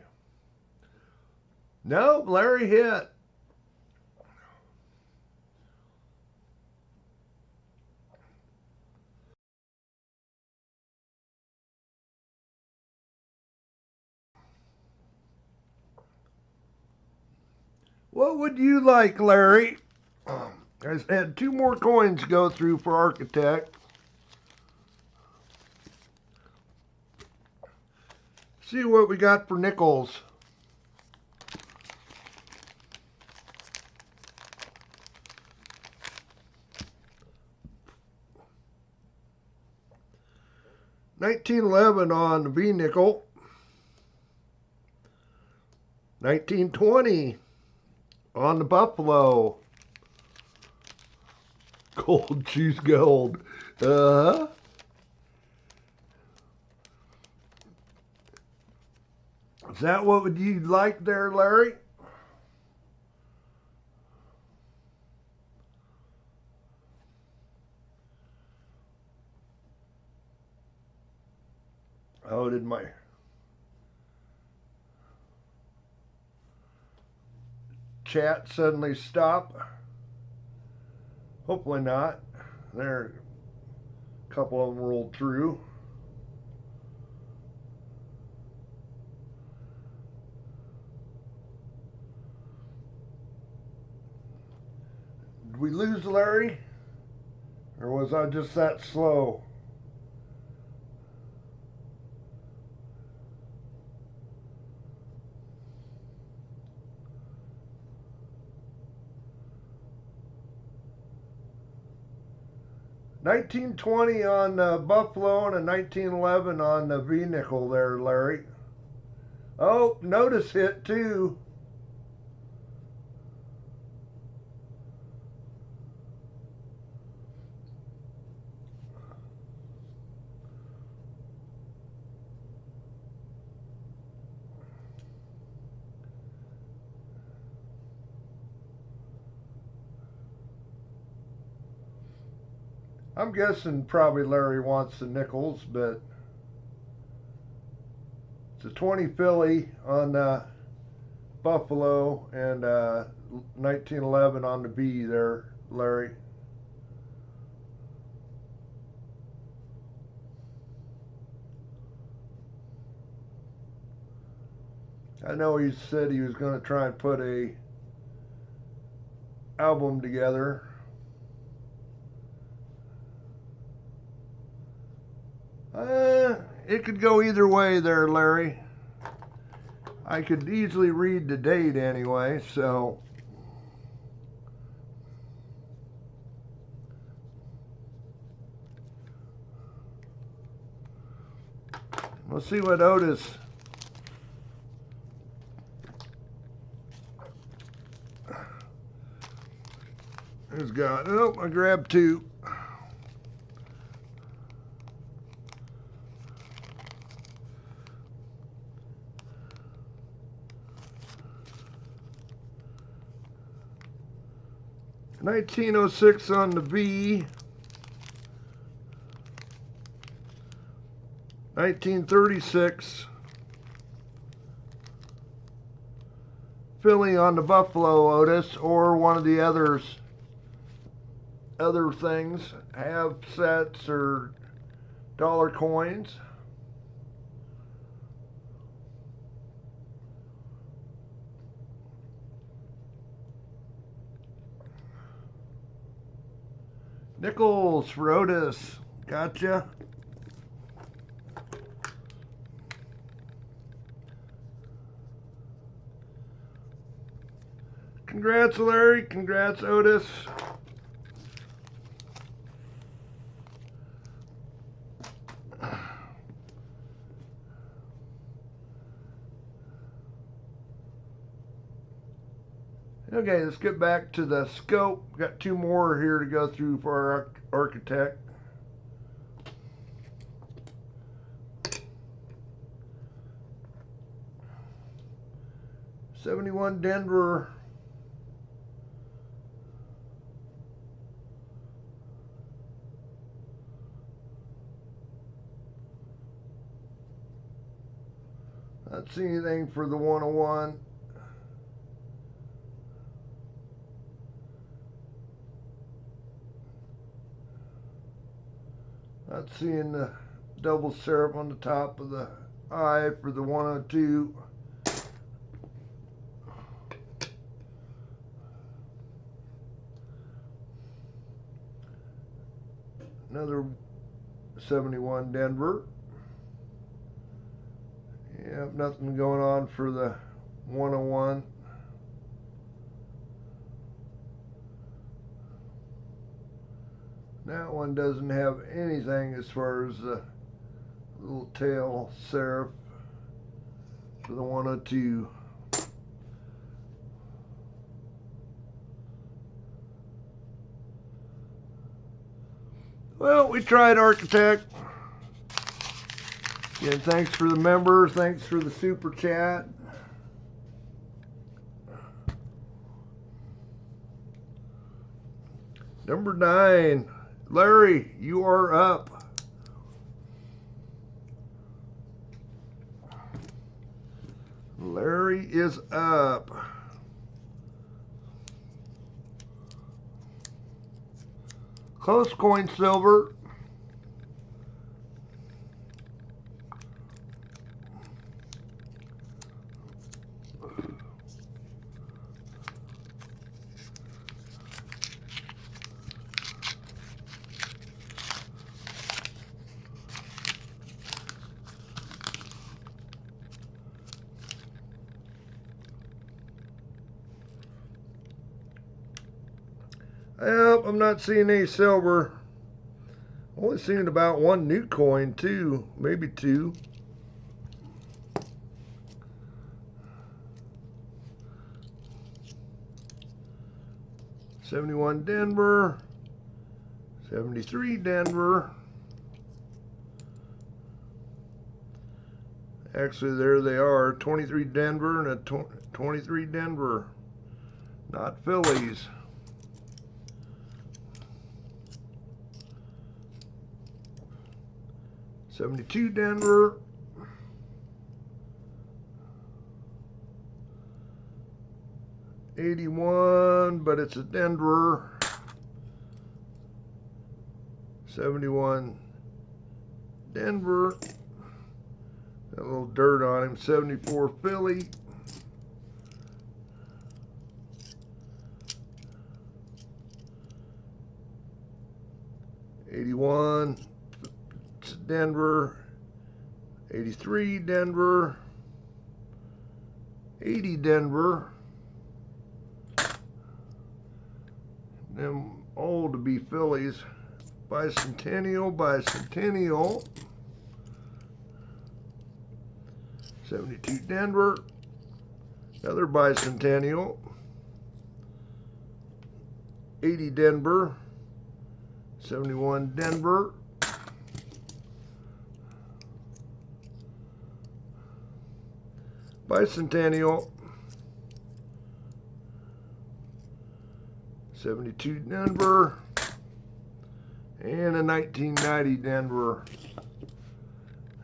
Nope, Larry hit. What would you like, Larry? I had two more coins go through for Architect. See what we got for nickels. $19.11 on the V nickel. $19.20 on the Buffalo. Gold, choose gold. Uh-huh. Is that what would you like there, Larry? Oh, did my chat suddenly stop? Hopefully not. There, a couple of them rolled through. Did we lose Larry? Or was I just that slow? $19.20 on Buffalo and a $19.11 on the V nickel there, Larry. Oh, notice hit too. I'm guessing probably Larry wants the nickels, but it's a 20 Philly on Buffalo and 1911 on the B there, Larry. I know he said he was going to try and put a album together. It could go either way there, Larry. I could easily read the date anyway, so. We'll see what Otis has got. Oh, I grabbed two. $19.06 on the V. 1936. Philly on the Buffalo, Otis, or one of the other things. Have sets or dollar coins. Nickels for Otis. Gotcha. Congrats, Larry. Congrats, Otis. Okay, let's get back to the scope. Got two more here to go through for our architect. '71 Denver. Not seeing anything for the 101. Not seeing the double serif on the top of the eye for the 102. Another 71 Denver. Yep, nothing going on for the 101. That one doesn't have anything as far as the little tail serif for the 102. Well, we tried, architect. Again, thanks for the member. Thanks for the super chat. Number 9. Larry, you are up. Larry is up. Close coin silver. Well, I'm not seeing any silver. Only seeing about one new coin, too, maybe two. '71 Denver, 73 Denver. Actually, there they are, 23 Denver and a 23 Denver, not Phillies. '72 Denver. '81, but it's a Denver. '71 Denver. Got a little dirt on him. '74 Philly. 81, Denver. 83, Denver. 80, Denver. Them old to be Phillies. Bicentennial, Bicentennial. 72, Denver. Another Bicentennial. 80, Denver. 71, Denver. Bicentennial. 72, Denver. And a 1990 Denver.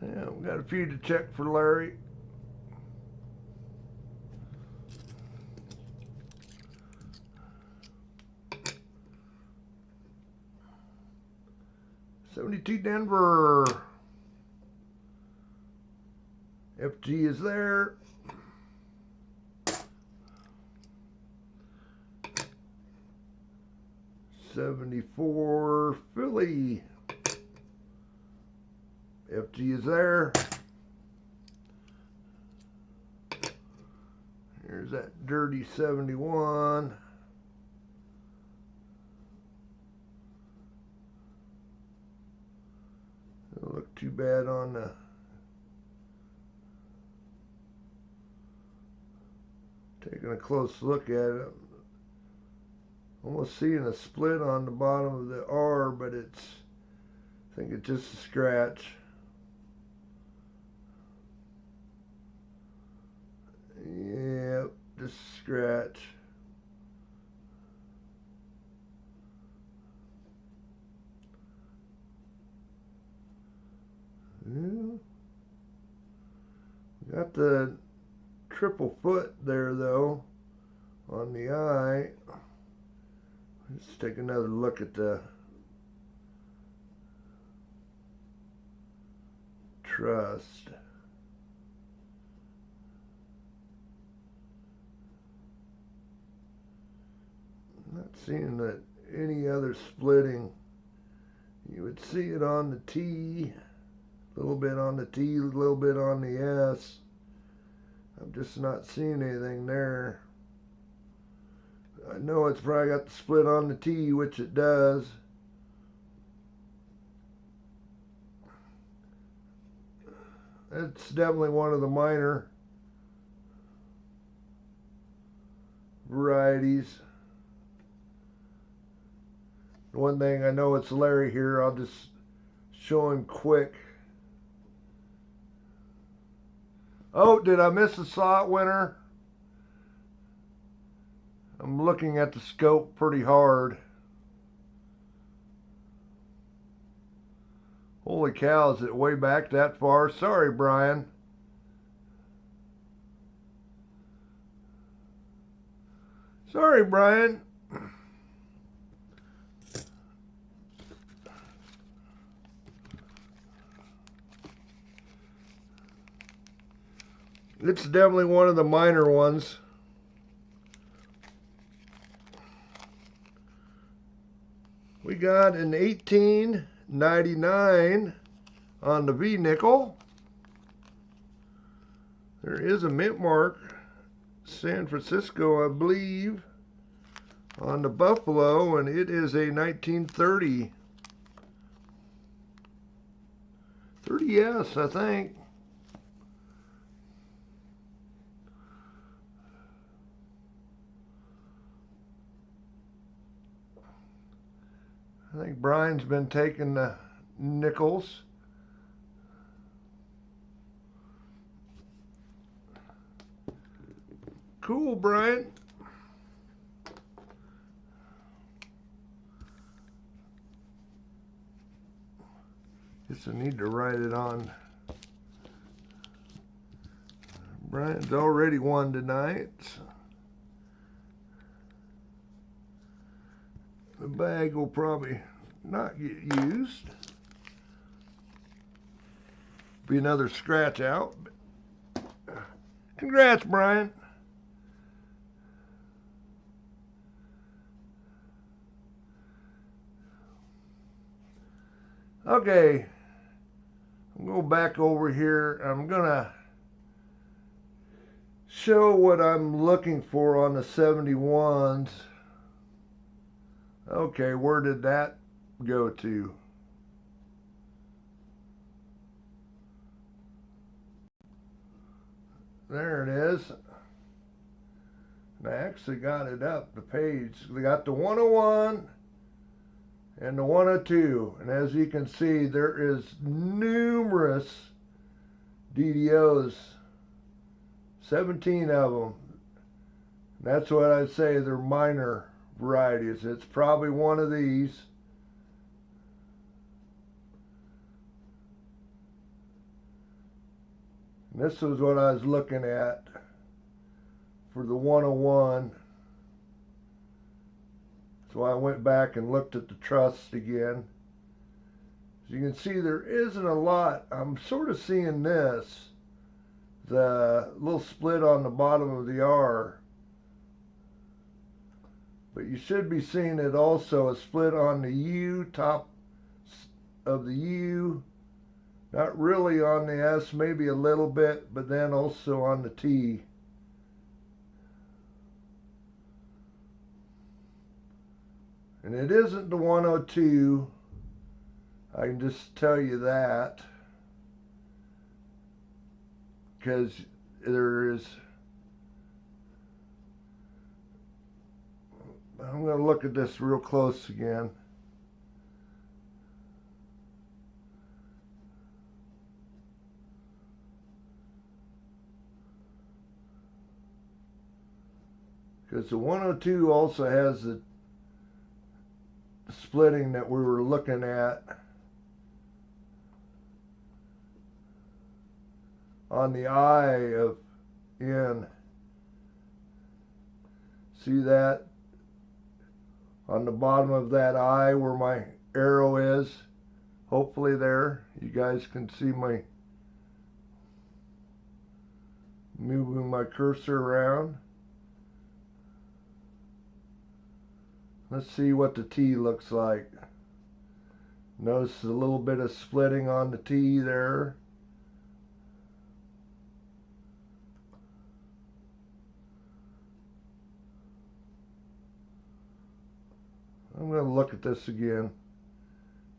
Yeah, we've got a few to check for Larry. '72 Denver. FG is there. '74 Philly. FG is there. Here's that dirty 71. Doesn't look too bad on the taking a close look at it. Almost seeing a split on the bottom of the R, but I think it's just a scratch. Yep, just a scratch. Yeah. Got the triple foot there though on the eye. Let's take another look at the trust. Not seeing that any other splitting. You would see it on the T, a little bit on the T, a little bit on the S. I'm just not seeing anything there. I know it's probably got the split on the T, which it does. It's definitely one of the minor varieties. One thing I know it's Larry here, I'll just show him quick. Oh, did I miss a slot winner? I'm looking at the scope pretty hard. Holy cow, is it way back that far? Sorry, Brian. Sorry, Brian. It's definitely one of the minor ones. We got an 1899 on the V nickel. There is a mint mark, San Francisco, I believe, on the Buffalo, and it is a 1930. 30S, I think. I think Brian's been taking the nickels. Cool, Brian. Guess I need to write it on. Brian's already won tonight. The bag will probably not get used. Be another scratch out. Congrats, Brian. Okay, I'm going back over here. I'm gonna show what I'm looking for on the 71s. Okay, where did that go to? There it is. I actually got it up the page. We got the 101 and the 102, and as you can see, there is numerous DDOs, 17 of them. That's what I'd say they're minor varieties. It's probably one of these. And this is what I was looking at for the 101. So I went back and looked at the truss again. As you can see, there isn't a lot. I'm sort of seeing this, the little split on the bottom of the R. But you should be seeing it also, a split on the U, top of the U. Not really on the S, maybe a little bit, but then also on the T. And it isn't the 102. I can just tell you that. Because there is... I'm going to look at this real close again. Because the 102 also has the splitting that we were looking at on the eye of N. See that? On the bottom of that eye where my arrow is, hopefully there, you guys can see my moving my cursor around. Let's see what the T looks like. Notice a little bit of splitting on the T there. I'm going to look at this again.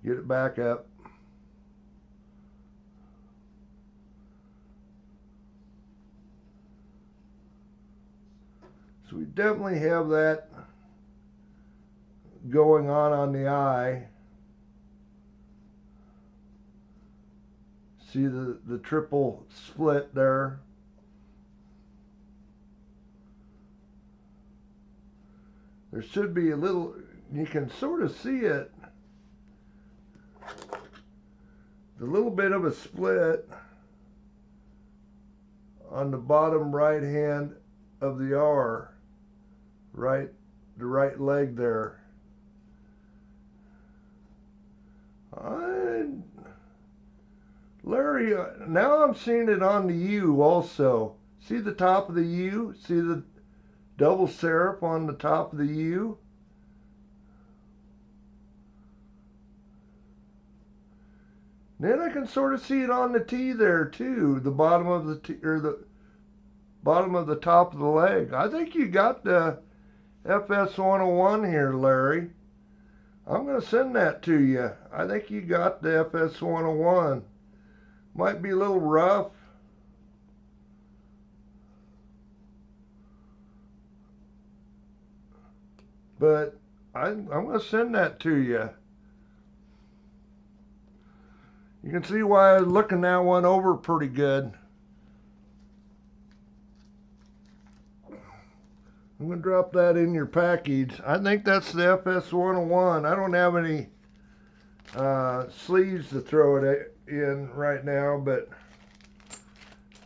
Get it back up. So we definitely have that going on the eye. See the triple split there. There should be a little, you can sort of see it, the little bit of a split on the bottom right hand of the R, the right leg there. Larry, now I'm seeing it on the U also. See the top of the U? See the double serif on the top of the U? Then I can sort of see it on the T there too, the bottom of the T, or the bottom of the top of the leg. I think you got the FS 101 here, Larry. I'm going to send that to you. I think you got the FS 101. Might be a little rough. But I'm going to send that to you. You can see why I was looking that one over pretty good. I'm going to drop that in your package. I think that's the FS 101. I don't have any sleeves to throw it in right now, but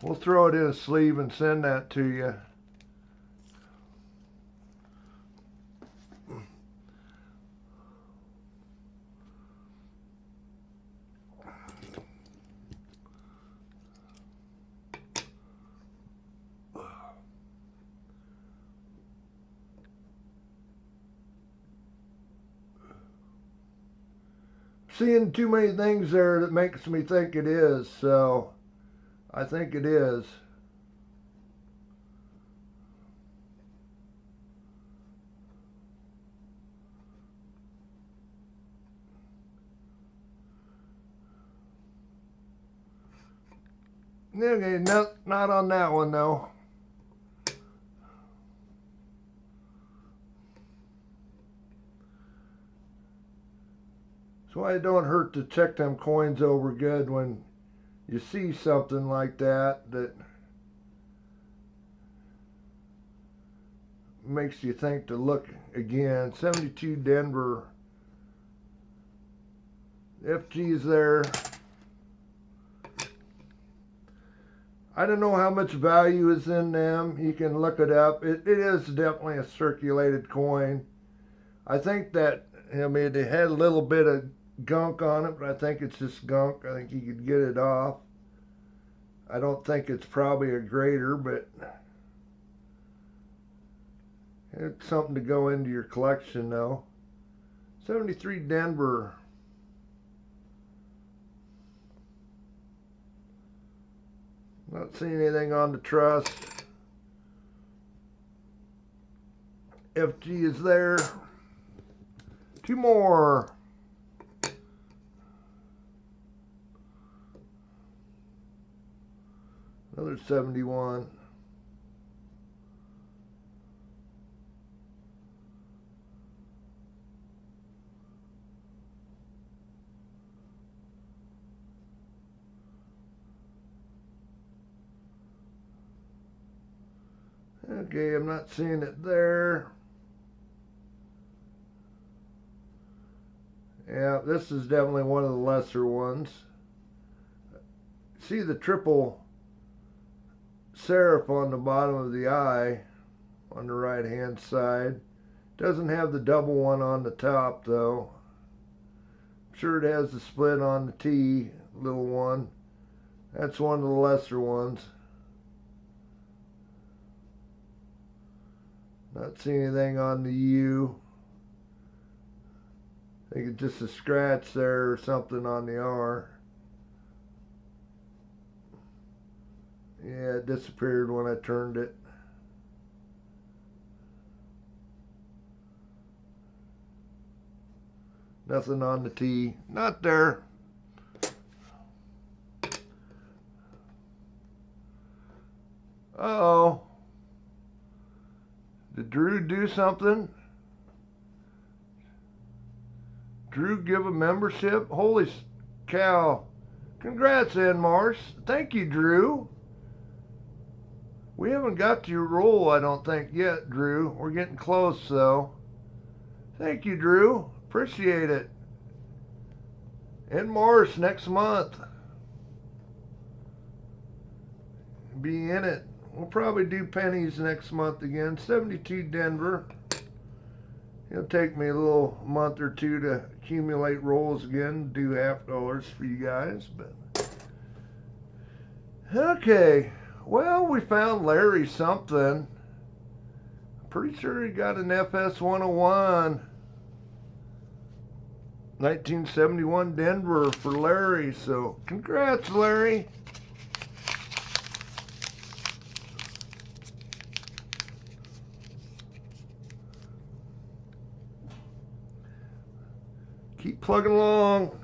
we'll throw it in a sleeve and send that to you. seeing too many things there that makes me think it is, so I think it is. Okay, not on that one though. So it don't hurt to check them coins over good when you see something like that that makes you think to look again. 72 Denver. FG's there. I don't know how much value is in them. You can look it up. It is definitely a circulated coin. I think that, I mean, it had a little bit of gunk on it, but I think it's just gunk. I think you could get it off. I don't think it's probably a grader, but it's something to go into your collection though. 73 Denver. Not seeing anything on the trust. FG is there. Two more. Another 71. Okay, I'm not seeing it there. Yeah, this is definitely one of the lesser ones. See the triple serif on the bottom of the eye on the right hand side. Doesn't have the double one on the top though. I'm sure it has the split on the T, little one. That's one of the lesser ones. Not seeing anything on the U. I think it's just a scratch there or something on the R. Yeah, it disappeared when I turned it. Nothing on the T. Not there. Uh-oh. Did Drew do something? Drew give a membership? Holy cow. Congrats, N. Mars. Thank you, Drew. We haven't got to your roll, I don't think, yet, Drew. We're getting close, though. Thank you, Drew. Appreciate it. N. Mars next month. Be in it. We'll probably do pennies next month again. 72 Denver. It'll take me a little month or two to accumulate rolls again, do $half for you guys, but okay. Well, we found Larry something. Pretty sure he got an FS 101. 1971 Denver for Larry, so congrats, Larry. Keep plugging along.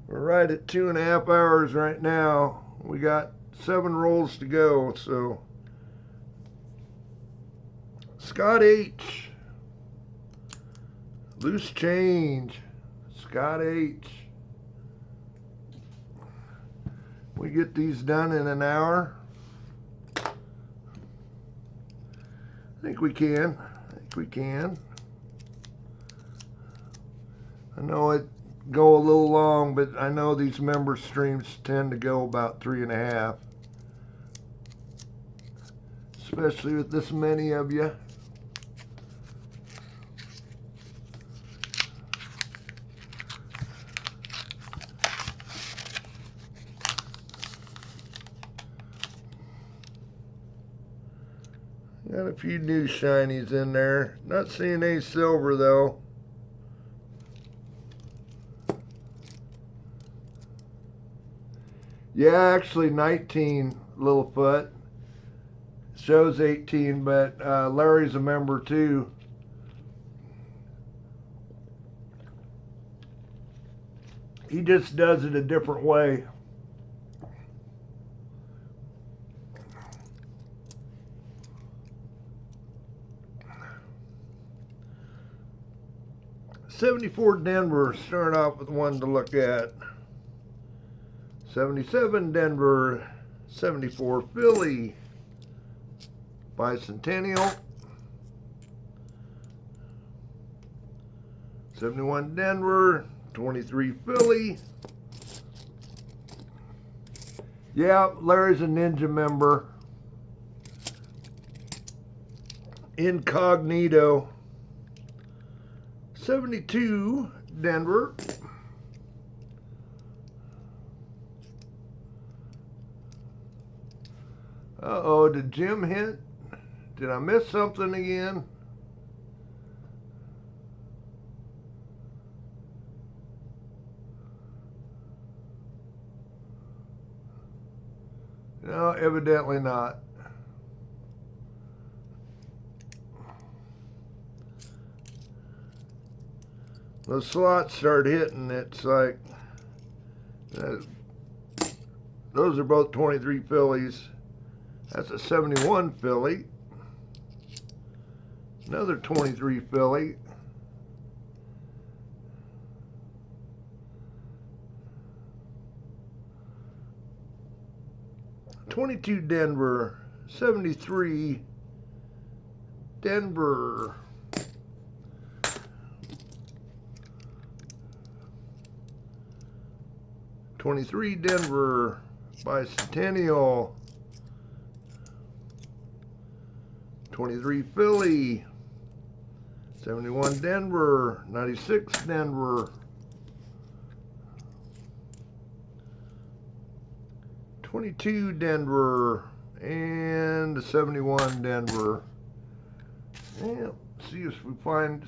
We're right at 2.5 hours right now. We got 7 rolls to go, so. Scott H. Loose change. Scott H. We get these done in an hour. I think we can. I know it go a little long, but I know these member streams tend to go about 3.5. Especially with this many of you. Got a few new shinies in there. Not seeing any silver though. Yeah, actually 19, Littlefoot. Shows 18, but Larry's a member too. He just does it a different way. '74 Denver, start off with one to look at. 77 Denver, 74 Philly, Bicentennial. 71 Denver, 23 Philly. Yeah, Larry's a Ninja member. Incognito. 72 Denver. Uh-oh, did Jim hit? Did I miss something again? No, evidently not. The slots start hitting, it's like, those are both 23 Phillies. That's a 71 Philly. Another 23 Philly. '22 Denver, 73 Denver. 23 Denver, Bicentennial. 23 Philly. 71 Denver, 96 Denver. 22 Denver, and 71 Denver. Yeah, see if we find.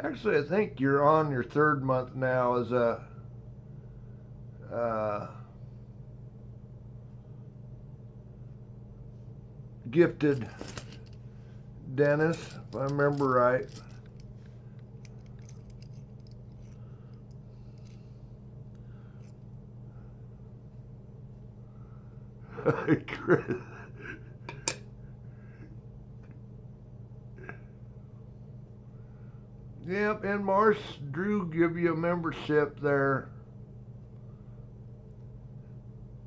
Actually, I think you're on your third month now as a gifted dentist, if I remember right. Yep, and Mars Drew give you a membership there.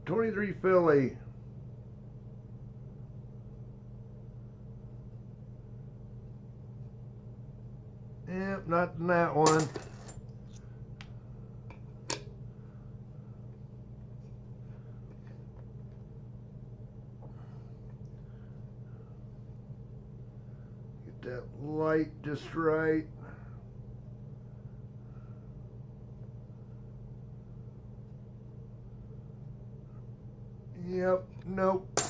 23 Philly. Yep, not in that one. Get that light just right. Yep, nope.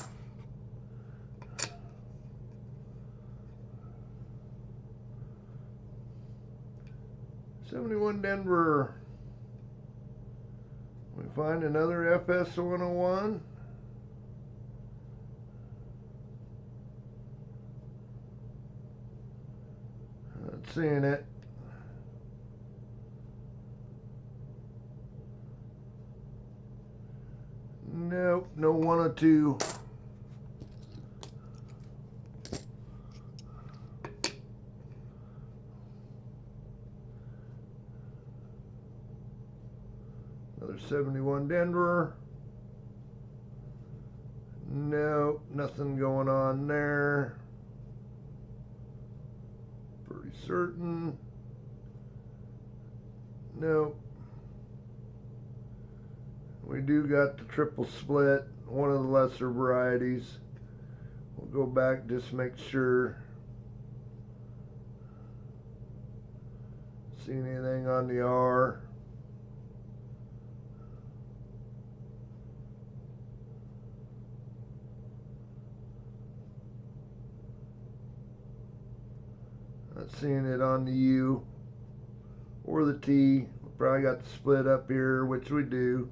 '71 Denver. We find another FS 101. Not seeing it. Nope, no 102. Another 71 Denver. Nope, nothing going on there. Pretty certain. Nope. We do got the triple split, one of the lesser varieties. We'll go back, just make sure. See anything on the R? Not seeing it on the U or the T. Probably got the split up here, which we do.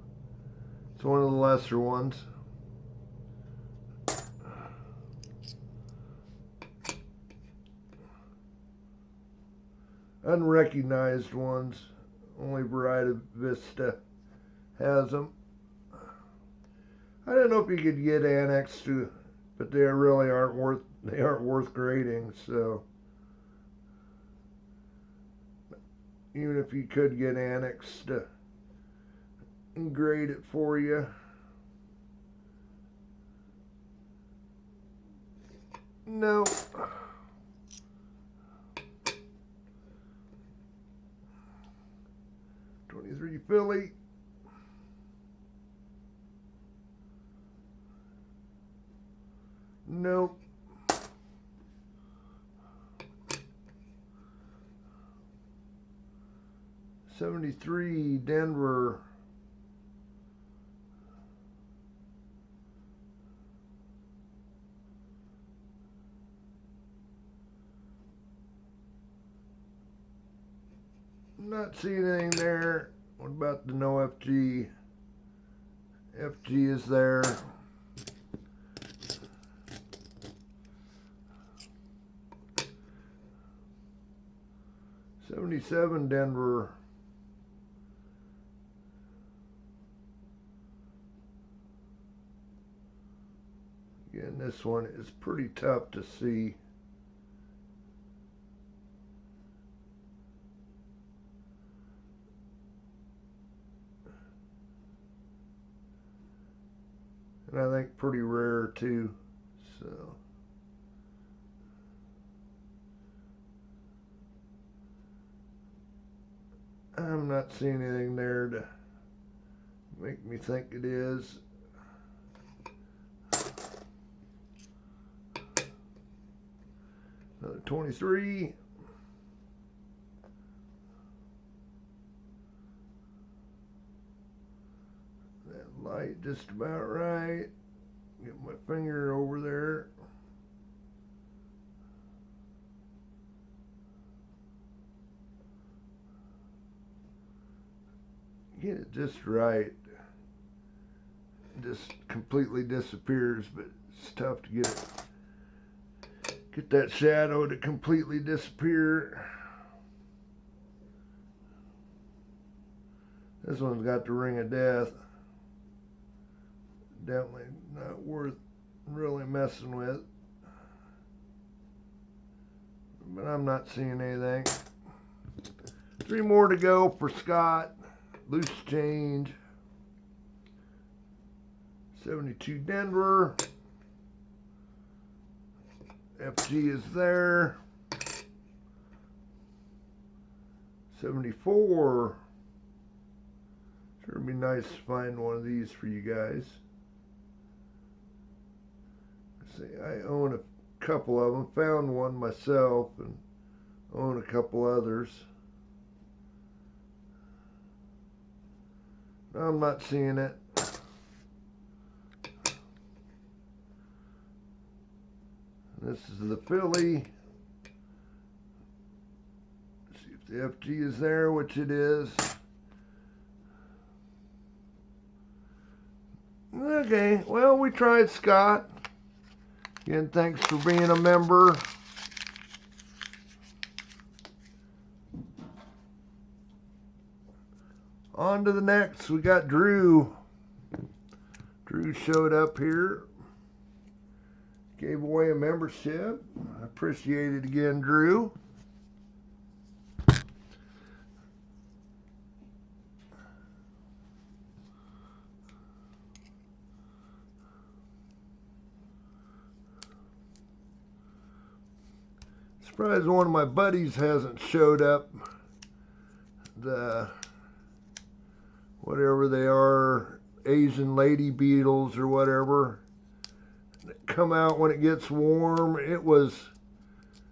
It's one of the lesser ones. Unrecognized ones. Only Variety Vista has them. I don't know if you could get annexed to, but they really aren't worth grading. So even if you could get annexed to grade it for you, no. 23 Philly. Nope. '73 Denver. Not seeing anything there. What about the no FG? FG is there. '77 Denver. Again, this one is pretty tough to see. And I think pretty rare too. So I'm not seeing anything there to make me think it is. Another 23. That light just about right. Get my finger over there. Get it just right. It just completely disappears, but it's tough to get it. Get that shadow to completely disappear. This one's got the ring of death. Definitely not worth really messing with. But I'm not seeing anything. 3 more to go for Scott. Loose change. 72 Denver. FG is there. 74. Sure would be nice to find one of these for you guys. See, I own a couple of them. Found one myself and own a couple others. No, I'm not seeing it. This is the Philly. See if the FG is there, which it is. Okay, well, we tried, Scott. Again, thanks for being a member. On to the next. We got Drew. Drew showed up here. Gave away a membership. I appreciate it again, Drew. Surprised one of my buddies hasn't showed up. The whatever they are, Asian lady beetles or whatever, that come out when it gets warm. It was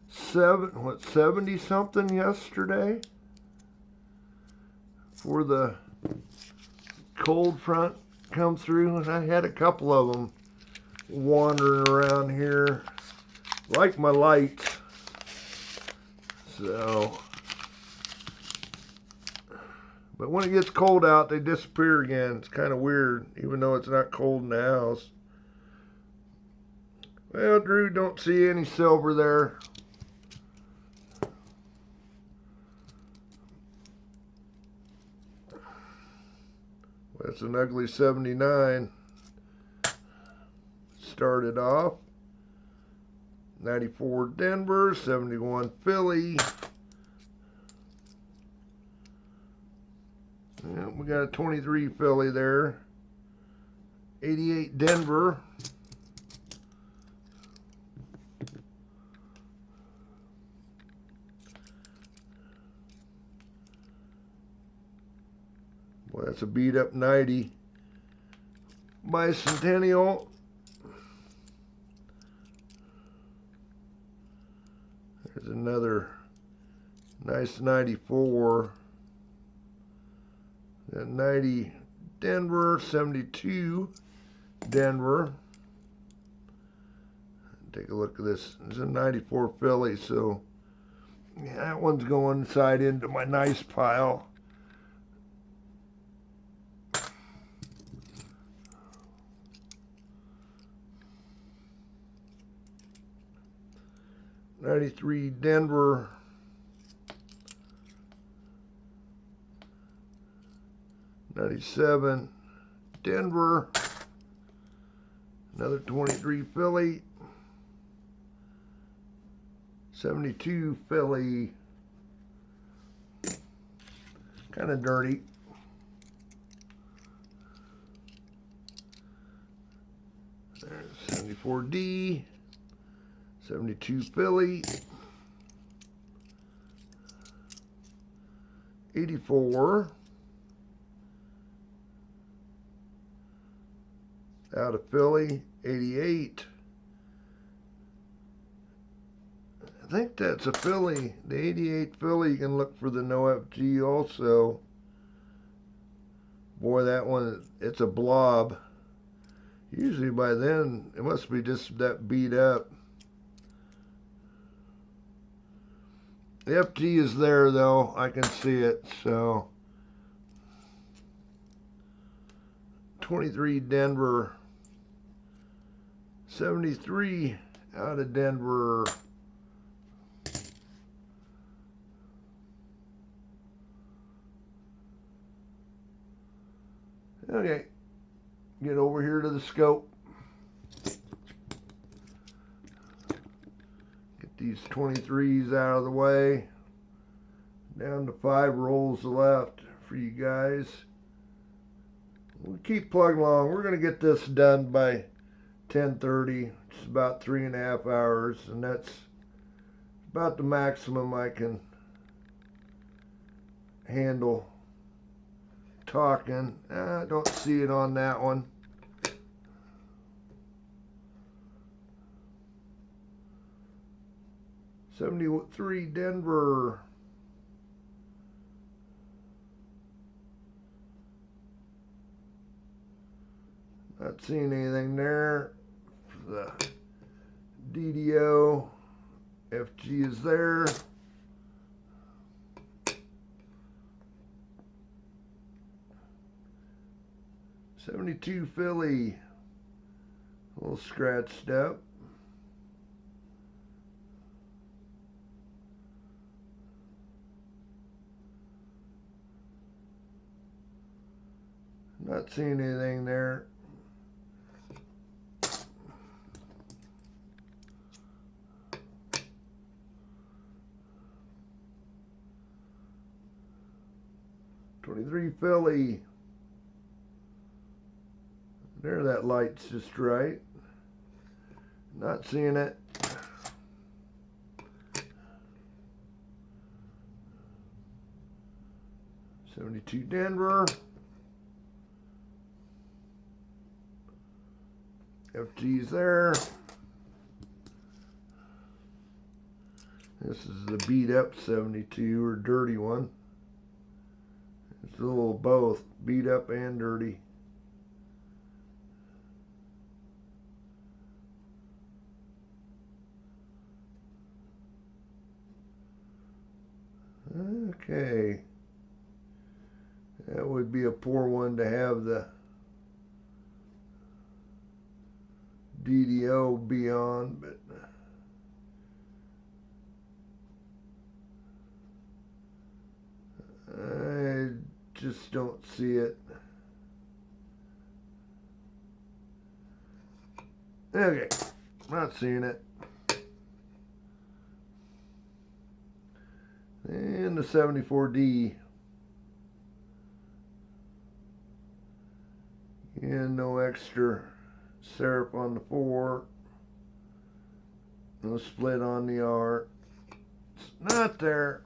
70 something yesterday for the cold front come through, and I had a couple of them wandering around here. Like my lights. So, but when it gets cold out, they disappear again. It's kind of weird, even though it's not cold in the house. Well, Drew, don't see any silver there. That's an ugly 79. Started off. 94 Denver, 71 Philly. Yeah, we got a 23 Philly there. 88 Denver. Well, that's a beat up 90. Bicentennial. There's another nice 94. That 90 Denver, 72 Denver. Take a look at this. It's a 94 Philly, so yeah, that one's going side into my nice pile. '93 Denver. '97 Denver. Another 23 Philly. 72 Philly. Kind of dirty. There's 74 D. 72 Philly. 84. Out of Philly. 88. I think that's a Philly. The 88 Philly, you can look for the no FG also. Boy, that one, it's a blob. Usually by then, it must be just that beat up. The FG is there though, I can see it, so. 23 Denver. 73 out of Denver. Okay, get over here to the scope. Get these 23s out of the way. Down to 5 rolls left for you guys. We'll keep plugging along. We're going to get this done by 10:30. It's about 3.5 hours, and that's about the maximum I can handle talking. I don't see it on that one. '73 Denver. Not seeing anything there. The DDO FG is there. '72 Philly. A little scratched up. Not seeing anything there. '23 Philly. There, that light's just right. Not seeing it. '72 Denver. FG's there. This is the beat up 72, or dirty one. It's a little both, beat up and dirty. Okay. That would be a poor one to have the DDO be on, but I just don't see it. Okay, not seeing it. And the 74D. And no extra syrup on the 4. No split on the R. It's not there.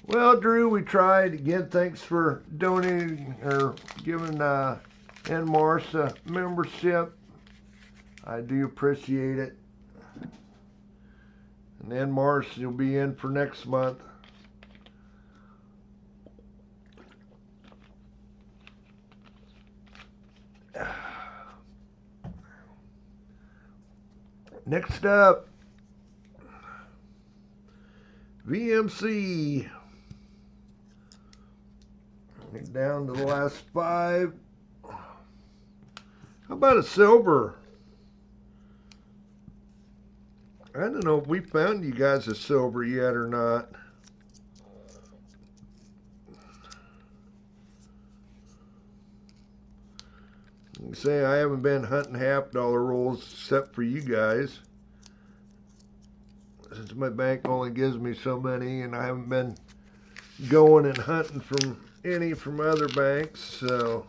Well, Drew, we tried. Again, thanks for donating or giving NMARS a membership. I do appreciate it. And NMARS, you'll be in for next month. Next up, VMC. Get down to the last 5. How about a silver? I don't know if we found you guys a silver yet or not. You say I haven't been hunting half-dollar rolls except for you guys, since my bank only gives me so many, and I haven't been going and hunting from any from other banks, so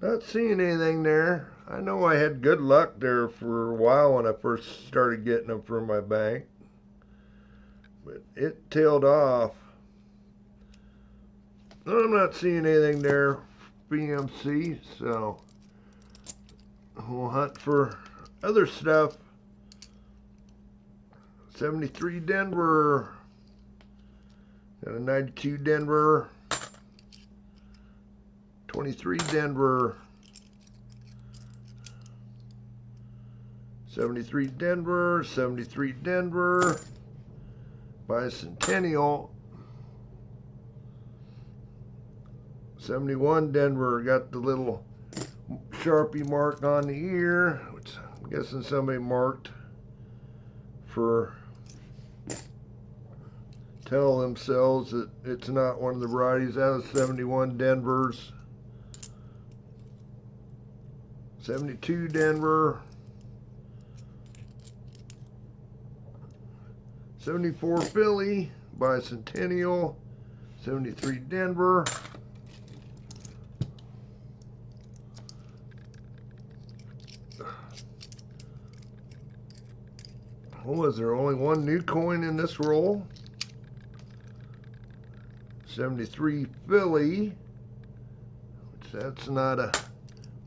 not seeing anything there. I know I had good luck there for a while when I first started getting them from my bank, but it tailed off. I'm not seeing anything there, BMC, so we'll hunt for other stuff. 73 Denver, got a 92 Denver, 23 Denver, 73 Denver, 73 Denver, Bicentennial, 71 Denver, got the little Sharpie mark on the ear, which I'm guessing somebody marked for tell themselves that it's not one of the varieties. Out of 71 Denvers, 72 Denver, 74 Philly, Bicentennial, 73 Denver, was there only one new coin in this roll? 73 Philly, which that's not a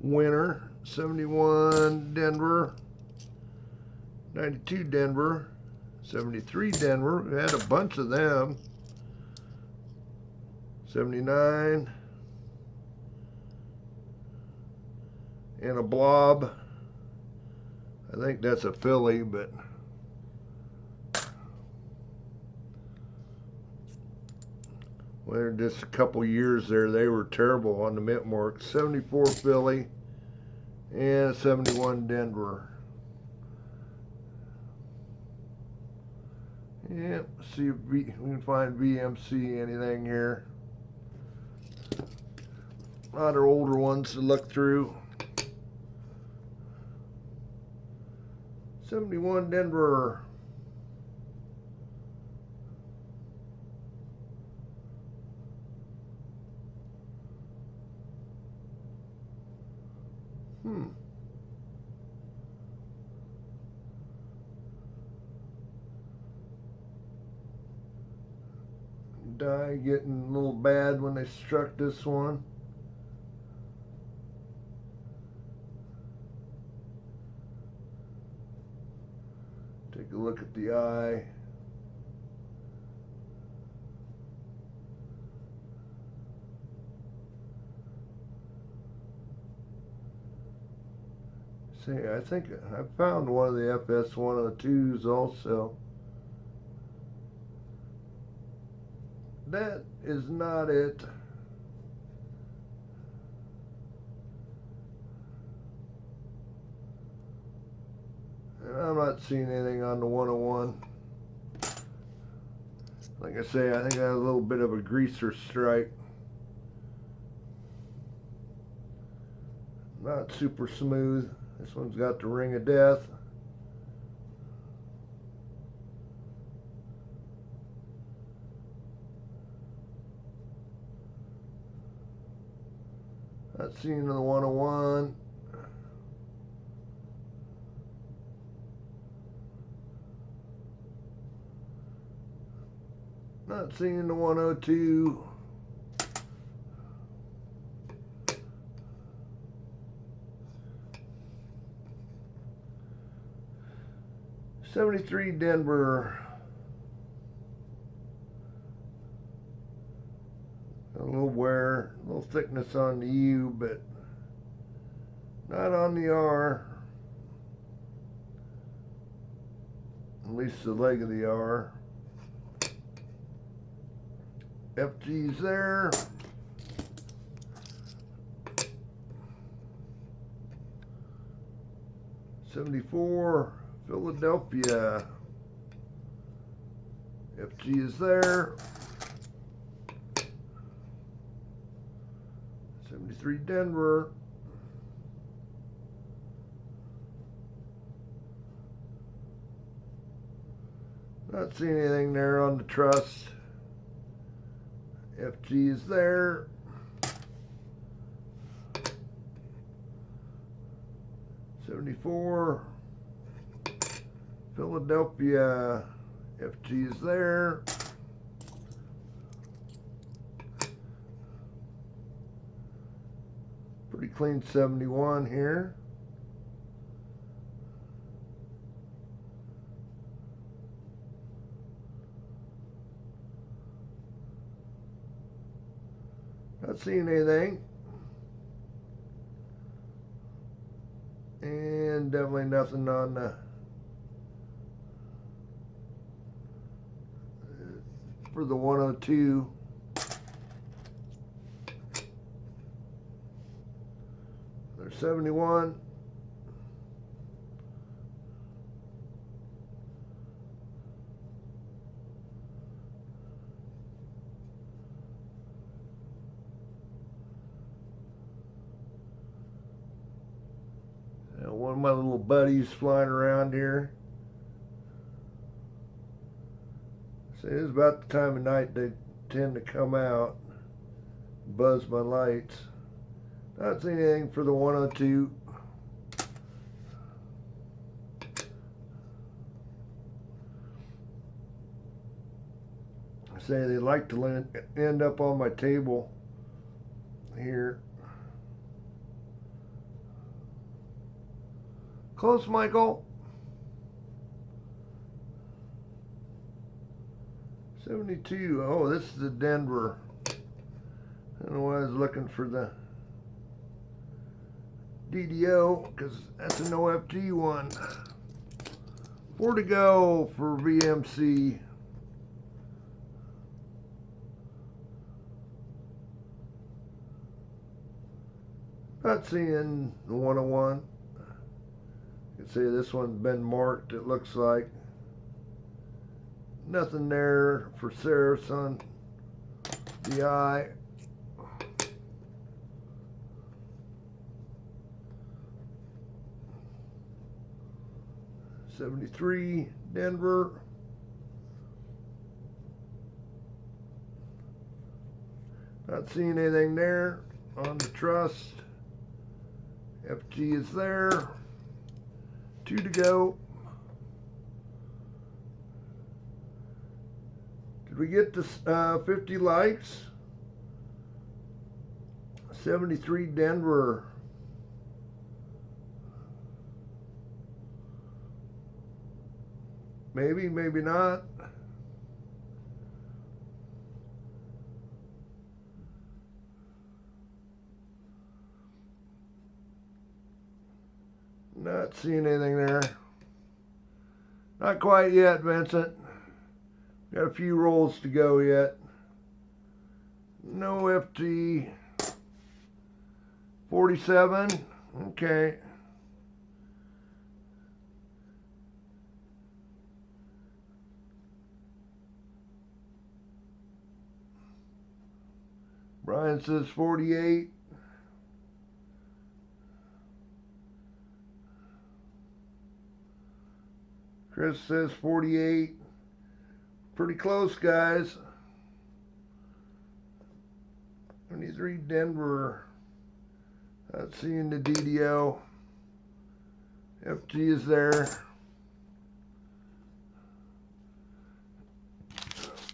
winner. 71 Denver, 92 Denver, 73 Denver. We had a bunch of them. 79 and a blob. I think that's a Philly, but well, just a couple years there, they were terrible on the mint mark. 74 Philly and 71 Denver. Yeah, see if we can find VMC anything here. A lot of older ones to look through. 71 Denver. Die getting a little bad when they struck this one. Take a look at the eye. See, I think I found one of the FS102s also. That is not it. And I'm not seeing anything on the 101. Like I say, I think I had a little bit of a greaser strike. Not super smooth. This one's got the ring of death. Not seeing the 101. Not seeing the 102. '73 Denver. A little wear, a little thickness on the U, but not on the R. At least the leg of the R. FG's there. '74 Philadelphia. FG is there. '73 Denver. Not seeing anything there on the truss. FG is there. '74 Philadelphia. FG is there. Pretty clean 71 here. Not seeing anything. And definitely nothing on the for the 102. There's 71. One of my little buddies flying around here. So it's about the time of night they tend to come out, buzz my lights. Not seeing anything for the 102. I say they like to end up on my table here. Close, Michael. 72. Oh, this is the Denver. I don't know why I was looking for the DDO, because that's an OFG one. 4 to go for VMC. Not seeing the 101. You can see this one's been marked, it looks like. Nothing there for Ceres on the eye. '73 Denver. Not seeing anything there on the truss. FG is there. 2 to go. Did we get to 50 likes? '73 Denver. Maybe, maybe not. No, Not seeing anything there. Not quite yet, Vincent. Got a few rolls to go yet. No FT. 47. Okay. Brian says 48. Chris says 48. Pretty close, guys. 23 Denver. Not seeing the DDO. FG is there.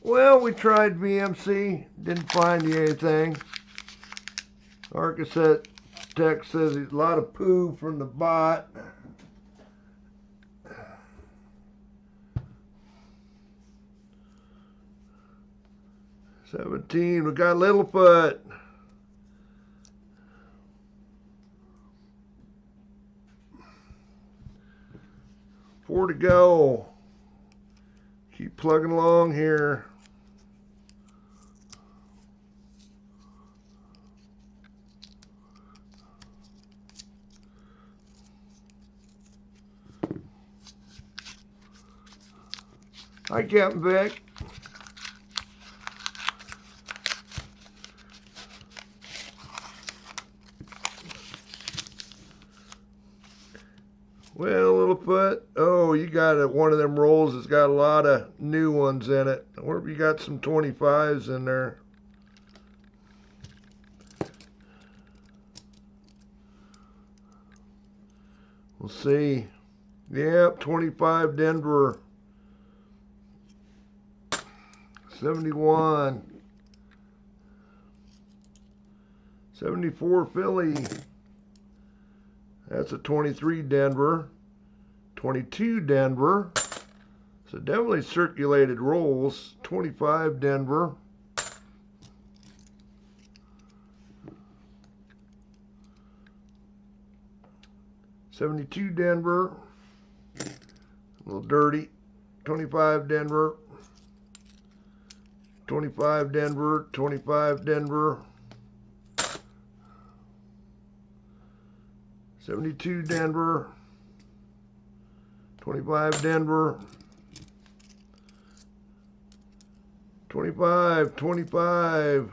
Well, we tried VMC. Didn't find anything. Architect Tech says there's a lot of poo from the bot. $17. We got Littlefoot. Four to go. Keep plugging along here. Hi, Captain Vic. Well, Littlefoot, oh, you got one of them rolls that's got a lot of new ones in it. I wonder if you got some 25s in there. We'll see. Yep, 25 Denver. 71. 74 Philly. That's a 23 Denver. 22 Denver. So definitely circulated rolls. 25 Denver. $72 Denver. A little dirty. 25 Denver. 25 Denver. 25 Denver. 72 Denver. 25 Denver. 25.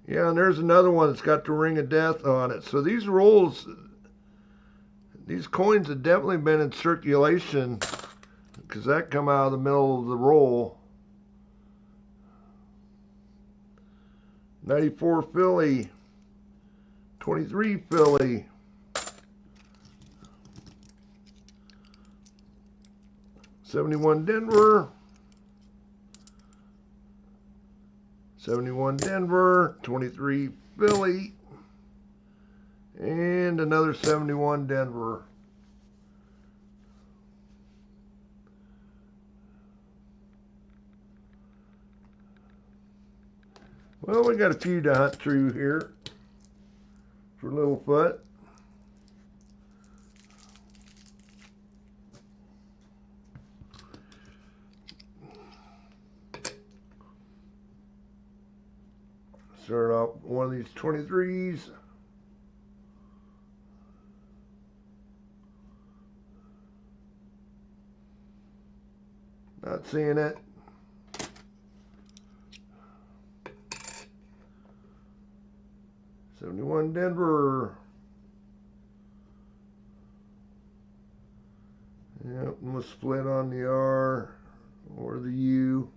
Yeah, and there's another one that's got the ring of death on it. So these rolls, these coins have definitely been in circulation because that come out of the middle of the roll. 94 Philly. 23 Philly. 71 Denver. 71 Denver. 23 Philly. And another 71 Denver. Well, we got a few to hunt through here for Littlefoot. Start off one of these 23s. Not seeing it. $71 Denver. Yep, and we'll split on the R or the U.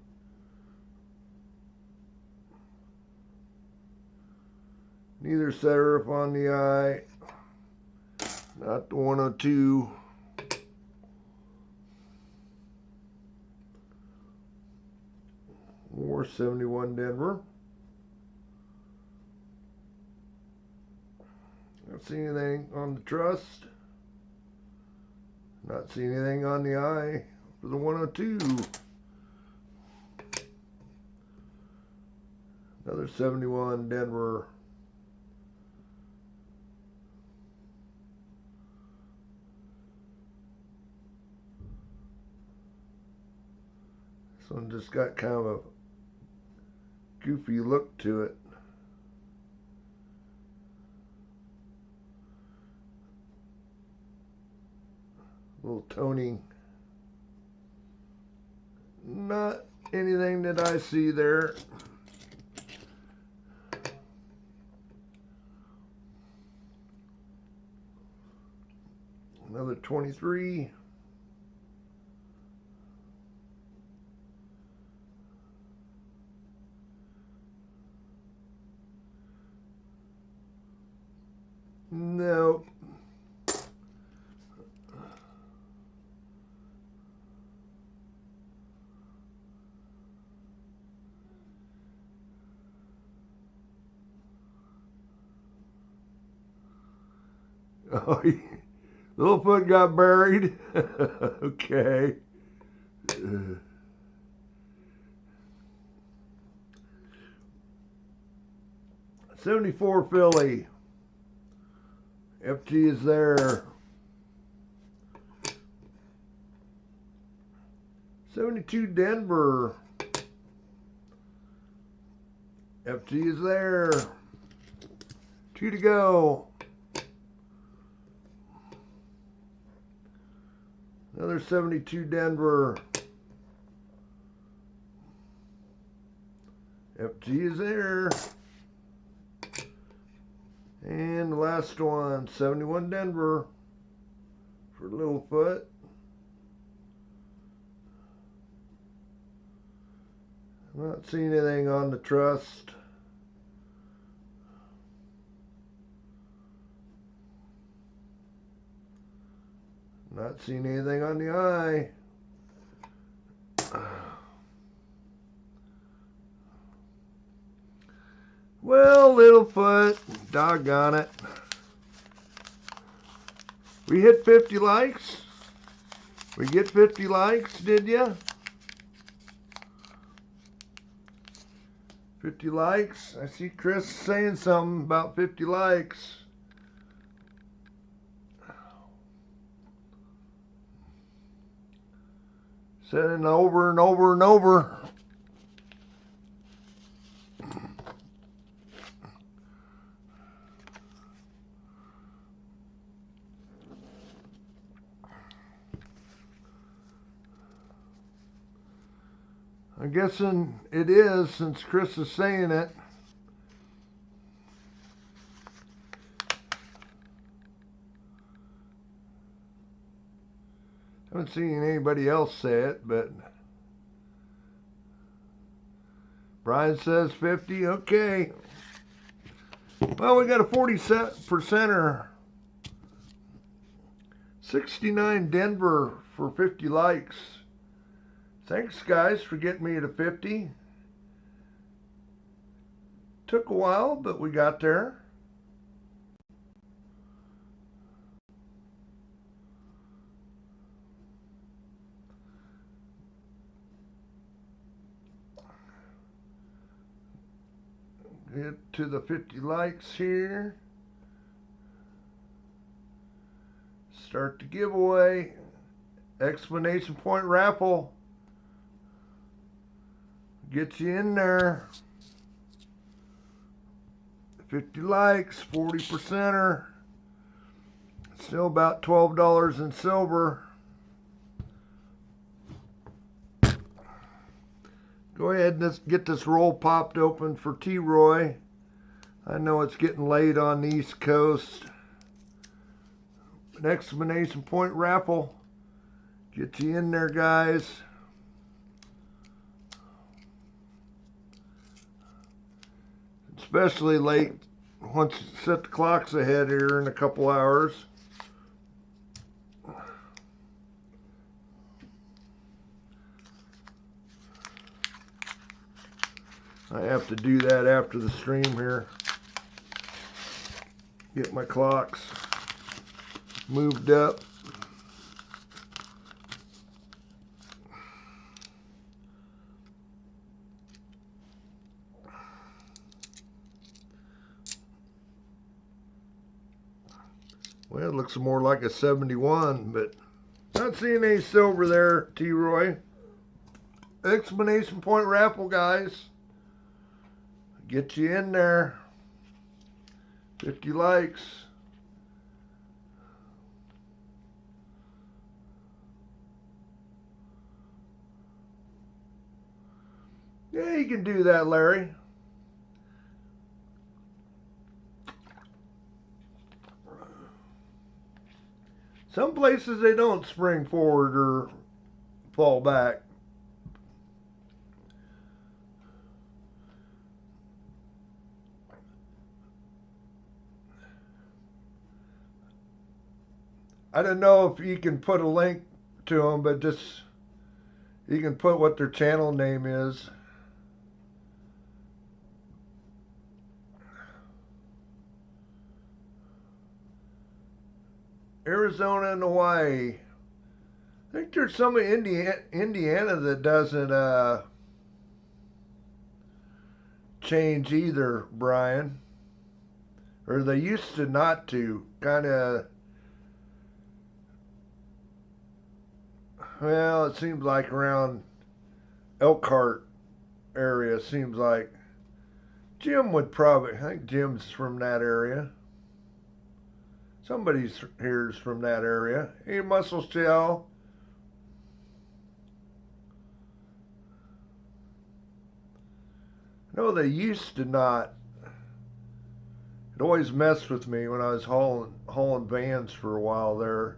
Neither serif on the I. Not the 102. Or 71 Denver. Not seeing anything on the trust. Not seeing anything on the I for the 102. Another 71 Denver. This one just got kind of a goofy look to it. A little toning. Not anything that I see there. Another 23. No. Oh, little foot got buried. Okay. 74 Philly. FT is there. 72 Denver. FT is there. 2 to go. Another 72 Denver. FT is there. And the last one, 71 Denver for Littlefoot. I'm not seeing anything on the trust. Not seeing anything on the eye. Well, Littlefoot, doggone it. We hit 50 likes. We get 50 likes, did ya? 50 likes. I see Chris saying something about 50 likes. Saying over and over and over. I'm guessing it is, since Chris is saying it. Haven't seen anybody else say it, but Brian says 50. Okay. Well, we got a 40%er. 69 Denver for 50 likes. Thanks, guys, for getting me to 50. Took a while, but we got there. Get to the 50 likes here. Start the giveaway. Exclamation point raffle. Get you in there. 50 likes, 40%er. Still about $12 in silver. Go ahead and get this roll popped open for T-Roy. I know it's getting late on the East Coast. An exclamation point raffle. Get you in there, guys. Especially late once you set the clocks ahead here in a couple hours. I have to do that after the stream here. Get my clocks moved up. Well, it looks more like a 71, but not seeing any silver there, T-Roy. Exclamation point raffle, guys. Get you in there. 50 likes. Yeah, you can do that, Larry. Some places they don't spring forward or fall back. I don't know if you can put a link to them, but just you can put what their channel name is. Arizona and Hawaii. I think there's some in Indiana that doesn't change either, Brian. Or they used to not to. Kind of, well, it seems like around Elkhart area, seems like. Jim would probably, I think Jim's from that area. Somebody's here's from that area. Hey, Muscle Shell. No, they used to not. It always messed with me when I was hauling vans for a while there.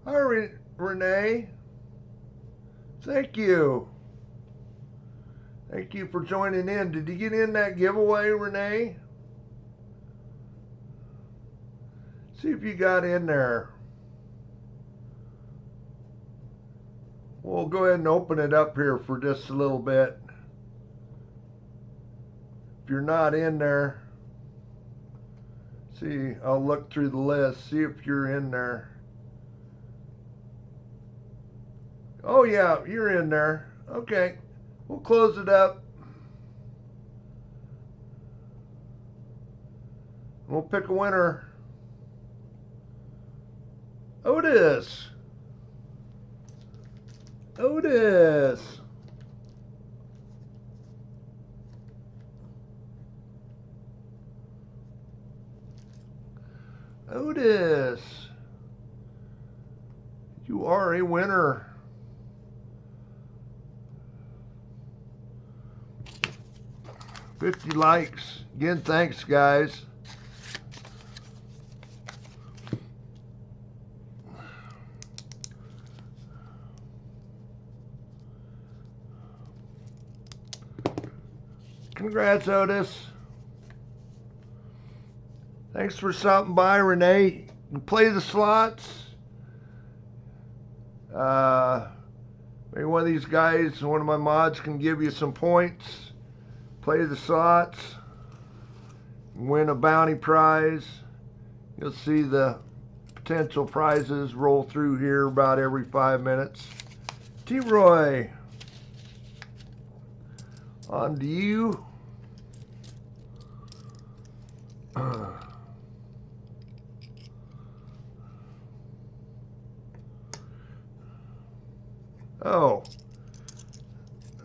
Hi, Renee. Thank you. Thank you for joining in. Did you get in that giveaway, Renee? See if you got in there. We'll go ahead and open it up here for just a little bit. If you're not in there, see, I'll look through the list, see if you're in there. Oh yeah, you're in there. Okay, we'll close it up. We'll pick a winner. Otis. Otis. Otis. You are a winner. $50 likes. Again, thanks, guys. Congrats, Otis. Thanks for stopping by, Renee. You can play the slots. Maybe one of these guys, one of my mods, can give you some points. Play the slots. Win a bounty prize. You'll see the potential prizes roll through here about every 5 minutes. T-Roy. On to you. Oh,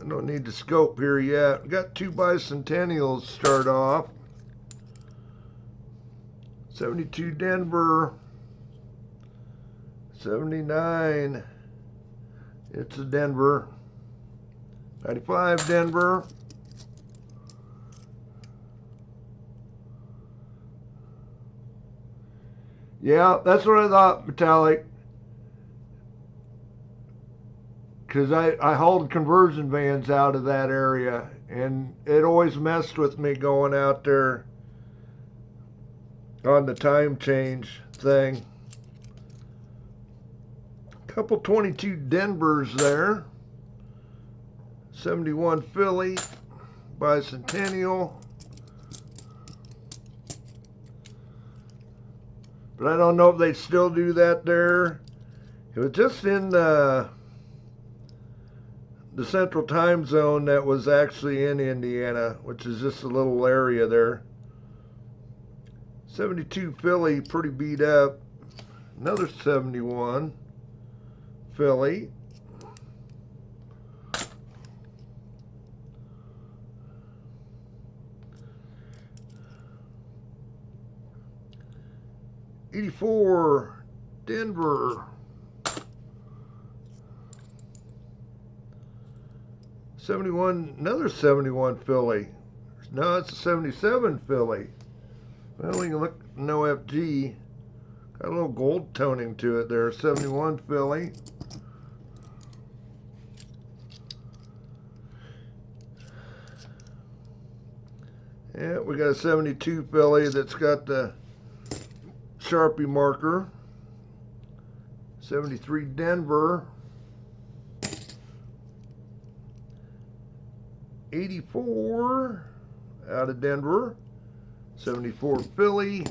I don't need to scope here yet. We got 2 bicentennials start off. 72 Denver. 79. It's a Denver. 95 Denver. Yeah, that's what I thought, Metallic. Because I hauled conversion vans out of that area, and it always messed with me going out there on the time change thing. Couple 22 Denvers there. 71 Philly, bicentennial. But I don't know if they still do that there. It was just in the central time zone that was actually in Indiana, which is just a little area there. 72 Philly, pretty beat up. Another 71 filly. '84 Denver. 71, another 71 filly. No, it's a 77 filly. Well, we can look, no FG. Got a little gold toning to it there. 71 filly. Yeah, we got a 72 filly that's got the Sharpie marker. 73 Denver. 84 out of Denver. 74 Philly.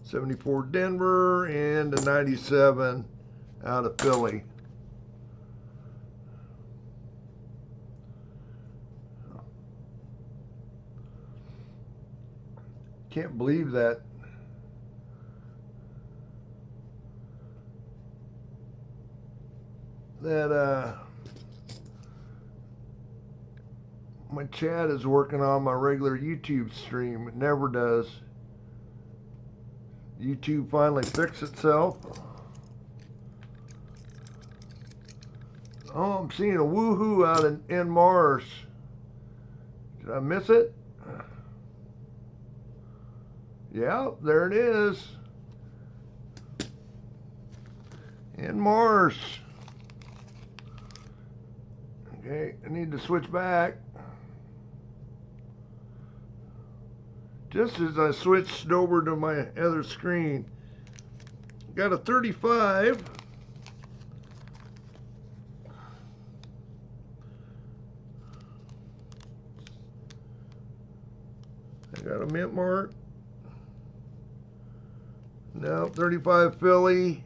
74 Denver, and a 97 out of Philly. Can't believe that. My chat is working on my regular YouTube stream. It never does. YouTube finally fixed itself. Oh, I'm seeing a woohoo out in Mars. Did I miss it? Yeah, there it is. In Mars. Okay, I need to switch back. Just as I switched over to my other screen. Got a 35. I got a mint mark. No, 35 Philly.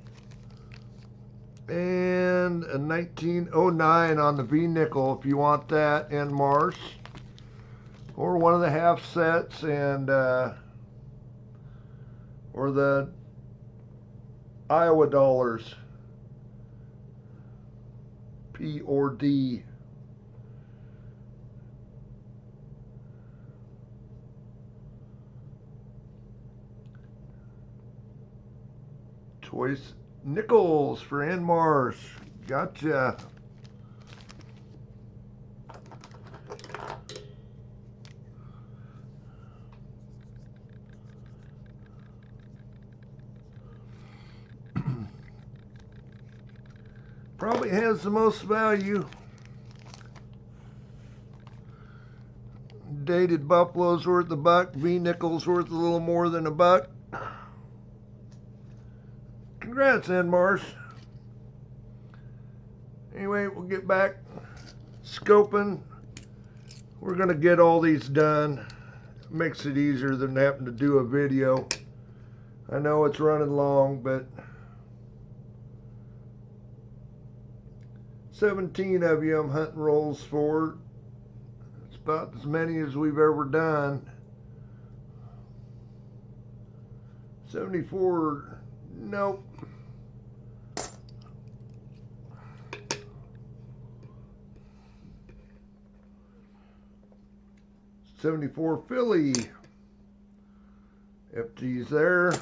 And a 1909 on the V nickel if you want that, in Mars. Or one of the half sets, and or the Iowa dollars, P or D. Choice nickels for in Mars. Gotcha. Probably has the most value. Dated Buffalo's worth $1. V nickel's worth a little more than $1. Congrats, Mars. Anyway, we'll get back scoping. We're gonna get all these done. Makes it easier than having to do a video. I know it's running long, but 17 of you I'm hunting rolls for. It's about as many as we've ever done. 74, nope. 74 Philly. FG's there.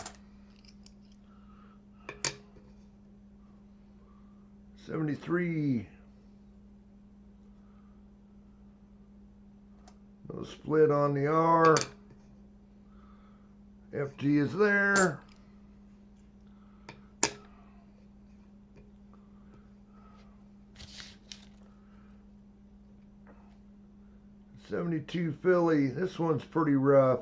73. No split on the R. FG is there. '72 Philly. This one's pretty rough.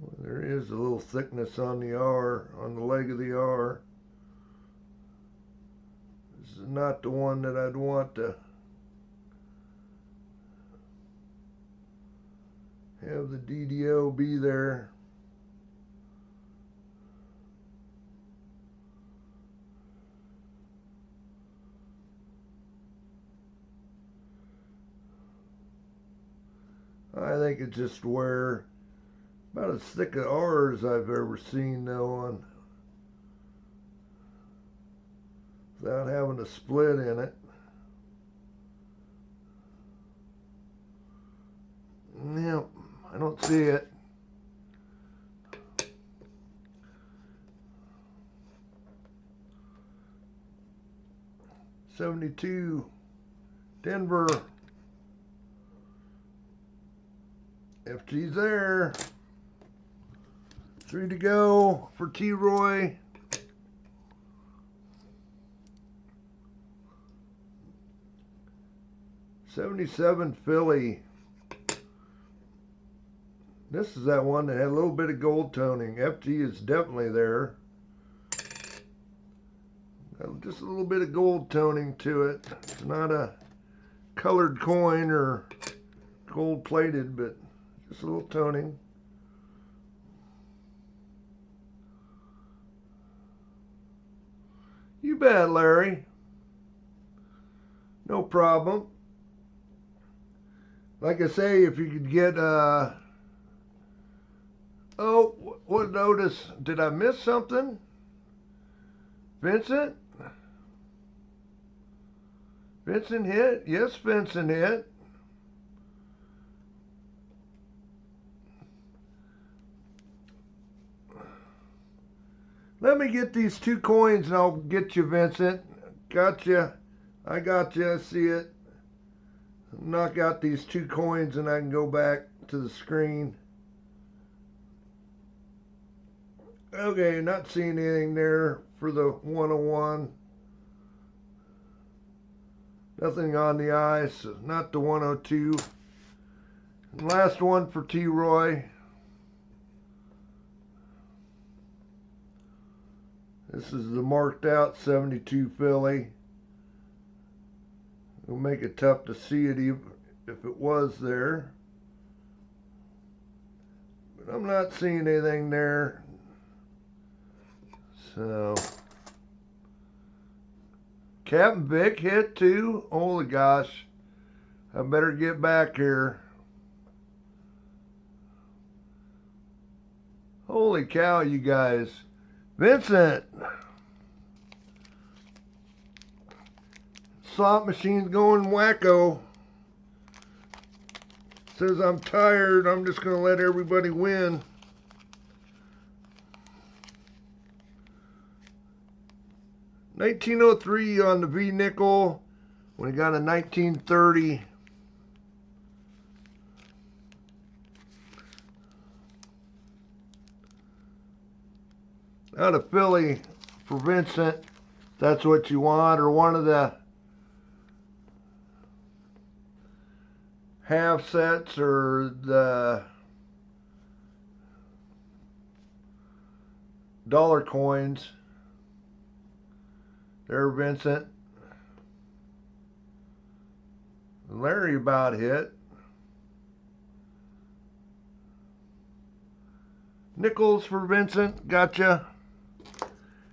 Well, there is a little thickness on the R, on the leg of the R. This is not the one that I'd want to have the DDO be there. think it's just wear. About as thick as ours I've ever seen though, on without having a split in it. Yep, I don't see it. '72 Denver. FG's there. 3 to go for T-Roy. '77 Philly. This is that one that had a little bit of gold toning. FG is definitely there. Just a little bit of gold toning to it. It's not a colored coin or gold plated, but just a little toning. You bet, Larry. No problem. Like I say, if you could get, oh, what notice? Did I miss something? Vincent? Vincent hit? Yes, Vincent hit. Let me get these 2 coins and I'll get you, Vincent. Gotcha. I got you. I see it. Knock out these 2 coins and I can go back to the screen. Okay, not seeing anything there for the 101. Nothing on the ice, not the 102. And last one for T-Roy. This is the marked out '72 Philly. It'll make it tough to see it even if it was there. But I'm not seeing anything there. So, Captain Vic hit too. Holy gosh. I better get back here. Holy cow, you guys. Vincent. Slot machine's going wacko. Says I'm tired. I'm just going to let everybody win. $19.03 on the V nickel. We got a 1930. Out of Philly for Vincent. That's what you want, or one of the half sets, or the dollar coins. There, Vincent. Larry about hit. Nickels for Vincent. Gotcha.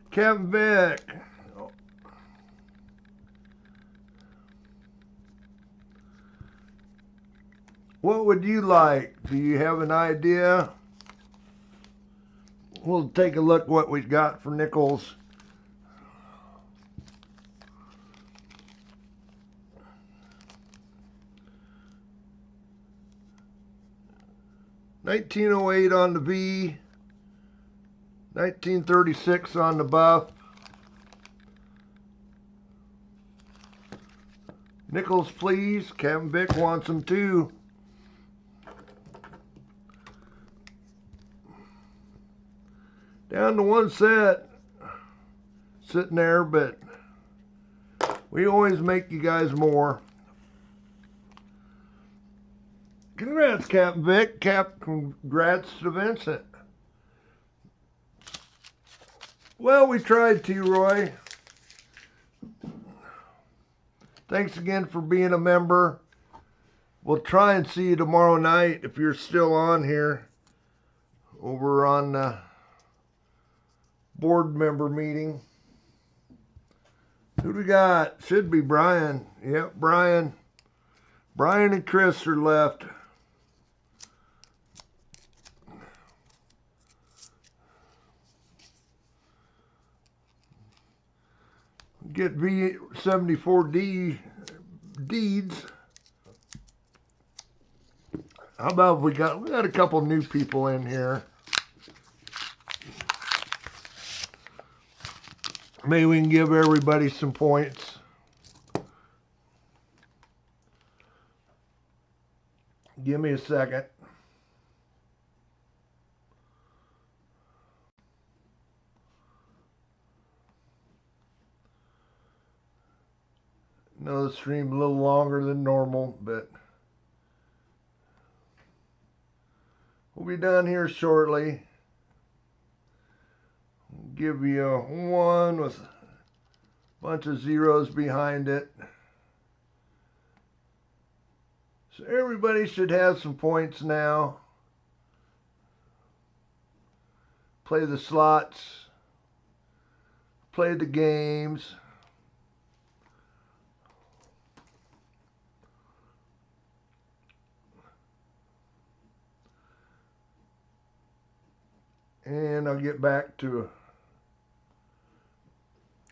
Captain Vic. What would you like? Do you have an idea? We'll take a look what we've got for nickels. $19.08 on the V, $19.36 on the buff. Nickels, please. Captain Vic wants them too. Down to 1 set. Sitting there, but we always make you guys more. Congrats, Captain Vic. Congrats to Vincent. Well, we tried, T-Roy. Thanks again for being a member. We'll try and see you tomorrow night if you're still on here. Over on the board member meeting. Who do we got? Should be Brian. Yep, Brian. Brian and Chris are left. get V74D deeds. How about we got a couple new people in here. Maybe we can give everybody some points. Give me a second. I know the stream a little longer than normal, but we'll be done here shortly. Give you a 1 with a bunch of zeros behind it. So everybody should have some points now. Play the slots. Play the games. And I'll get back to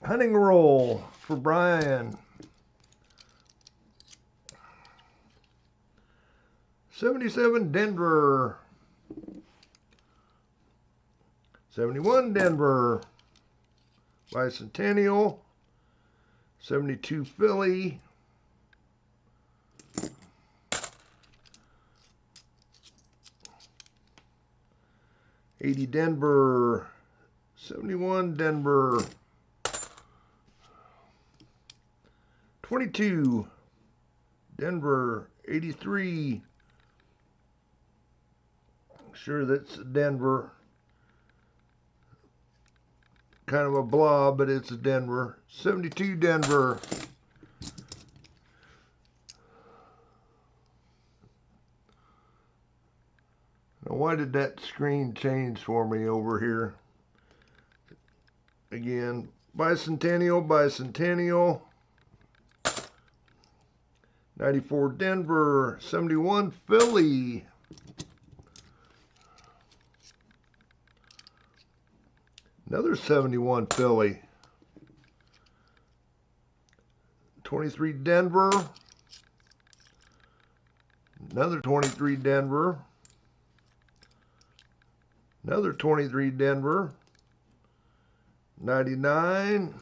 hunting roll for Brian. 77 Denver. 71 Denver. Bicentennial. 72 Philly. 80 Denver. 71 Denver. 22 Denver. 83. Sure, that's Denver. Kind of a blob, but it's a Denver. 72 Denver. Now, why did that screen change for me over here? Again, Bicentennial, Bicentennial. 94 Denver. 71 Philly. Another 71 Philly. 23 Denver. Another 23 Denver. Another 23 Denver. 99.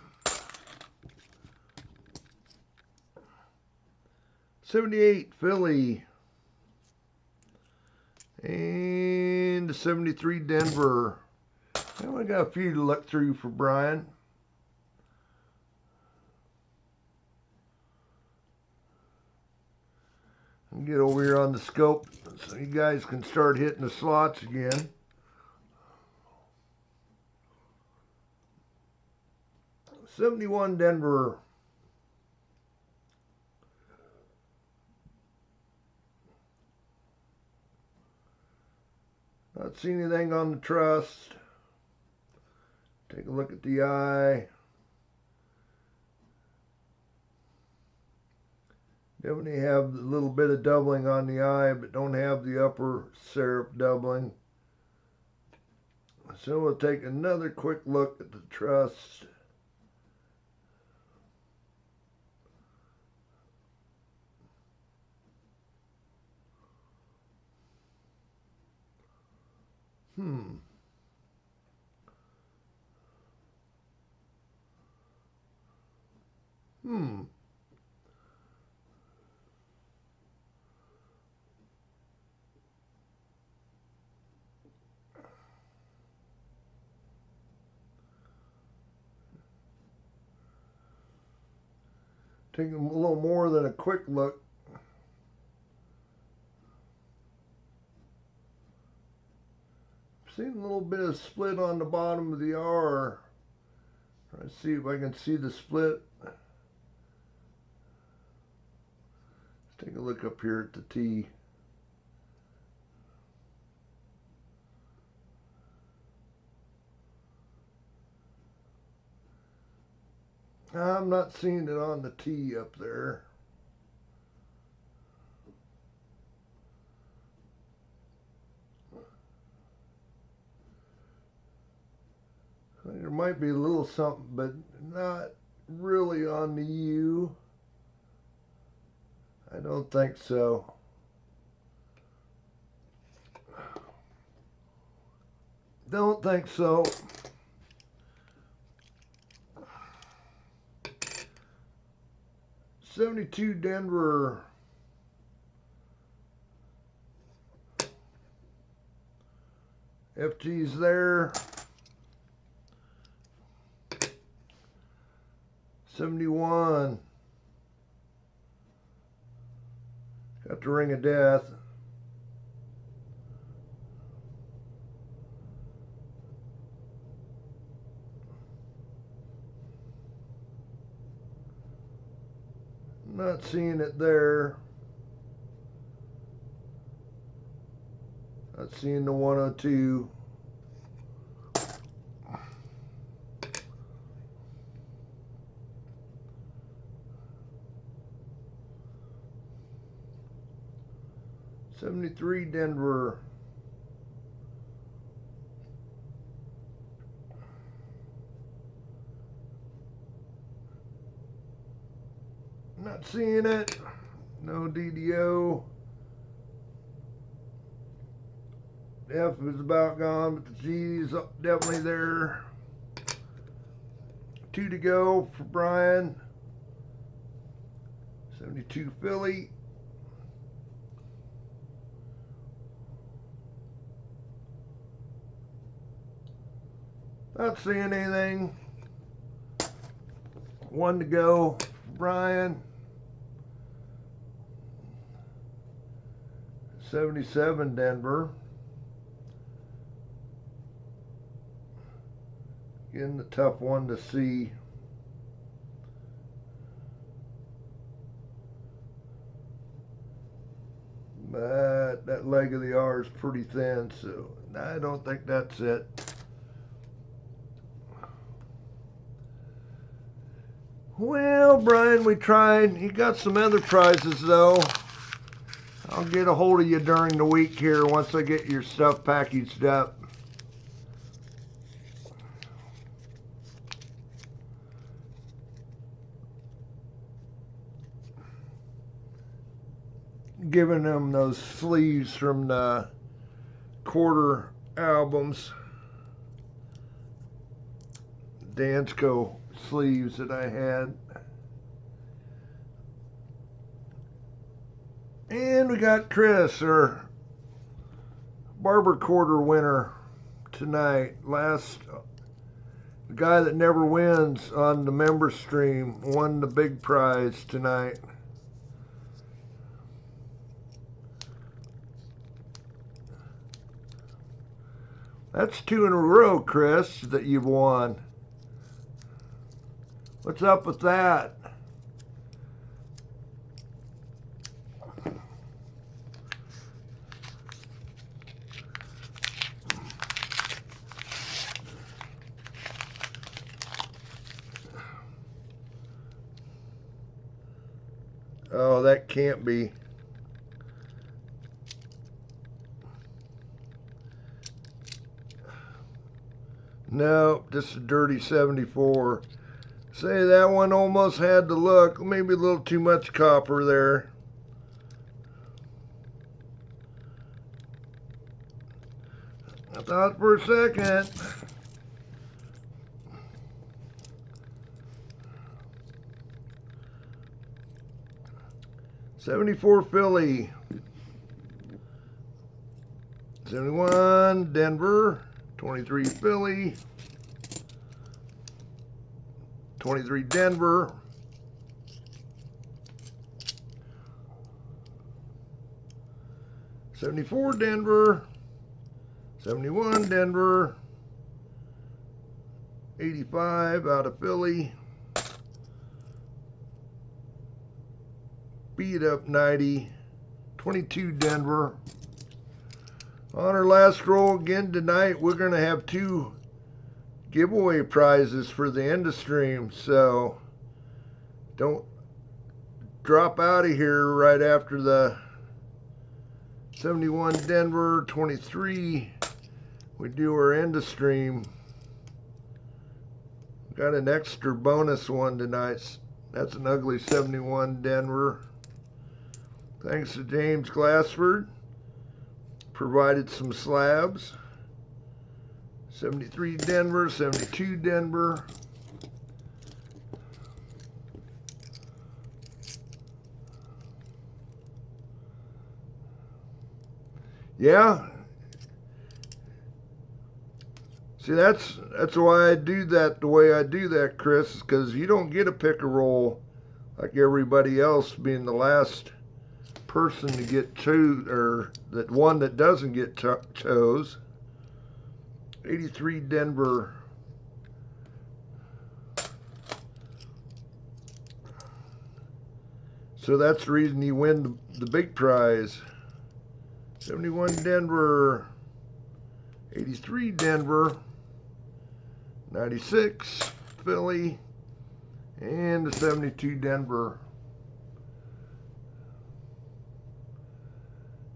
78 Philly. And 73 Denver. Well, I got a few to look through for Brian. I'll get over here on the scope so you guys can start hitting the slots again. '71 Denver. Not seeing anything on the trust. Take a look at the eye. Definitely have a little bit of doubling on the eye, but don't have the upper serif doubling. So we'll take another quick look at the trust. Taking a little more than a quick look. Seen a little bit of split on the bottom of the R. Let's see if I can see the split. Let's take a look up here at the T. I'm not seeing it on the T up there. There might be a little something, but not really on the U? I don't think so. Don't think so. '72 Denver. FG's there. 71. Got the ring of death. Not seeing it there. Not seeing the 102. '73 Denver. Not seeing it. No DDO. F is about gone, but the G's definitely there. 2 to go for Brian. 72 Philly. Not seeing anything. 1 to go for Brian. 77 Denver. Again, the tough one to see. But that leg of the R is pretty thin, so I don't think that's it. Well, Brian, we tried. You got some other prizes, though. I'll get a hold of you during the week here once I get your stuff packaged up. Giving them those sleeves from the quarter albums. Dansko sleeves that I had. And we got Chris, our barber quarter winner tonight. The guy that never wins on the member stream won the big prize tonight. That's 2 in a row, Chris, that you've won. What's up with that? Oh, that can't be. No, just a dirty 74. Say that one almost had the look. Maybe a little too much copper there. I thought for a second. '74 Philly. 71 Denver. 23 Philly. 23 Denver. 74 Denver. 71 Denver. 85 out of Philly. Beat up 90. 22 Denver. On our last roll again tonight, we're going to have 2 giveaway prizes for the end of stream, so don't drop out of here right after the 71 Denver 23. We do our end of stream. Got an extra bonus one tonight. That's an ugly 71 Denver. Thanks to James Glassford. Provided some slabs. 73 Denver, 72 Denver. Yeah. See, that's why I do that the way I do that, Chris, because you don't get a pick a roll like everybody else, being the last person to get chose, or that one that doesn't get chose. 83 Denver. So that's the reason you win the big prize. 71 Denver. 83 Denver. 96 Philly. And the 72 Denver.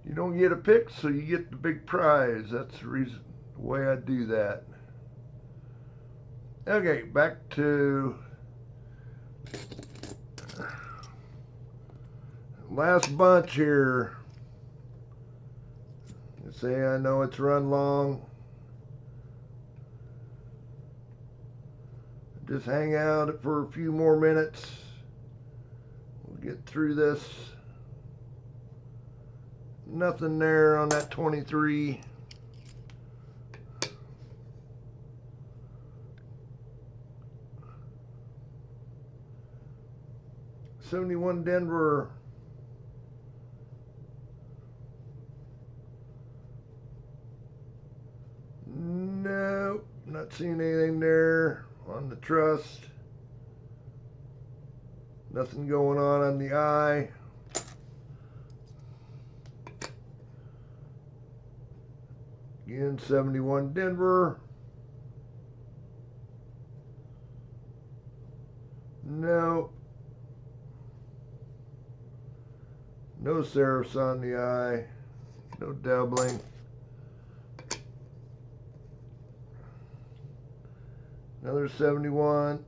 You don't get a pick, so you get the big prize. That's the reason, the way I do that. Okay, back to last bunch here. Say, I know it's run long. Just hang out for a few more minutes. We'll get through this. Nothing there on that 23. '71 Denver. Nope, not seeing anything there on the trust. Nothing going on the eye. Again, 71 Denver. Nope. No serifs on the eye. No doubling. Another 71.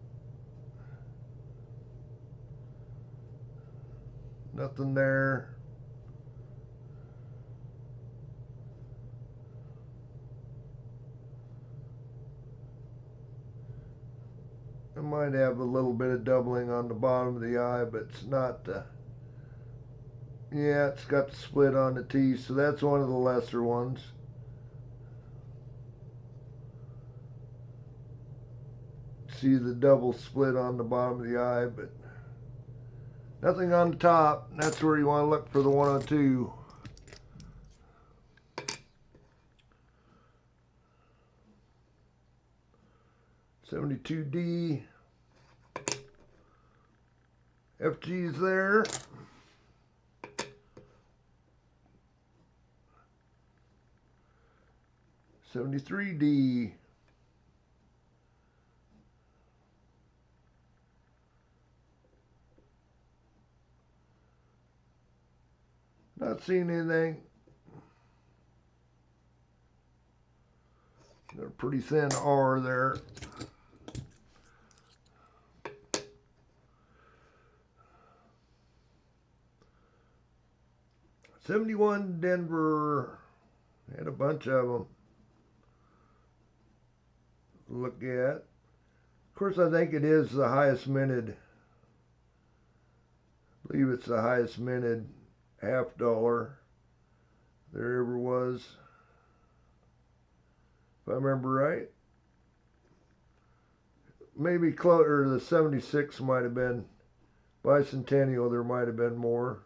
Nothing there. I might have a little bit of doubling on the bottom of the eye, but it's not, yeah, it's got the split on the T, so that's one of the lesser ones. See the double split on the bottom of the eye, but nothing on the top. That's where you want to look for the 102. '72D. FG's there. '73D. Not seeing anything. Got a pretty thin R there. '71 Denver. Had a bunch of them. Look at. Of course, I think it is the highest minted. I believe it's the highest minted $half there ever was, if I remember right. Maybe closer, the 76 might have been bicentennial. There might have been more.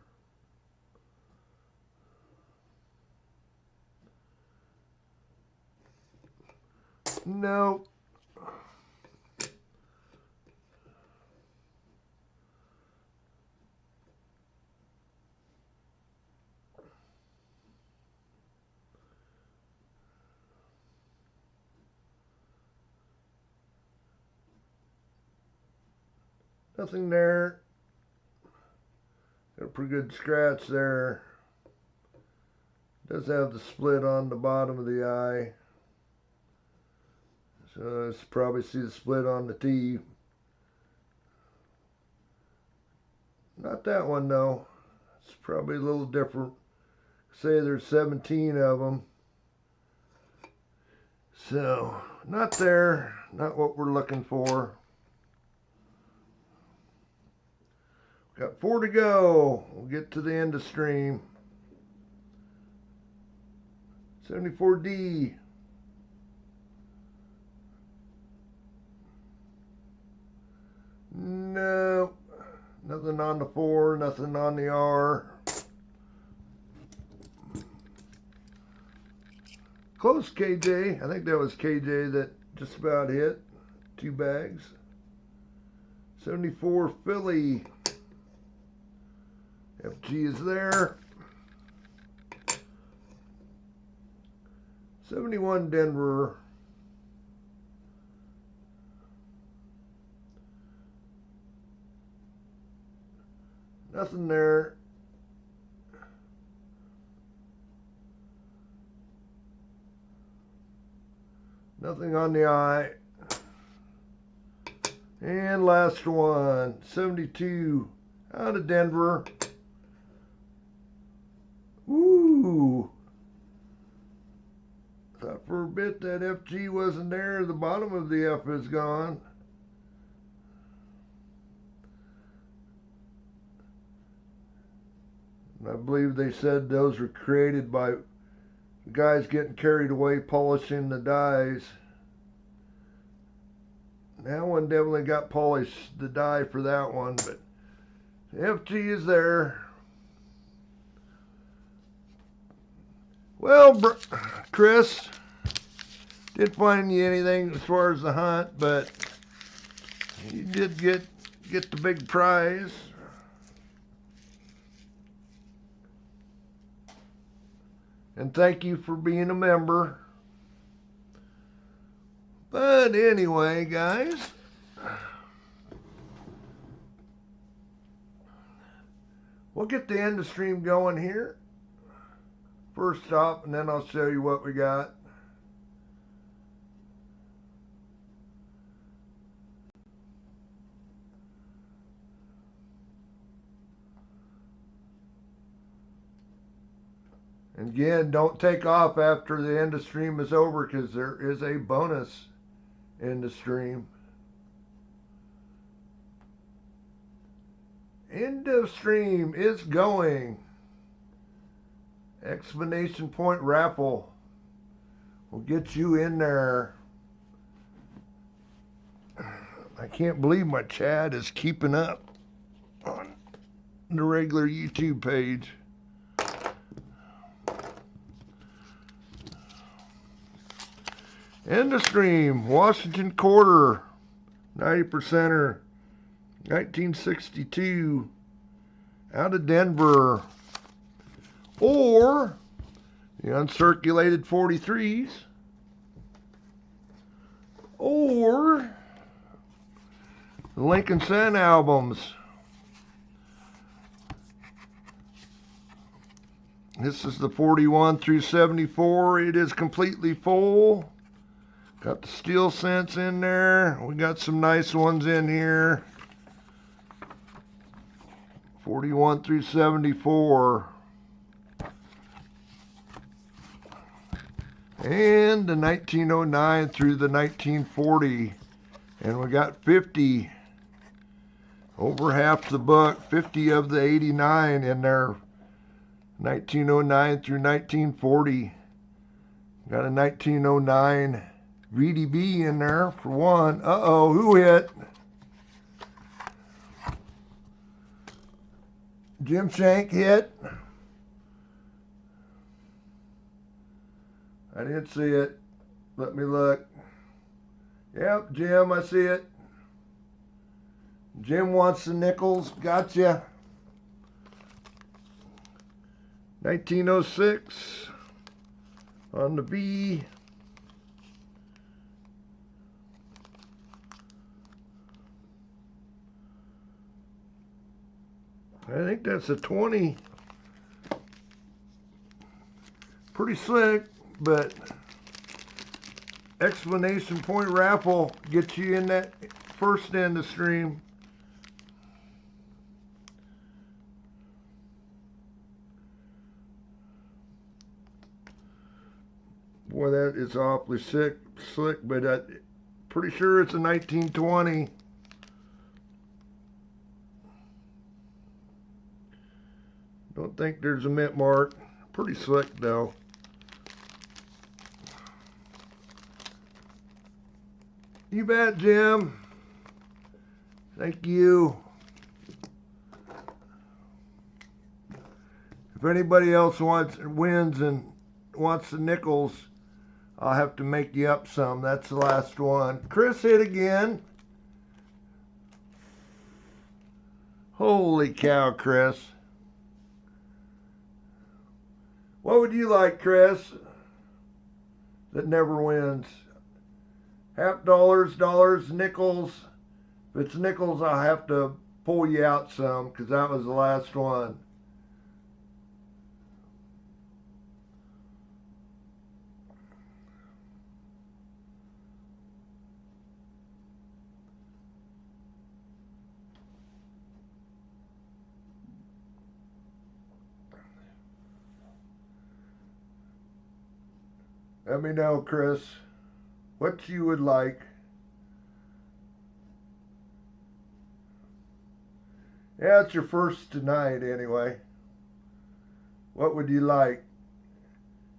No. Nothing there. Got a pretty good scratch there. Does have the split on the bottom of the eye. So let's probably see the split on the T. Not that one though. It's probably a little different. Say there's 17 of them. So not there, not what we're looking for. Got 4 to go. We'll get to the end of stream. 74D. No, nothing on the 4, nothing on the R. Close KJ. I think that was KJ that just about hit. 2 bags. 74 Philly. FG is there. 71 Denver. Nothing there. Nothing on the I. And last one, 72 out of Denver. Ooh. Thought for a bit that FG wasn't there. The bottom of the F is gone. I believe they said those were created by guys getting carried away polishing the dies. That one definitely got polished, the die for that one, but FG is there. Well, Chris, didn't find you anything as far as the hunt, but you did get the big prize. And thank you for being a member. But anyway, guys, we'll get the end of stream going here. First off, and then I'll show you what we got. And again, don't take off after the end of stream is over, because there is a bonus end of stream. End of stream is going. Exclamation point raffle. We'll get you in there. I can't believe my chat is keeping up on the regular YouTube page. End of stream, Washington Quarter, 90%er, 1962, out of Denver. Or the uncirculated 43s. Or the Lincoln Sun albums. This is the 41 through 74. It is completely full. Got the steel scents in there. We got some nice ones in here. 41 through 74. And the 1909 through the 1940. And we got 50. Over half the book. 50 of the 89 in there. 1909 through 1940. Got a 1909 VDB in there for one. Uh-oh, who hit? Jim Shank hit. I didn't see it. Let me look. Yep, Jim, I see it. Jim wants the nickels. Gotcha. 1906 on the B. I think that's a 20. Pretty slick, but explanation point raffle gets you in that first end of stream. Boy, that is awfully slick, but I'm pretty sure it's a 1920. Don't think there's a mint mark. Pretty slick though. You bet, Jim. Thank you. If anybody else wins and wants the nickels, I'll have to make you up some. That's the last one. Chris hit again. Holy cow, Chris. What would you like, Chris, that never wins? Half dollars, nickels. If it's nickels, I'll have to pull you out some because that was the last one. Let me know, Chris, what you would like. Yeah, it's your first tonight anyway. What would you like?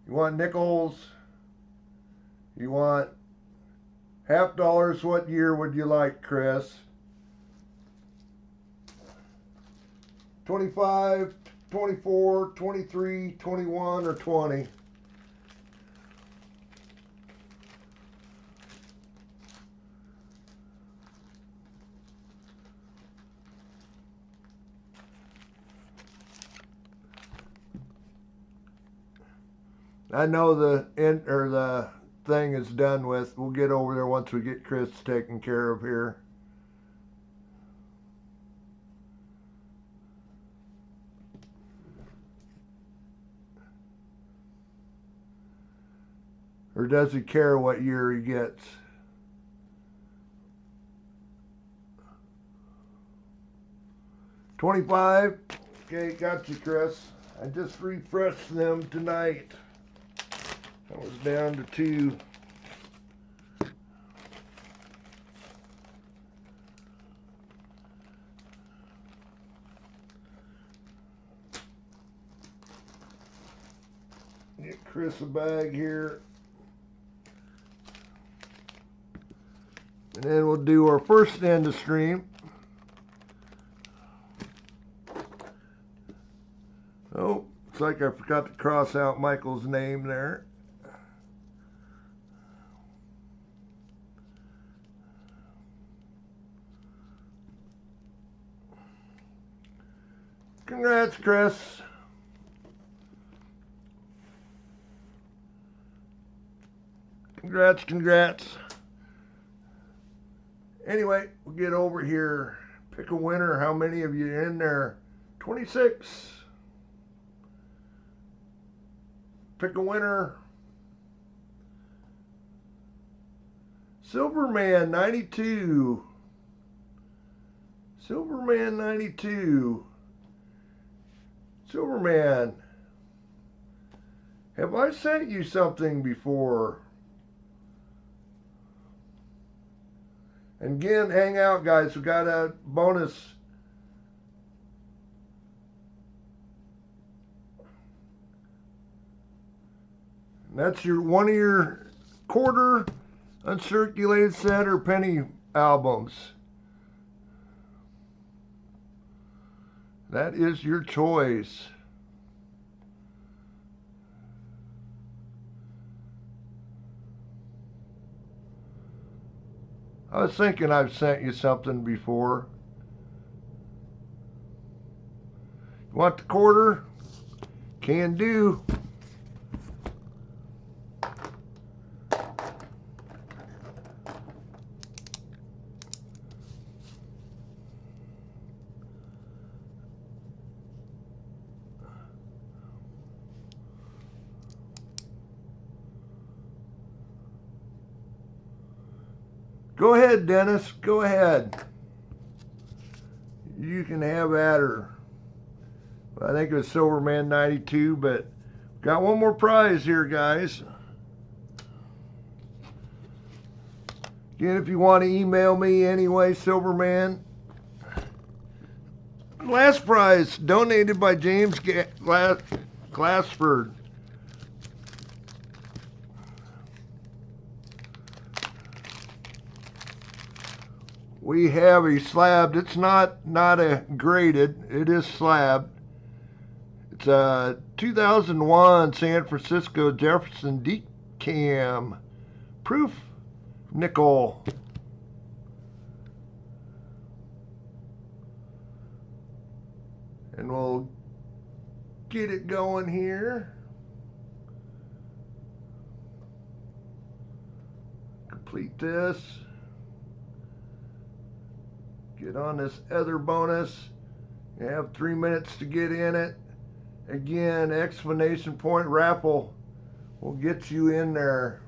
You want nickels? You want half dollars? What year would you like, Chris? 25, 24, 23, 21, or 20? I know the thing is done with. We'll get over there once we get Chris taken care of here. Or does he care what year he gets? $25. Okay, got you, Chris. I just refreshed them tonight. I was down to 2. Get Chris a bag here. And then we'll do our first end of stream. Oh, looks like I forgot to cross out Michael's name there. Congrats, Chris. Congrats. Anyway, we'll get over here. Pick a winner. How many of you in there? 26. Pick a winner. Silverman 92. Silverman 92. Silverman, have I sent you something before? And again, hang out, guys. We got a bonus. And that's one of your quarter uncirculated set or penny albums. That is your choice. I was thinking I've sent you something before. You want the quarter? Can do. Go ahead, Dennis. Go ahead. You can have at her. I think it was Silverman 92, but got one more prize here, guys. Again, if you want to email me anyway, Silverman. Last prize donated by James Glassford. We have a slab. It's not a graded. It is slab. It's a 2001 San Francisco Jefferson Decam proof nickel. And we'll get it going here. Complete this. Get on this other bonus. You have 3 minutes to get in it. Again, exclamation point raffle will get you in there.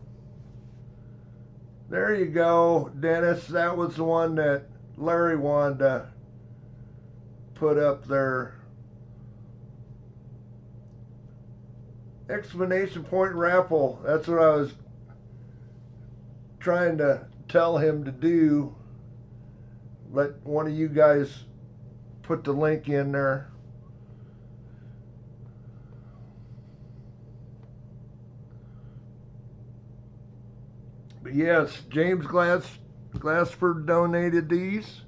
There you go, Dennis. That was the one that Larry wanted to put up there. Exclamation point raffle. That's what I was trying to tell him to do. Let one of you guys put the link in there. But yes, James Glassford donated these.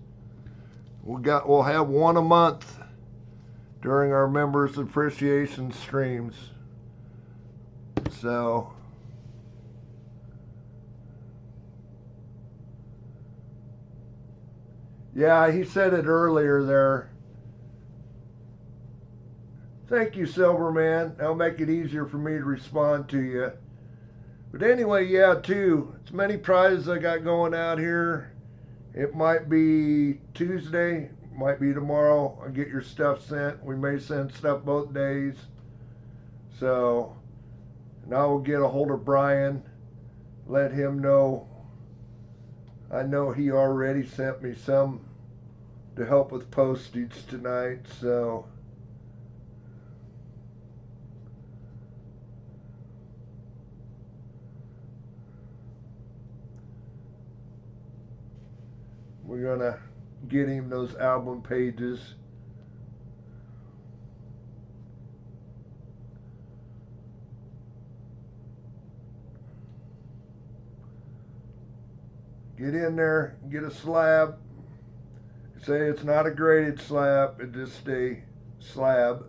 We'll have one a month during our members appreciation streams. So yeah, he said it earlier there. Thank you, Silverman. That'll make it easier for me to respond to you. But anyway, yeah, too, it's many prizes I got going out here. It might be Tuesday, might be tomorrow. I'll get your stuff sent. We may send stuff both days. So now we'll get a hold of Brian, let him know. I know he already sent me some to help with postage tonight, so we're gonna get him those album pages. Get in there, get a slab. Say it's not a graded slab, it's just a slab.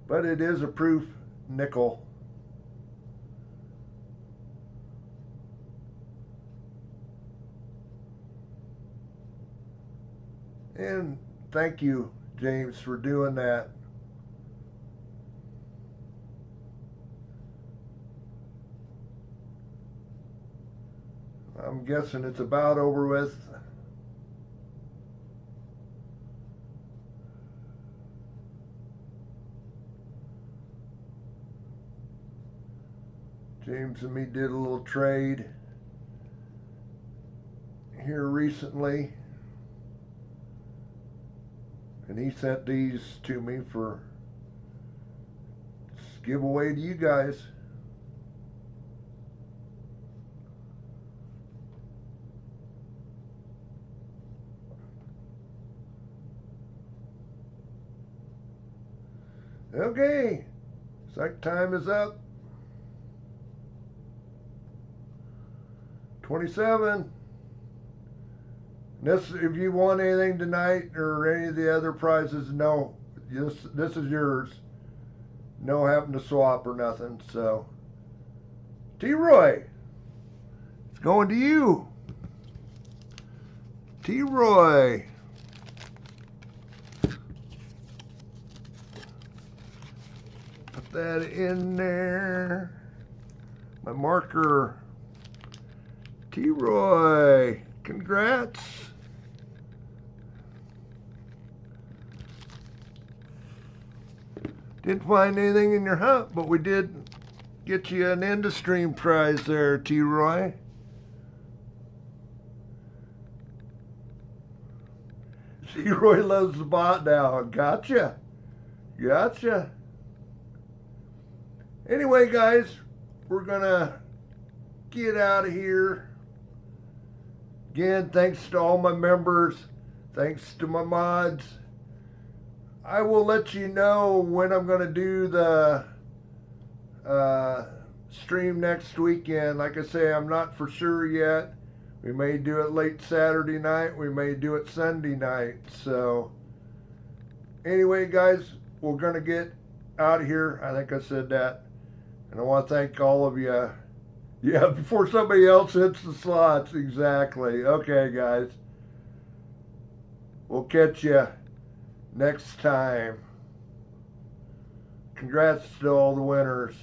But it is a proof nickel. And thank you, James, for doing that. I'm guessing it's about over with. James and me did a little trade here recently. And he sent these to me for giveaway to you guys. Okay, psych time is up. 27. This, if you want anything tonight or any of the other prizes, no, this is yours. No having to swap or nothing. So, T-Roy, it's going to you. T-Roy. Put that in there. My marker. T-Roy, congrats. Didn't find anything in your hunt, but we did Get you an end-of-stream prize there, T-Roy. T-Roy loves the bot now. Gotcha. Gotcha. Anyway, guys, we're going to get out of here. Again, thanks to all my members. Thanks to my mods. I will let you know when I'm going to do the stream next weekend. Like I say, I'm not for sure yet. We may do it late Saturday night. We may do it Sunday night. So anyway, guys, we're going to get out of here. I think I said that. And I want to thank all of you. Yeah, before somebody else hits the slots. Exactly. Okay, guys. We'll catch you next time. Congrats to all the winners.